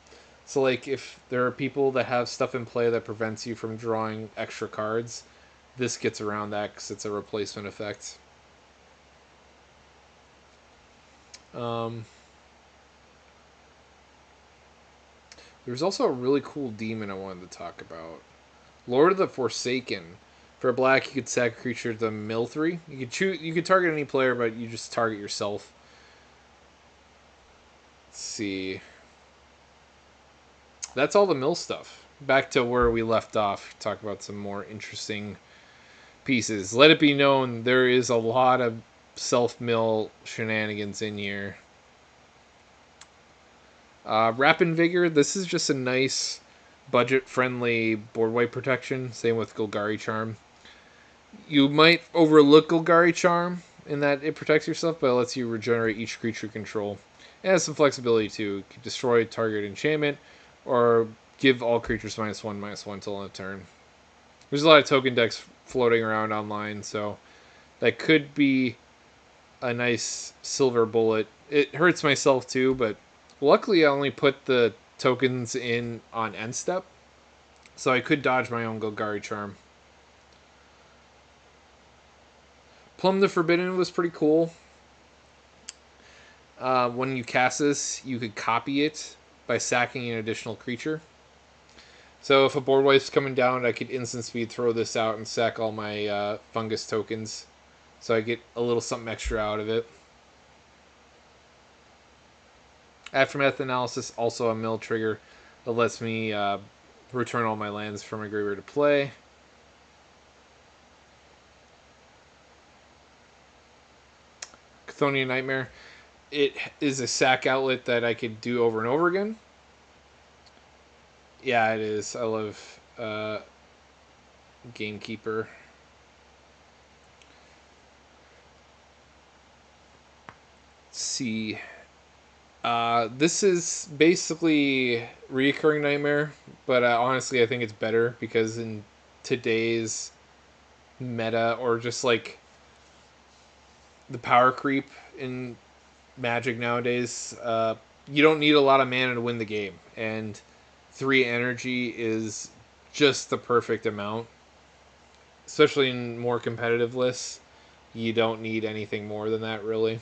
So, like, if there are people that have stuff in play that prevents you from drawing extra cards, this gets around that because it's a replacement effect. There's also a really cool demon I wanted to talk about. Lord of the Forsaken. For black, you could sack a creature to mill 3. You could choose. You could target any player, but you just target yourself. Let's see. That's all the mill stuff. Back to where we left off. Talk about some more interesting pieces. Let it be known there is a lot of self-mill shenanigans in here. Rapid Vigor. This is just a nice budget-friendly board wipe protection. Same with Golgari Charm. You might overlook Golgari Charm in that it protects yourself, but it lets you regenerate each creature you control. It has some flexibility too. You can destroy target enchantment, or give all creatures -1/-1 till end of turn. There's a lot of token decks floating around online, so that could be a nice silver bullet. It hurts myself too, but luckily I only put the tokens in on end step, so I could dodge my own Golgari Charm. Plumb the Forbidden was pretty cool. When you cast this, you could copy it by sacking an additional creature. So if a board wipe's coming down, I could instant speed throw this out and sack all my fungus tokens. So I get a little something extra out of it. Aftermath Analysis, also a mill trigger that lets me return all my lands from my graveyard to play. Chthonian Nightmare. It is a sack outlet that I could do over and over again. Yeah, it is. I love Gamekeeper. Let's see. This is basically Reoccurring Nightmare, but honestly, I think it's better because in today's meta, or just like the power creep in Magic nowadays, you don't need a lot of mana to win the game, and 3 energy is just the perfect amount. Especially in more competitive lists, you don't need anything more than that, really.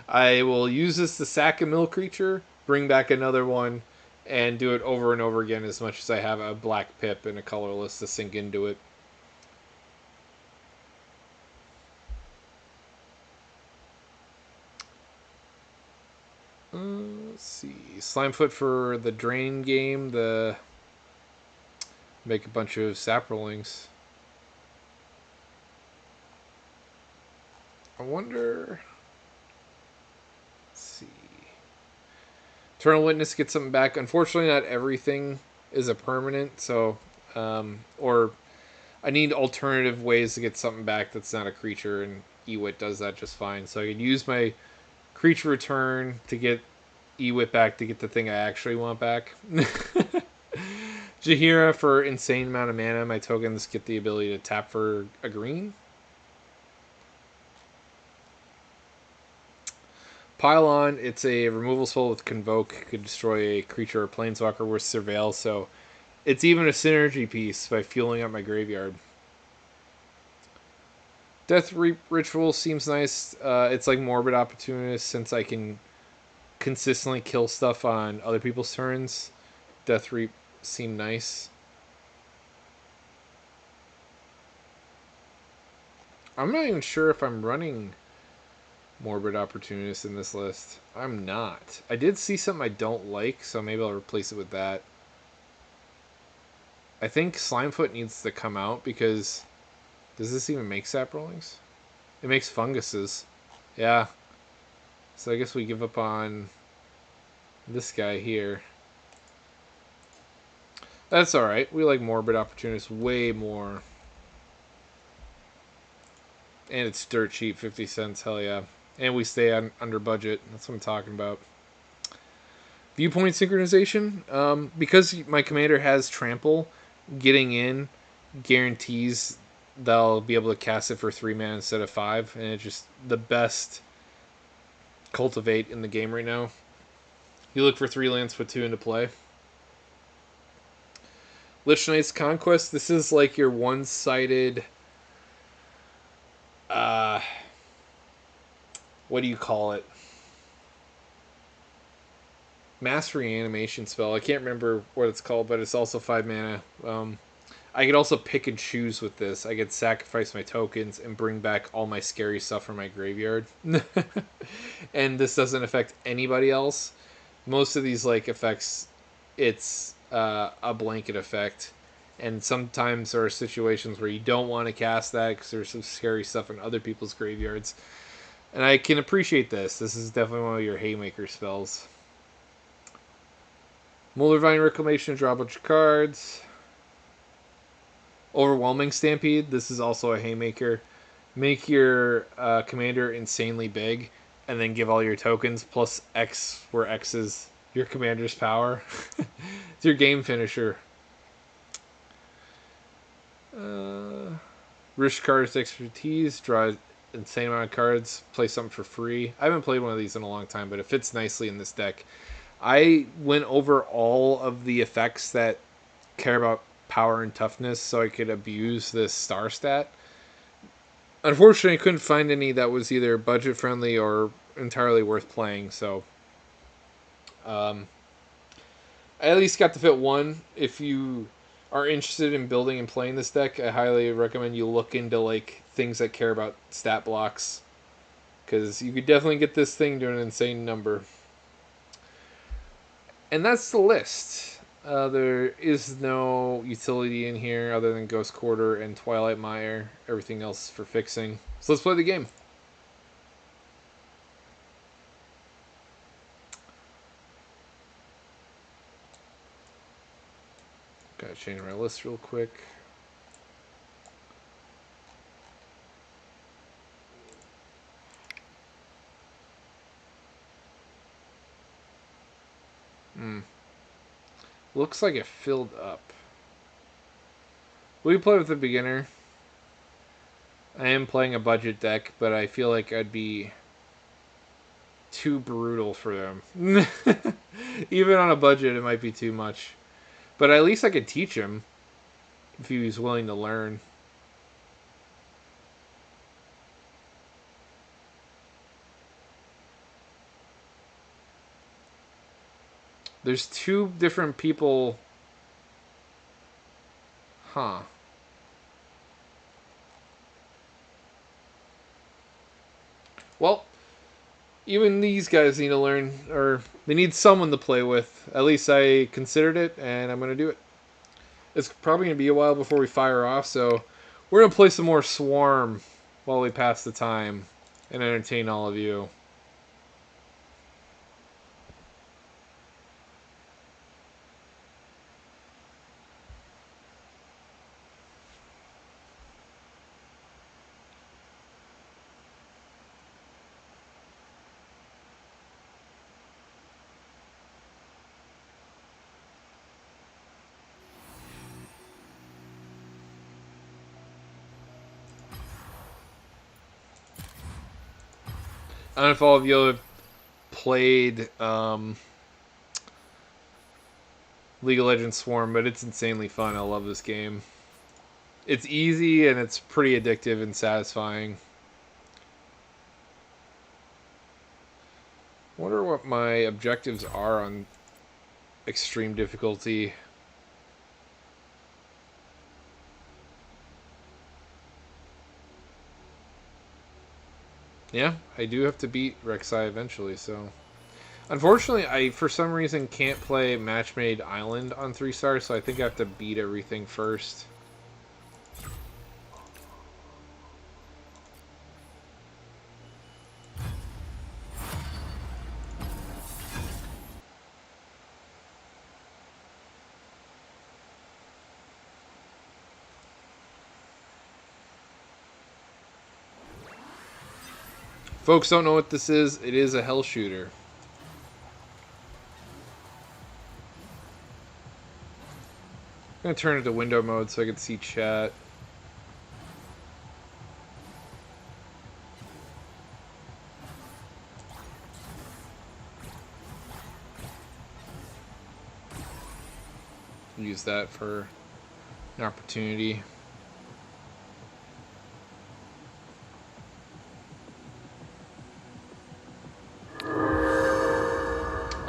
I will use this to sack a mill creature, bring back another one, and do it over and over again as much as I have a black pip and a colorless to sink into it. Let's see. Slimefoot for the drain game, the make a bunch of saprolings. I wonder. Let's see. Eternal Witness gets something back. Unfortunately, not everything is a permanent, so or I need alternative ways to get something back that's not a creature, and Ewit does that just fine. So I could use my creature return to get Ewit back to get the thing I actually want back. Jaheira for insane amount of mana. My tokens get the ability to tap for a green. Pylon, it's a removal spell with Convoke. Could destroy a creature or planeswalker with Surveil, so it's even a synergy piece by fueling up my graveyard. Death Ritual seems nice. It's like Morbid Opportunist since I can consistently kill stuff on other people's turns. Death Reap seemed nice. I'm not even sure if I'm running Morbid Opportunist in this list. I'm not. I did see something I don't like, so maybe I'll replace it with that. I think Slimefoot needs to come out because... Does this even make saprolings? It makes funguses. Yeah. So I guess we give up on this guy here. That's alright. We like Morbid Opportunist way more. And it's dirt cheap, 50 cents, hell yeah. And we stay under budget. That's what I'm talking about. Viewpoint synchronization. Because my commander has trample, getting in guarantees that I'll be able to cast it for 3 mana instead of 5. And it's just the best cultivate in the game right now. You look for 3 lands, put 2 into play. Lich Knight's Conquest. This is like your one-sided... what do you call it? Mass Reanimation spell. I can't remember what it's called, but it's also 5 mana. I could also pick and choose with this. I could sacrifice my tokens and bring back all my scary stuff from my graveyard. And this doesn't affect anybody else. Most of these like effects, it's a blanket effect. And sometimes there are situations where you don't want to cast that because there's some scary stuff in other people's graveyards. And I can appreciate this. This is definitely one of your haymaker spells. Moldervine Reclamation, draw a bunch of cards. Overwhelming Stampede. This is also a haymaker. Make your commander insanely big, and then give all your tokens plus X, where X is your commander's power. It's your game finisher. Rishkar's Expertise. Draw an insane amount of cards. Play something for free. I haven't played one of these in a long time, but it fits nicely in this deck. I went over all of the effects that care about power and toughness so I could abuse this star stat. Unfortunately, I couldn't find any that was either budget friendly or entirely worth playing, so I at least got to fit one. If you are interested in building and playing this deck, I highly recommend you look into like things that care about stat blocks, because you could definitely get this thing to an insane number. And that's the list. There is no utility in here other than Ghost Quarter and Twilight Mire. Everything else for fixing. So let's play the game. Gotta change my list real quick. Looks like it filled up. We play with a beginner. I am playing a budget deck, but I feel like I'd be too brutal for them. Even on a budget, it might be too much. But at least I could teach him if he was willing to learn. There's 2 different people. Huh. Well, even these guys need to learn, or they need someone to play with. At least I considered it, and I'm going to do it. It's probably going to be a while before we fire off, so we're going to play some more Swarm while we pass the time and entertain all of you. I don't know if all of you have played League of Legends Swarm, but it's insanely fun. I love this game. It's easy and it's pretty addictive and satisfying. Wonder what what my objectives are on extreme difficulty. Yeah, I do have to beat Rek'Sai eventually, so... Unfortunately, I, for some reason, can't play Match Made Island on 3 stars, so I think I have to beat everything first. Folks don't know what this is. It is a hell shooter. I'm going to turn it to window mode so I can see chat. Use that for an opportunity.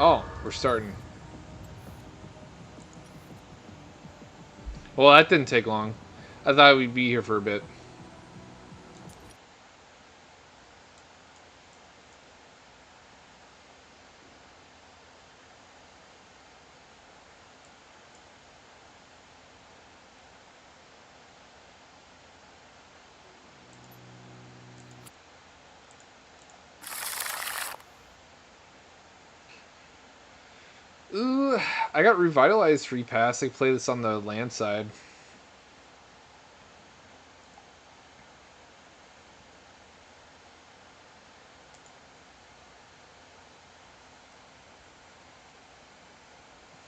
Oh, we're starting. Well, that didn't take long. I thought we'd be here for a bit. Ooh, I got Revitalized free pass. I play this on the land side.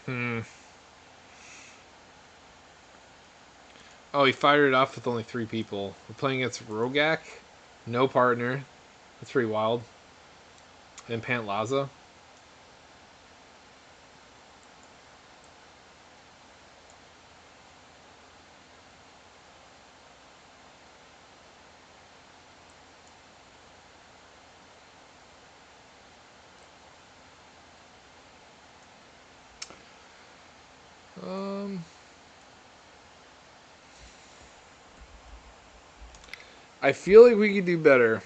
Hmm. Oh, he fired it off with only 3 people. We're playing against Rogak. No partner. That's pretty wild. And Pantlaza. Um, I feel like we could do better.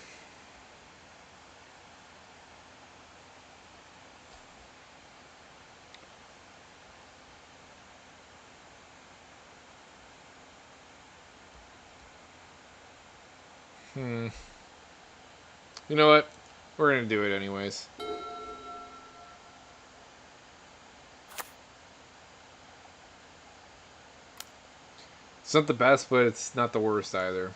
Hmm. You know what? We're gonna do it anyways. It's not the best, but it's not the worst either.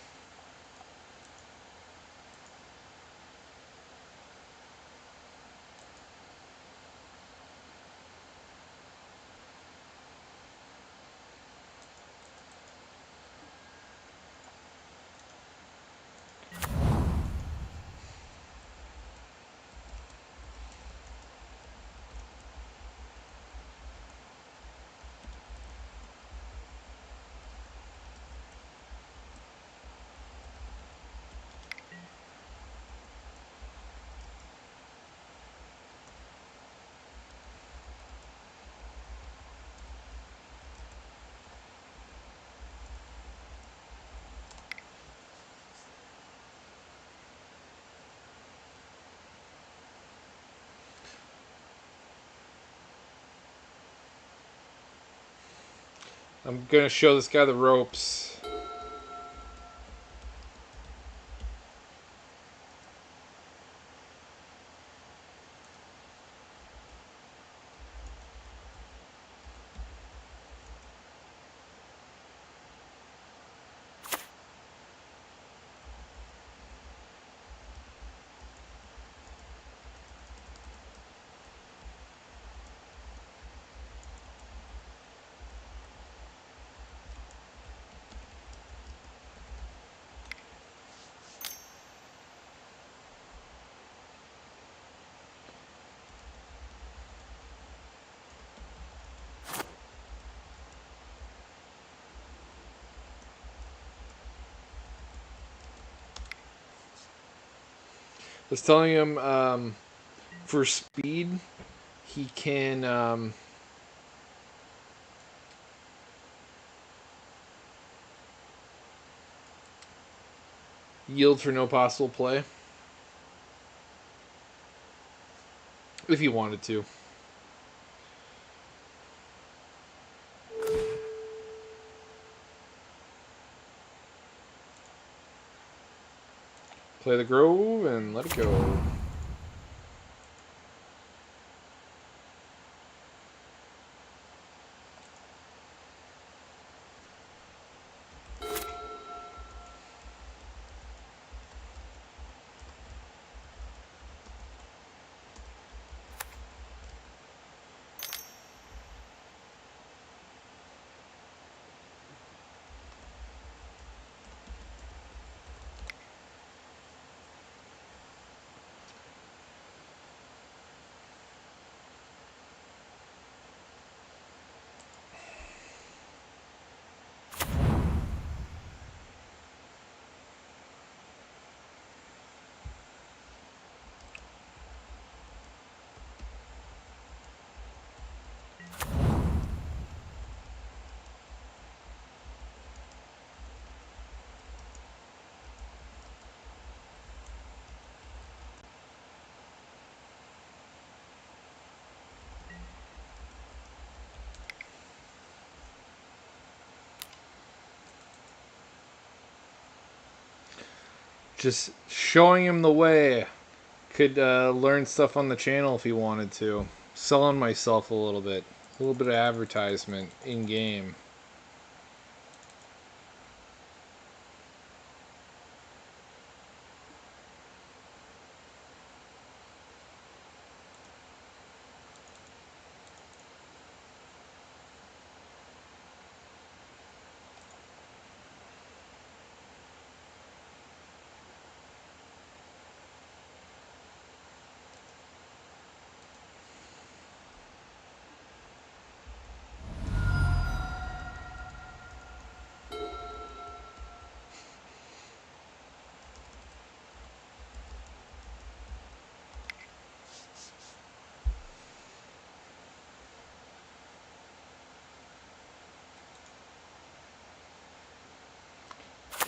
I'm gonna show this guy the ropes. I was telling him For speed, he can yield for no possible play if he wanted to. Play the Grove and let it go. Just showing him the way. Could learn stuff on the channel if he wanted to. Selling myself a little bit. A little bit of advertisement in game.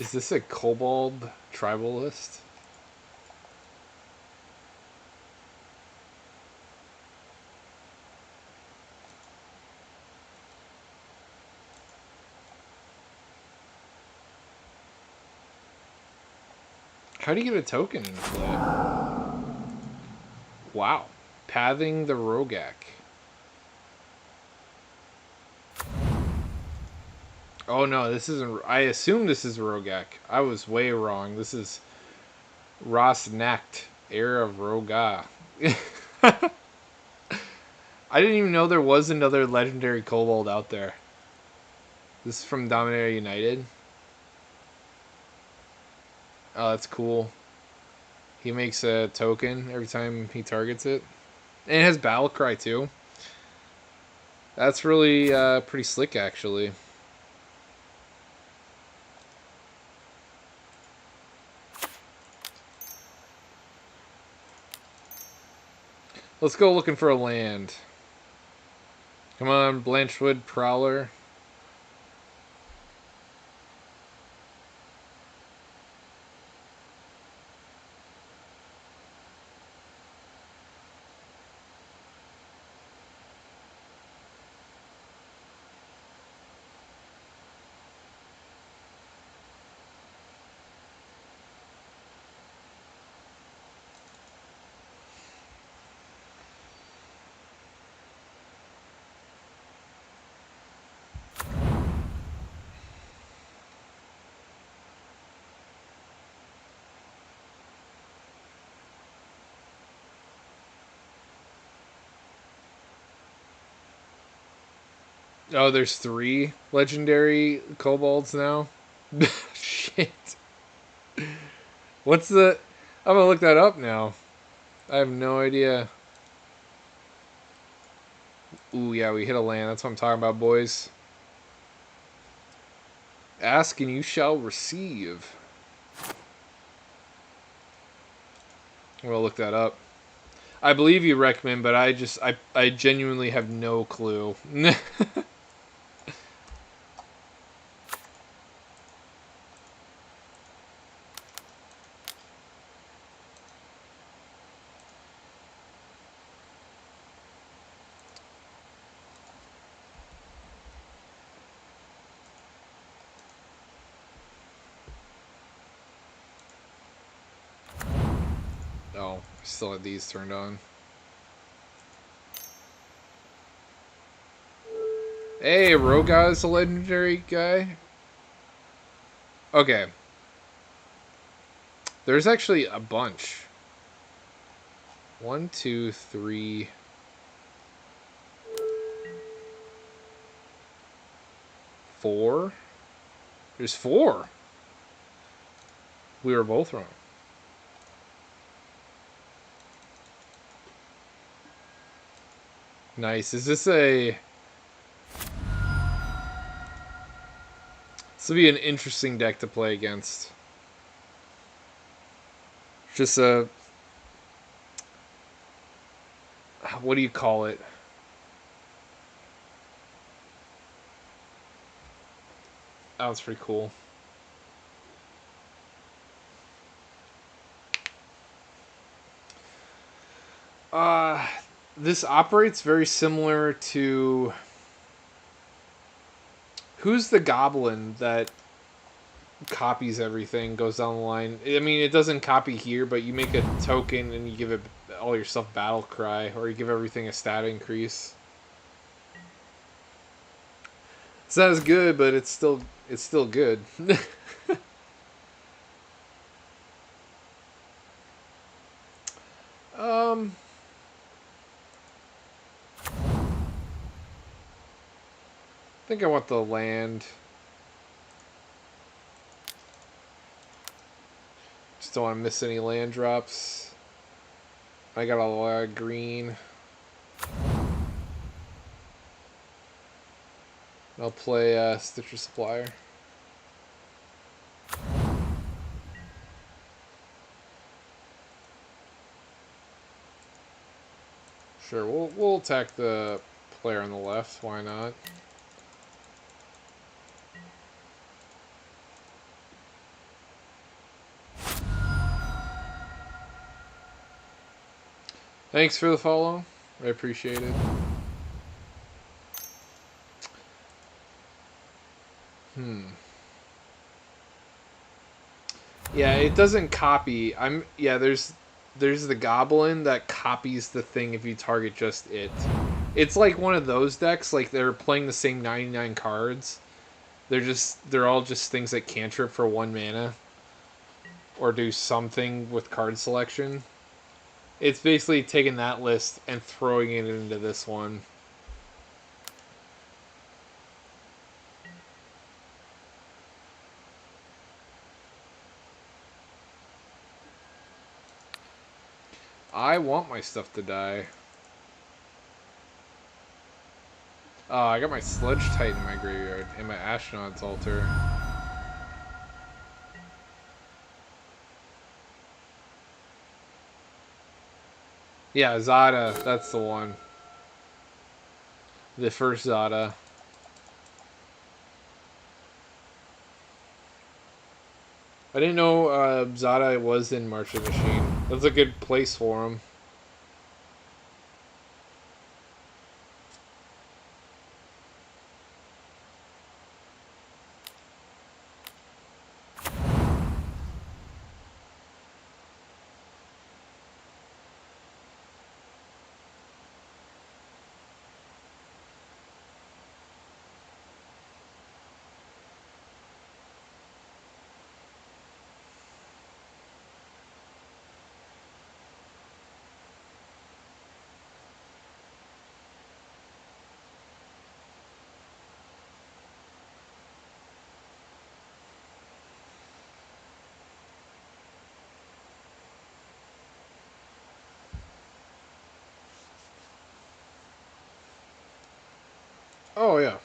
Is this a kobold tribal list? How do you get a token into play? Wow. Pathing the Rogak. Oh no, this isn't. I assume this is Rogak. I was way wrong. This is Rosnacht, heir of Roga. I didn't even know there was another legendary kobold out there. This is from Dominator United. Oh, that's cool. He makes a token every time he targets it. And it has Battle Cry too. That's really pretty slick, actually. Let's go looking for a land. Come on, Blanchwood Prowler. Oh, there's 3 legendary kobolds now? Shit. What's the... I'm gonna look that up now. I have no idea. Ooh, yeah, we hit a land. That's what I'm talking about, boys. Ask and you shall receive. I'm gonna look that up. I believe you recommend, but I genuinely have no clue. Oh, I still have these turned on. Hey, Roga is a legendary guy. Okay, there's actually a bunch. One, two, three, four. There's four. We were both wrong. Nice. Is this a? This will be an interesting deck to play against. Just a. What do you call it? That was pretty cool. Uh, this operates very similar to. Who's the goblin that copies everything, goes down the line? I mean, it doesn't copy here, but you make a token and you give it all your stuff battle cry, or you give everything a stat increase. It's not as good, but it's still good. um, I think I want the land. Just don't want to miss any land drops. I got a lot of green. I'll play Stitcher Supplier. Sure, we'll attack the player on the left. Why not? Thanks for the follow. I appreciate it. Hmm. Yeah, it doesn't copy. There's the goblin that copies the thing if you target just it. It's like one of those decks, like they're playing the same 99 cards. They're all just things that cantrip for 1 mana or do something with card selection. It's basically taking that list and throwing it into this one. I want my stuff to die. I got my Sludge Titan in my graveyard and my Astronaut's Altar. Yeah, Zada, that's the one. The first Zada. I didn't know Zada was in March of the Machine. That's a good place for him. Oh, yeah.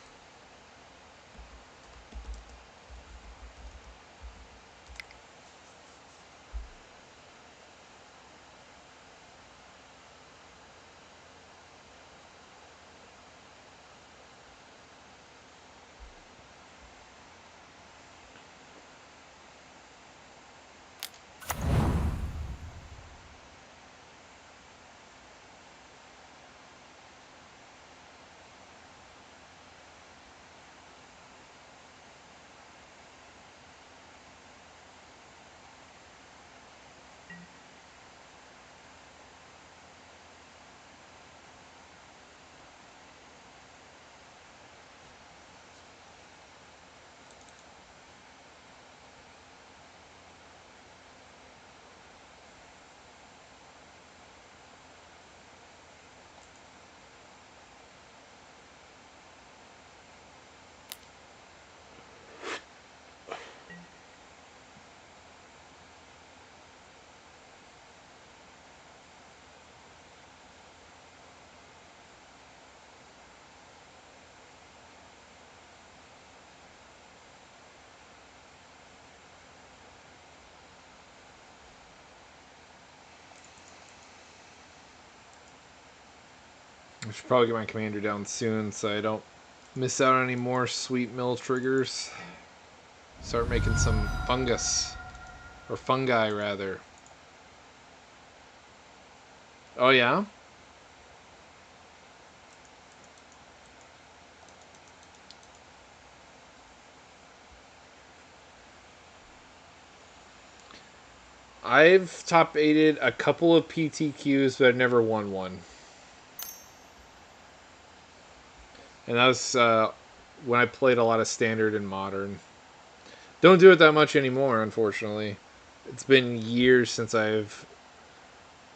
I should probably get my commander down soon so I don't miss out on any more sweet mill triggers. Start making some fungus. Or fungi, rather. Oh, yeah? I've top 8'd a couple of PTQs, but I've never won one. And that was when I played a lot of Standard and Modern. Don't do it that much anymore, unfortunately. It's been years since I've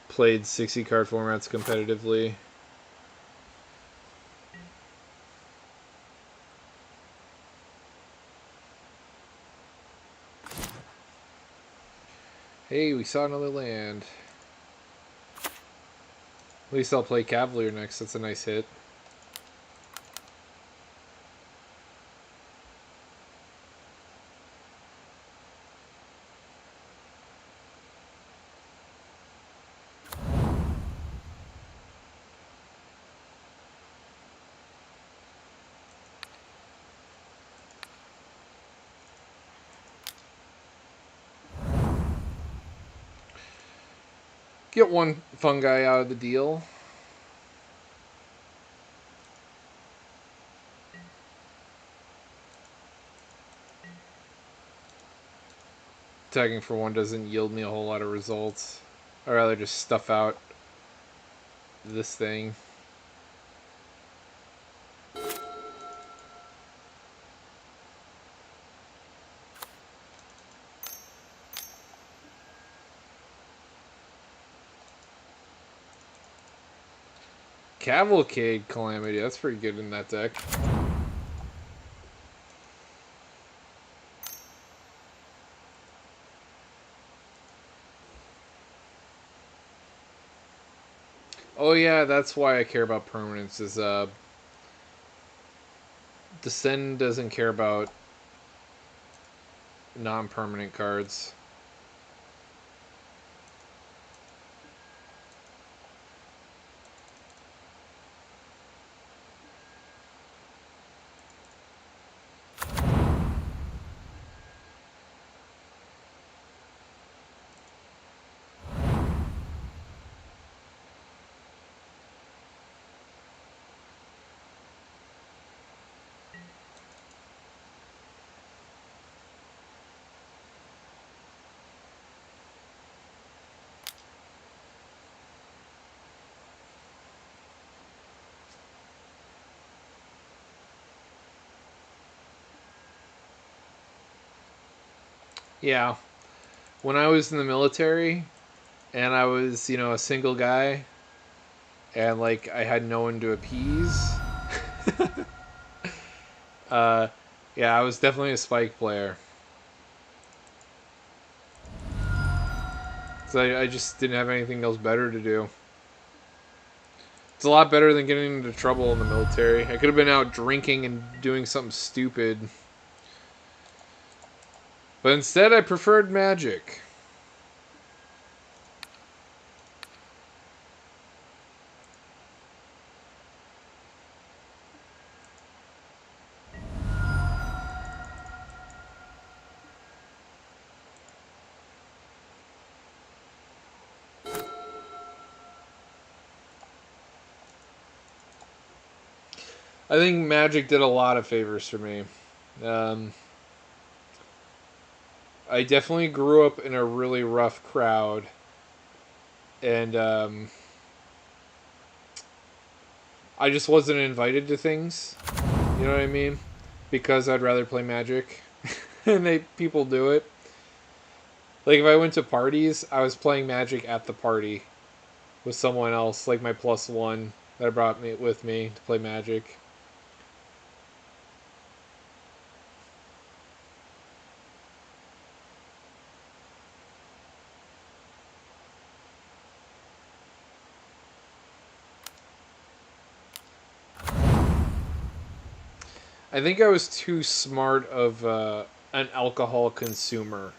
played 60 card formats competitively. Hey, we saw another land. At least I'll play Cavalier next. That's a nice hit. Get one fungi out of the deal. Tagging for one doesn't yield me a whole lot of results. I'd rather just stuff out this thing. Cavalcade Calamity, that's pretty good in that deck. Oh yeah, that's why I care about permanence, is Descend doesn't care about non-permanent cards. Yeah, when I was in the military and I was, a single guy and like I had no one to appease, uh, yeah, I was definitely a spike player. So I just didn't have anything else better to do. It's a lot better than getting into trouble in the military. I could have been out drinking and doing something stupid. But instead, I preferred magic. I think magic did a lot of favors for me. Um, I definitely grew up in a really rough crowd. And I just wasn't invited to things. You know what I mean? Because I'd rather play magic. And people do it. Like if I went to parties, I was playing magic at the party with someone else, like my +1 that I brought me with me to play magic. I think I was too smart of an alcohol consumer.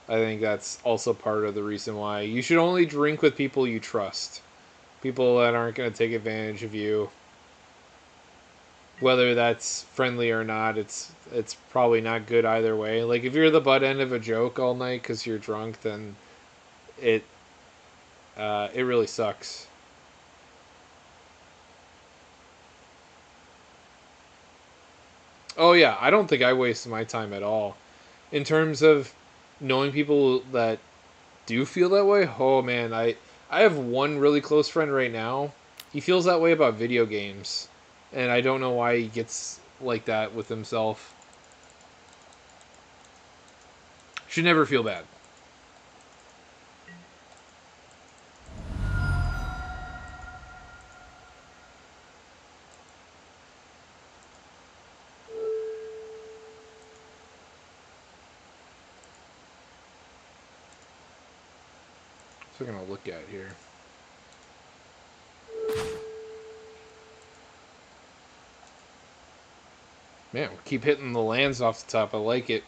I think that's also part of the reason why you should only drink with people you trust. People that aren't going to take advantage of you. Whether that's friendly or not, it's probably not good either way. Like if you're the butt end of a joke all night because you're drunk, then it it really sucks. Oh yeah, I don't think I waste my time at all. In terms of knowing people that do feel that way, oh man, I have one really close friend right now. He feels that way about video games, and I don't know why he gets like that with himself. Should never feel bad. So we're gonna look at here. Man, we keep hitting the lands off the top. I like it.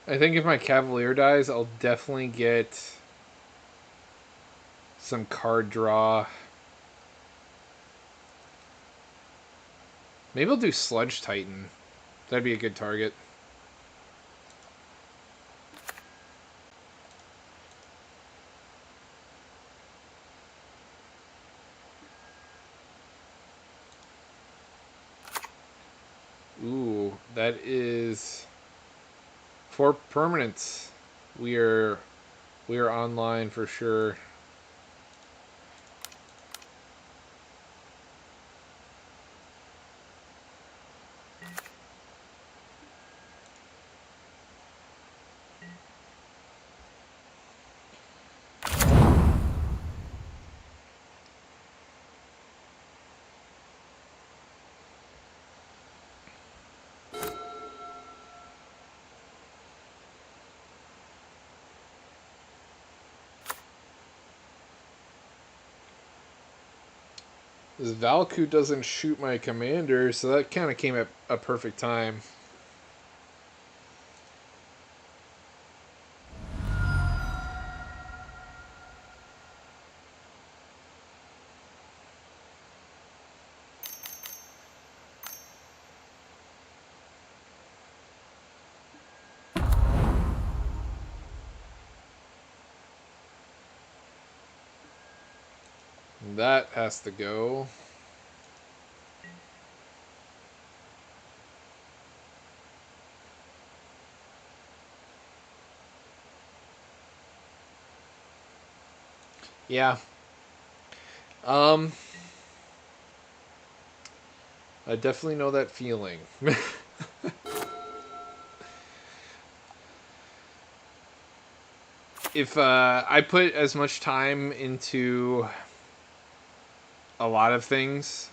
I think if my Cavalier dies, I'll definitely get some card draw. Maybe I'll do Sludge Titan. That'd be a good target. Ooh, that is 4 permanents. We are we are online for sure. This Valku doesn't shoot my commander, so that kind of came at a perfect time. That has to go. Yeah. Um, I definitely know that feeling. If I put as much time a lot of things,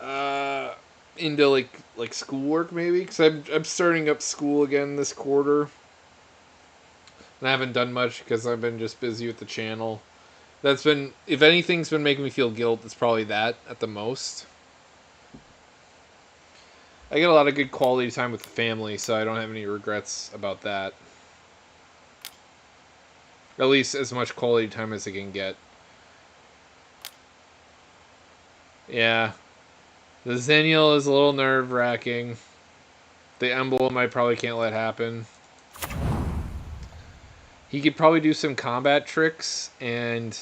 uh, into like schoolwork maybe, because I'm starting up school again this quarter, and I haven't done much because I've been just busy with the channel. That's been, if anything's been making me feel guilt, it's probably that at the most. I get a lot of good quality time with the family, so I don't have any regrets about that. At least as much quality time as I can get. Yeah, the Xennial is a little nerve wracking. The emblem I probably can't let happen. He could probably do some combat tricks and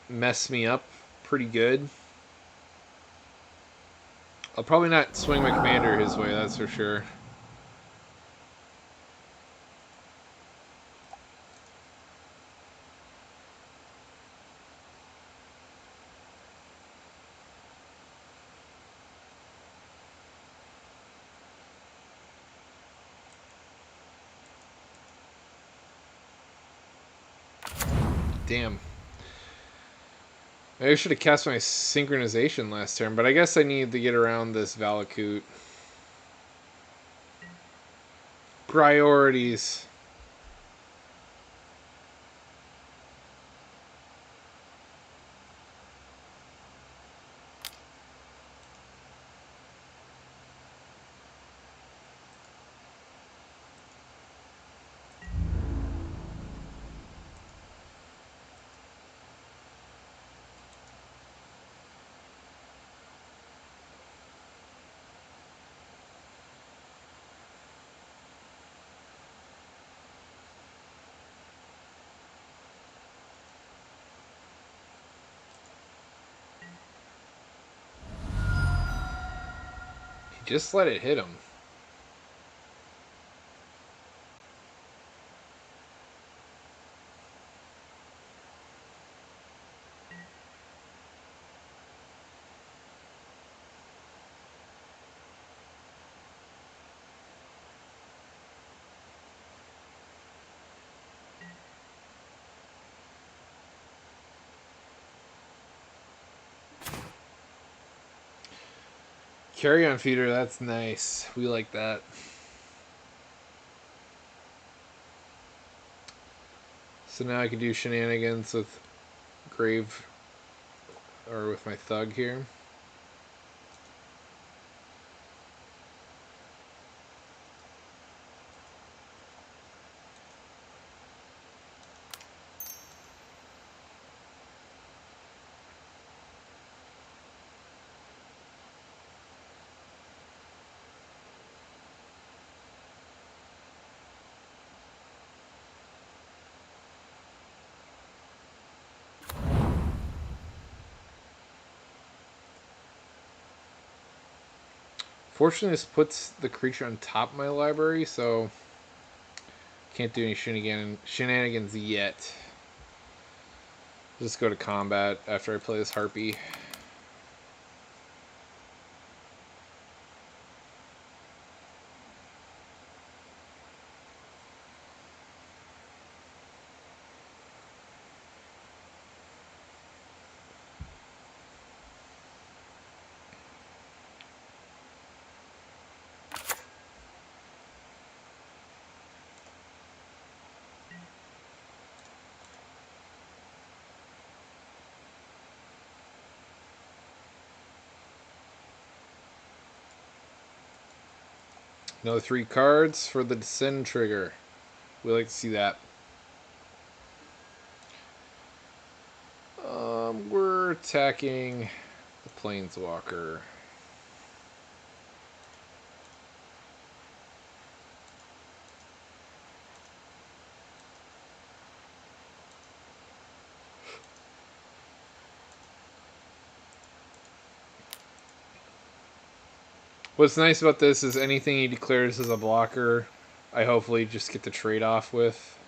mess me up pretty good. I'll probably not swing my commander his way, that's for sure. Damn. Maybe I should have cast my synchronization last turn, but I guess I need to get around this Valakut. Priorities. Just let it hit him. Carry-on feeder, that's nice. We like that. So now I can do shenanigans with Grave, or with my Thug here. Fortunately, this puts the creature on top of my library, so can't do any shenanigans yet. Just go to combat after I play this Harpy. Another 3 cards for the Descend trigger. We like to see that. We're attacking the Planeswalker. What's nice about this is anything he declares as a blocker, I hopefully just get to trade off with.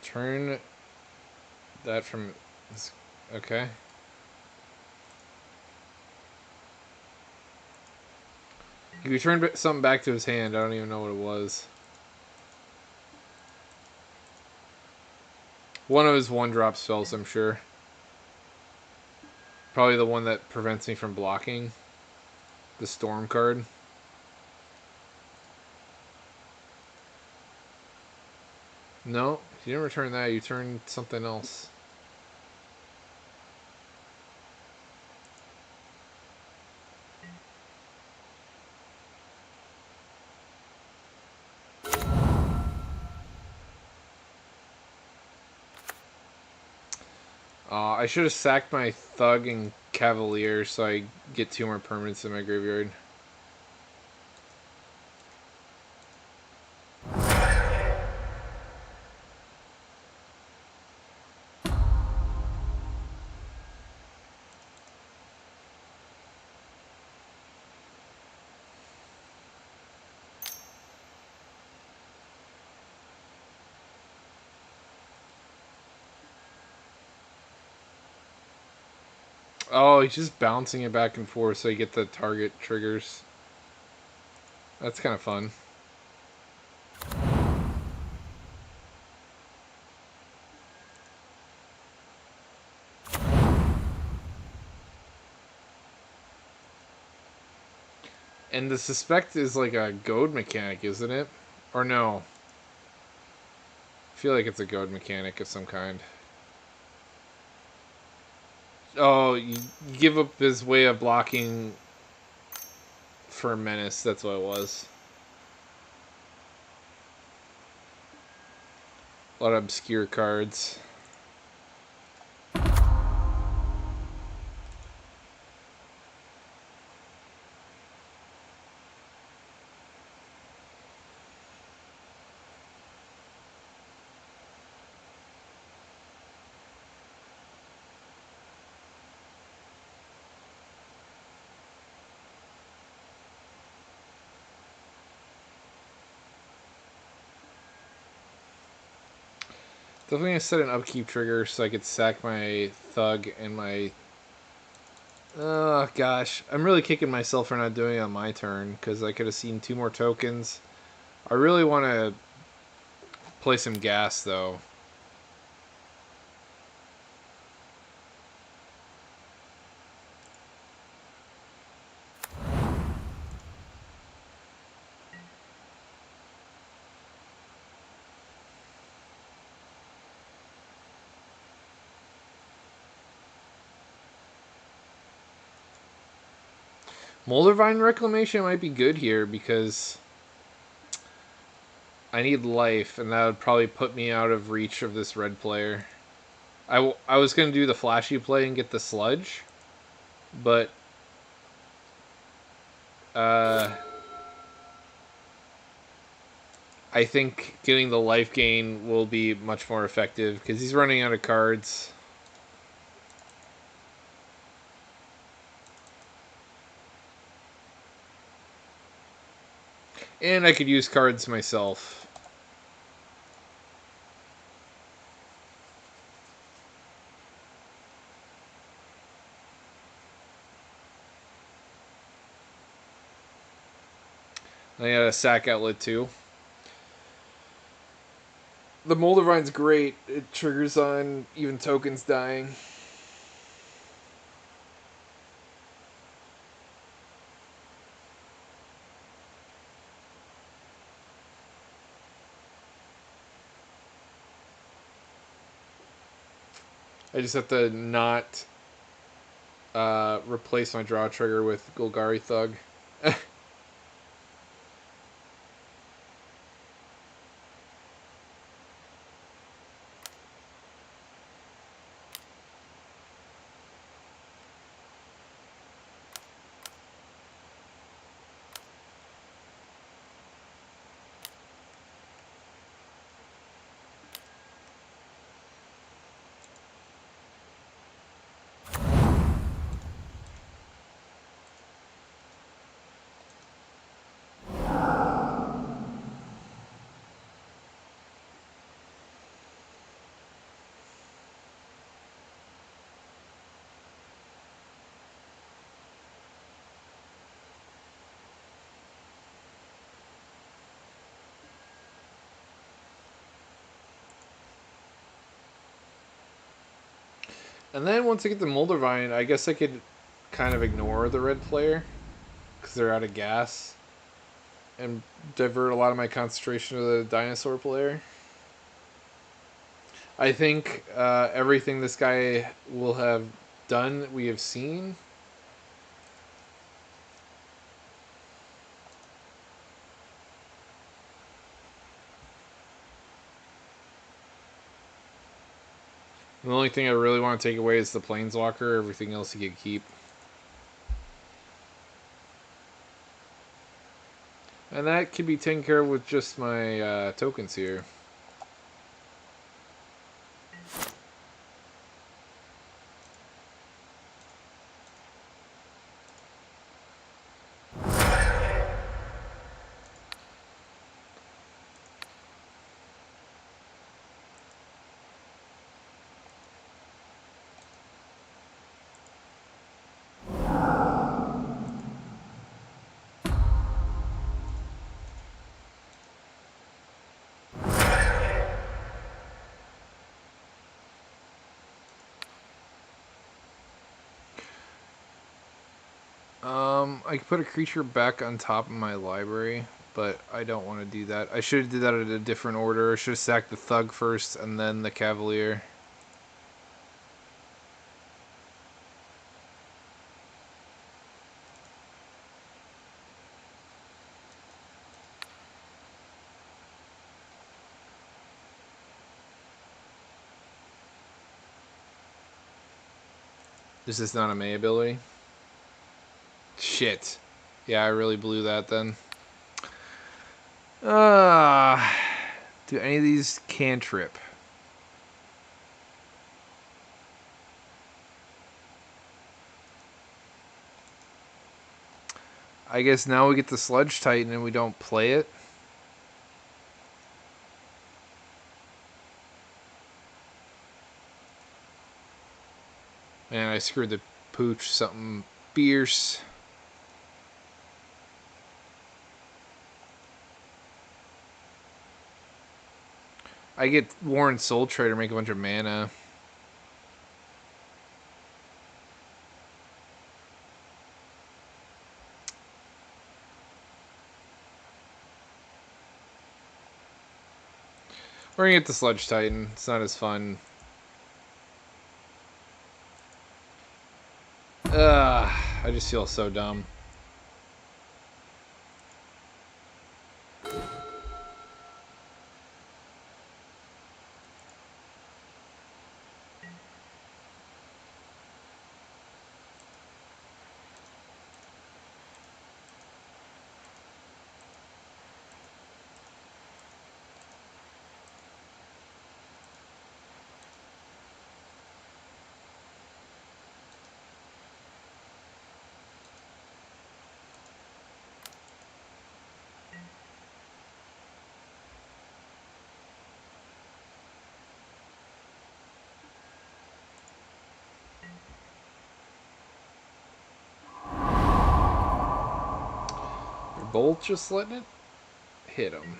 Turn that from... Okay. He returned something back to his hand. I don't even know what it was. One of his 1-drop spells, I'm sure. Probably the one that prevents me from blocking. The Storm card. No, you didn't return that. You turned something else. I should have sacked my Thug and Cavalier so I get 2 more permanents in my graveyard. Oh, he's just bouncing it back and forth so you get the target triggers. That's kind of fun. And the suspect is like a goad mechanic, isn't it? Or no? I feel like it's a goad mechanic of some kind. Oh, you give up his way of blocking for menace. That's what it was. A lot of obscure cards. Definitely gonna set an upkeep trigger so I could sack my thug and my. Oh gosh, I'm really kicking myself for not doing it on my turn because I could have seen 2 more tokens. I really want to play some gas though. Moldervine Reclamation might be good here because I need life, and that would probably put me out of reach of this red player. I was going to do the flashy play and get the sludge, but uh, I think getting the life gain will be much more effective because he's running out of cards. And I could use cards myself. I got a sack outlet too. The Moldervine's great. It triggers on even tokens dying. I just have to not replace my draw trigger with Golgari Thug. And then once I get the Moldervine, I guess I could kind of ignore the red player because they're out of gas and divert a lot of my concentration to the dinosaur player. I think everything this guy will have done, we have seen. The only thing I really want to take away is the Planeswalker. Everything else he could keep. And that can be taken care of with just my tokens here. I could put a creature back on top of my library, but I don't want to do that. I should have did that in a different order. I should have sacked the Thug first and then the Cavalier. Is this not a May ability? Shit. Yeah, I really blew that then. Do any of these cantrip? I guess now we get the Sludge Titan and we don't play it. Man, I screwed the pooch something fierce. I get Warren Soul Trader, make a bunch of mana. We're gonna get the Sludge Titan. It's not as fun. I just feel so dumb. They're both just letting it hit them.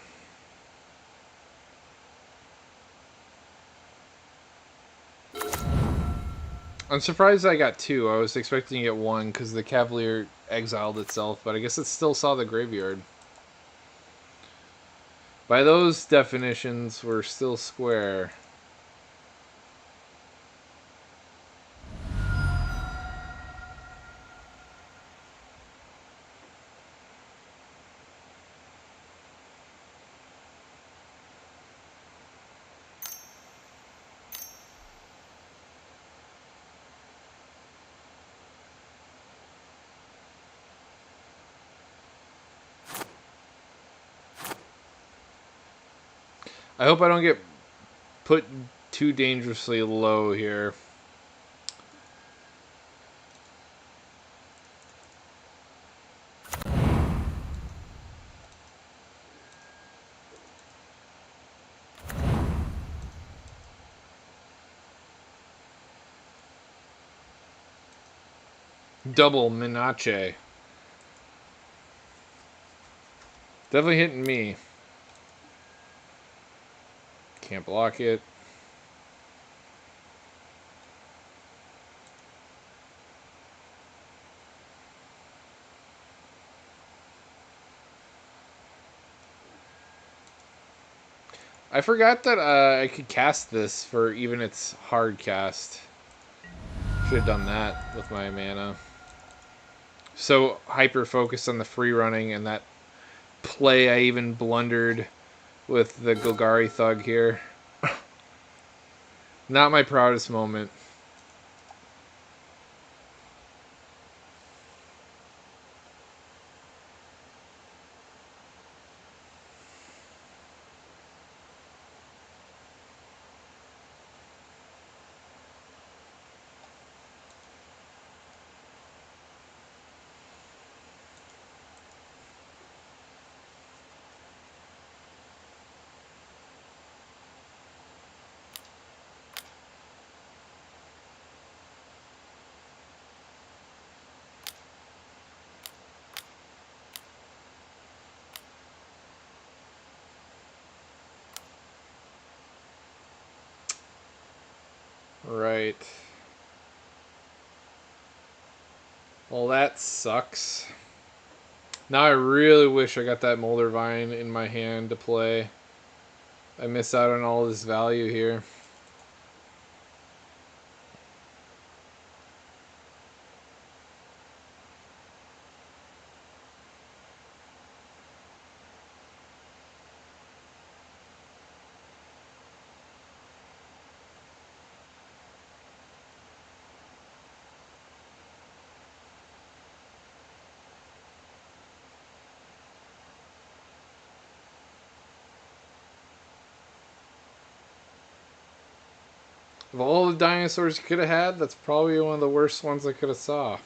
I'm surprised I got two. I was expecting to get one because the Cavalier exiled itself, but I guess it still saw the graveyard. By those definitions, we're still square. I hope I don't get put too dangerously low here. Double Minache. Definitely hitting me. Can't block it. I forgot that I could cast this for even its hard cast. Should have done that with my mana. So hyper focused on the free running and that play I even blundered with the Golgari Thug here. Not my proudest moment. Right. Well, that sucks. Now I really wish I got that Molder Vine in my hand to play. I miss out on all this value here. Of all the dinosaurs you could have had, that's probably one of the worst ones I could have saw.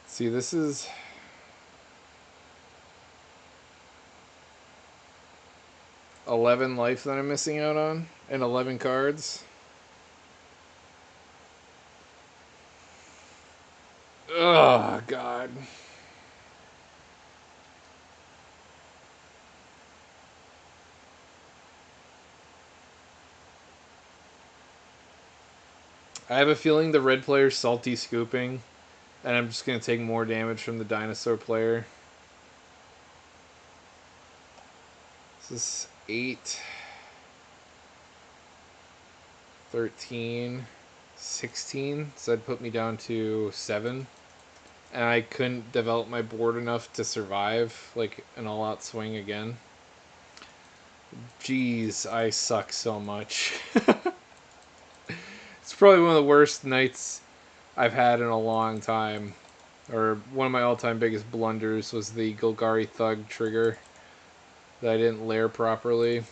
See, this is 11 life that I'm missing out on, and 11 cards. Oh, God. I have a feeling the red player's salty scooping, and I'm just going to take more damage from the dinosaur player. This is 8, 13, 16, so that'd put me down to 7. And I couldn't develop my board enough to survive, like, an all-out swing again. Jeez, I suck so much. It's probably one of the worst nights I've had in a long time. Or one of my all-time biggest blunders was the Golgari Thug trigger that I didn't layer properly.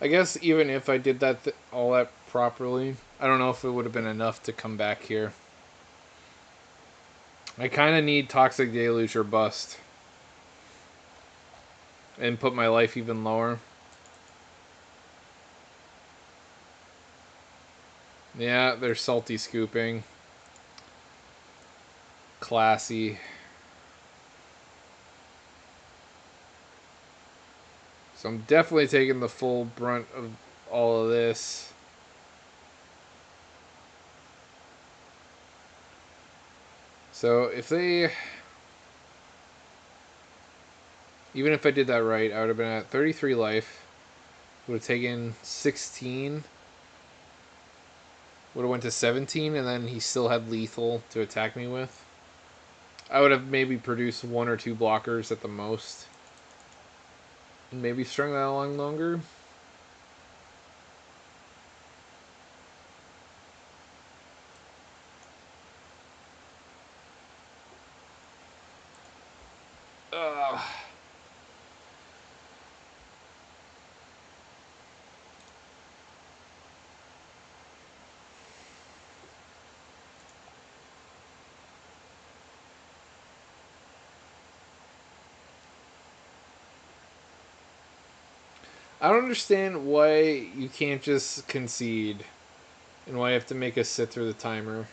I guess even if I did all that properly, I don't know if it would have been enough to come back here. I kind of need Toxic Deluge or Bust and put my life even lower. Yeah, they're salty scooping. Classy. So I'm definitely taking the full brunt of all of this. So if they... Even if I did that right, I would have been at 33 life. Would have taken 16. Would have went to 17, and then he still had lethal to attack me with. I would have maybe produced 1 or 2 blockers at the most. And maybe strung that along longer. Ugh. I don't understand why you can't just concede and why you have to make us sit through the timer.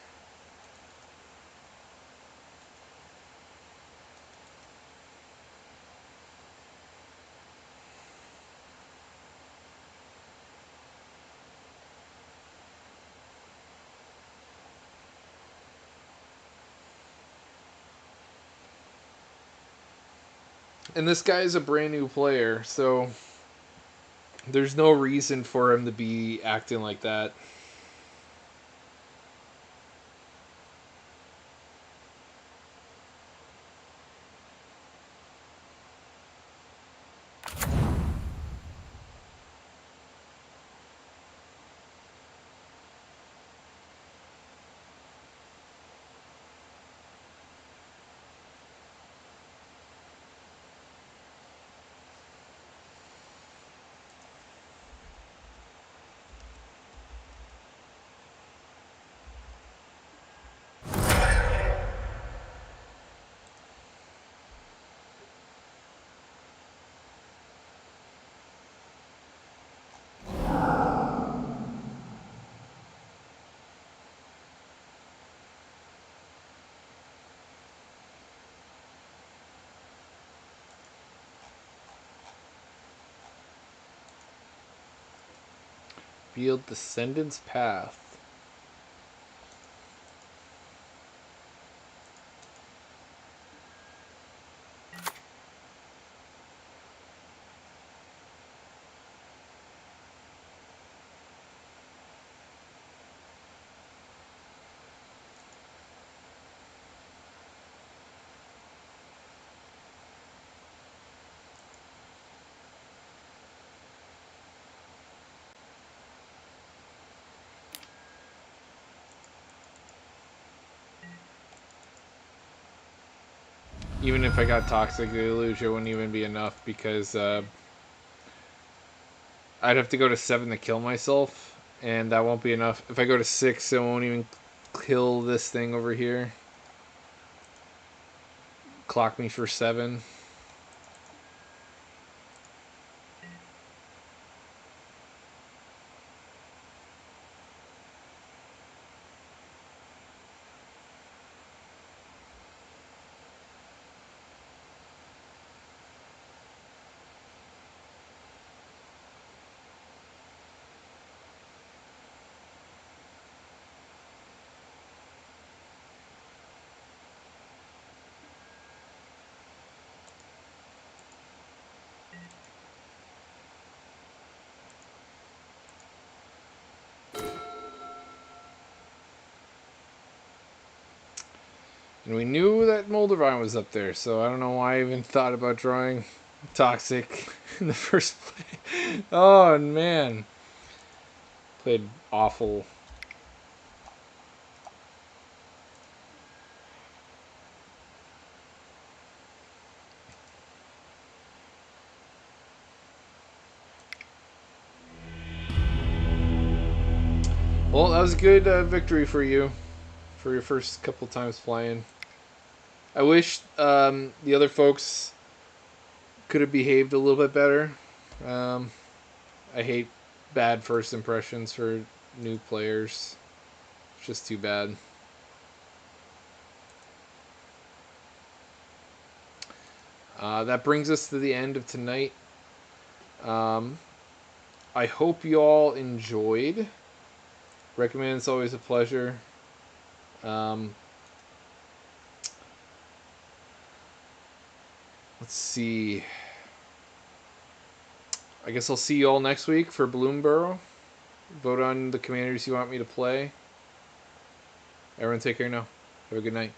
And this guy is a brand new player, so there's no reason for him to be acting like that. Field Descendant's Path. Even if I got Toxic Deluge, it wouldn't even be enough because I'd have to go to 7 to kill myself, and that won't be enough. If I go to 6, it won't even kill this thing over here. Clock me for 7. And we knew that Moldavine was up there, so I don't know why I even thought about drawing Toxic in the first place. Oh, man. Played awful. Well, that was a good victory for you for your first couple times playing. I wish the other folks could have behaved a little bit better. Um, I hate bad first impressions for new players. It's just too bad. That brings us to the end of tonight. Um, I hope you all enjoyed. Recommend, it's always a pleasure. Um, let's see. I guess I'll see you all next week for Bloomborough. Vote on the commanders you want me to play. Everyone take care now. Have a good night.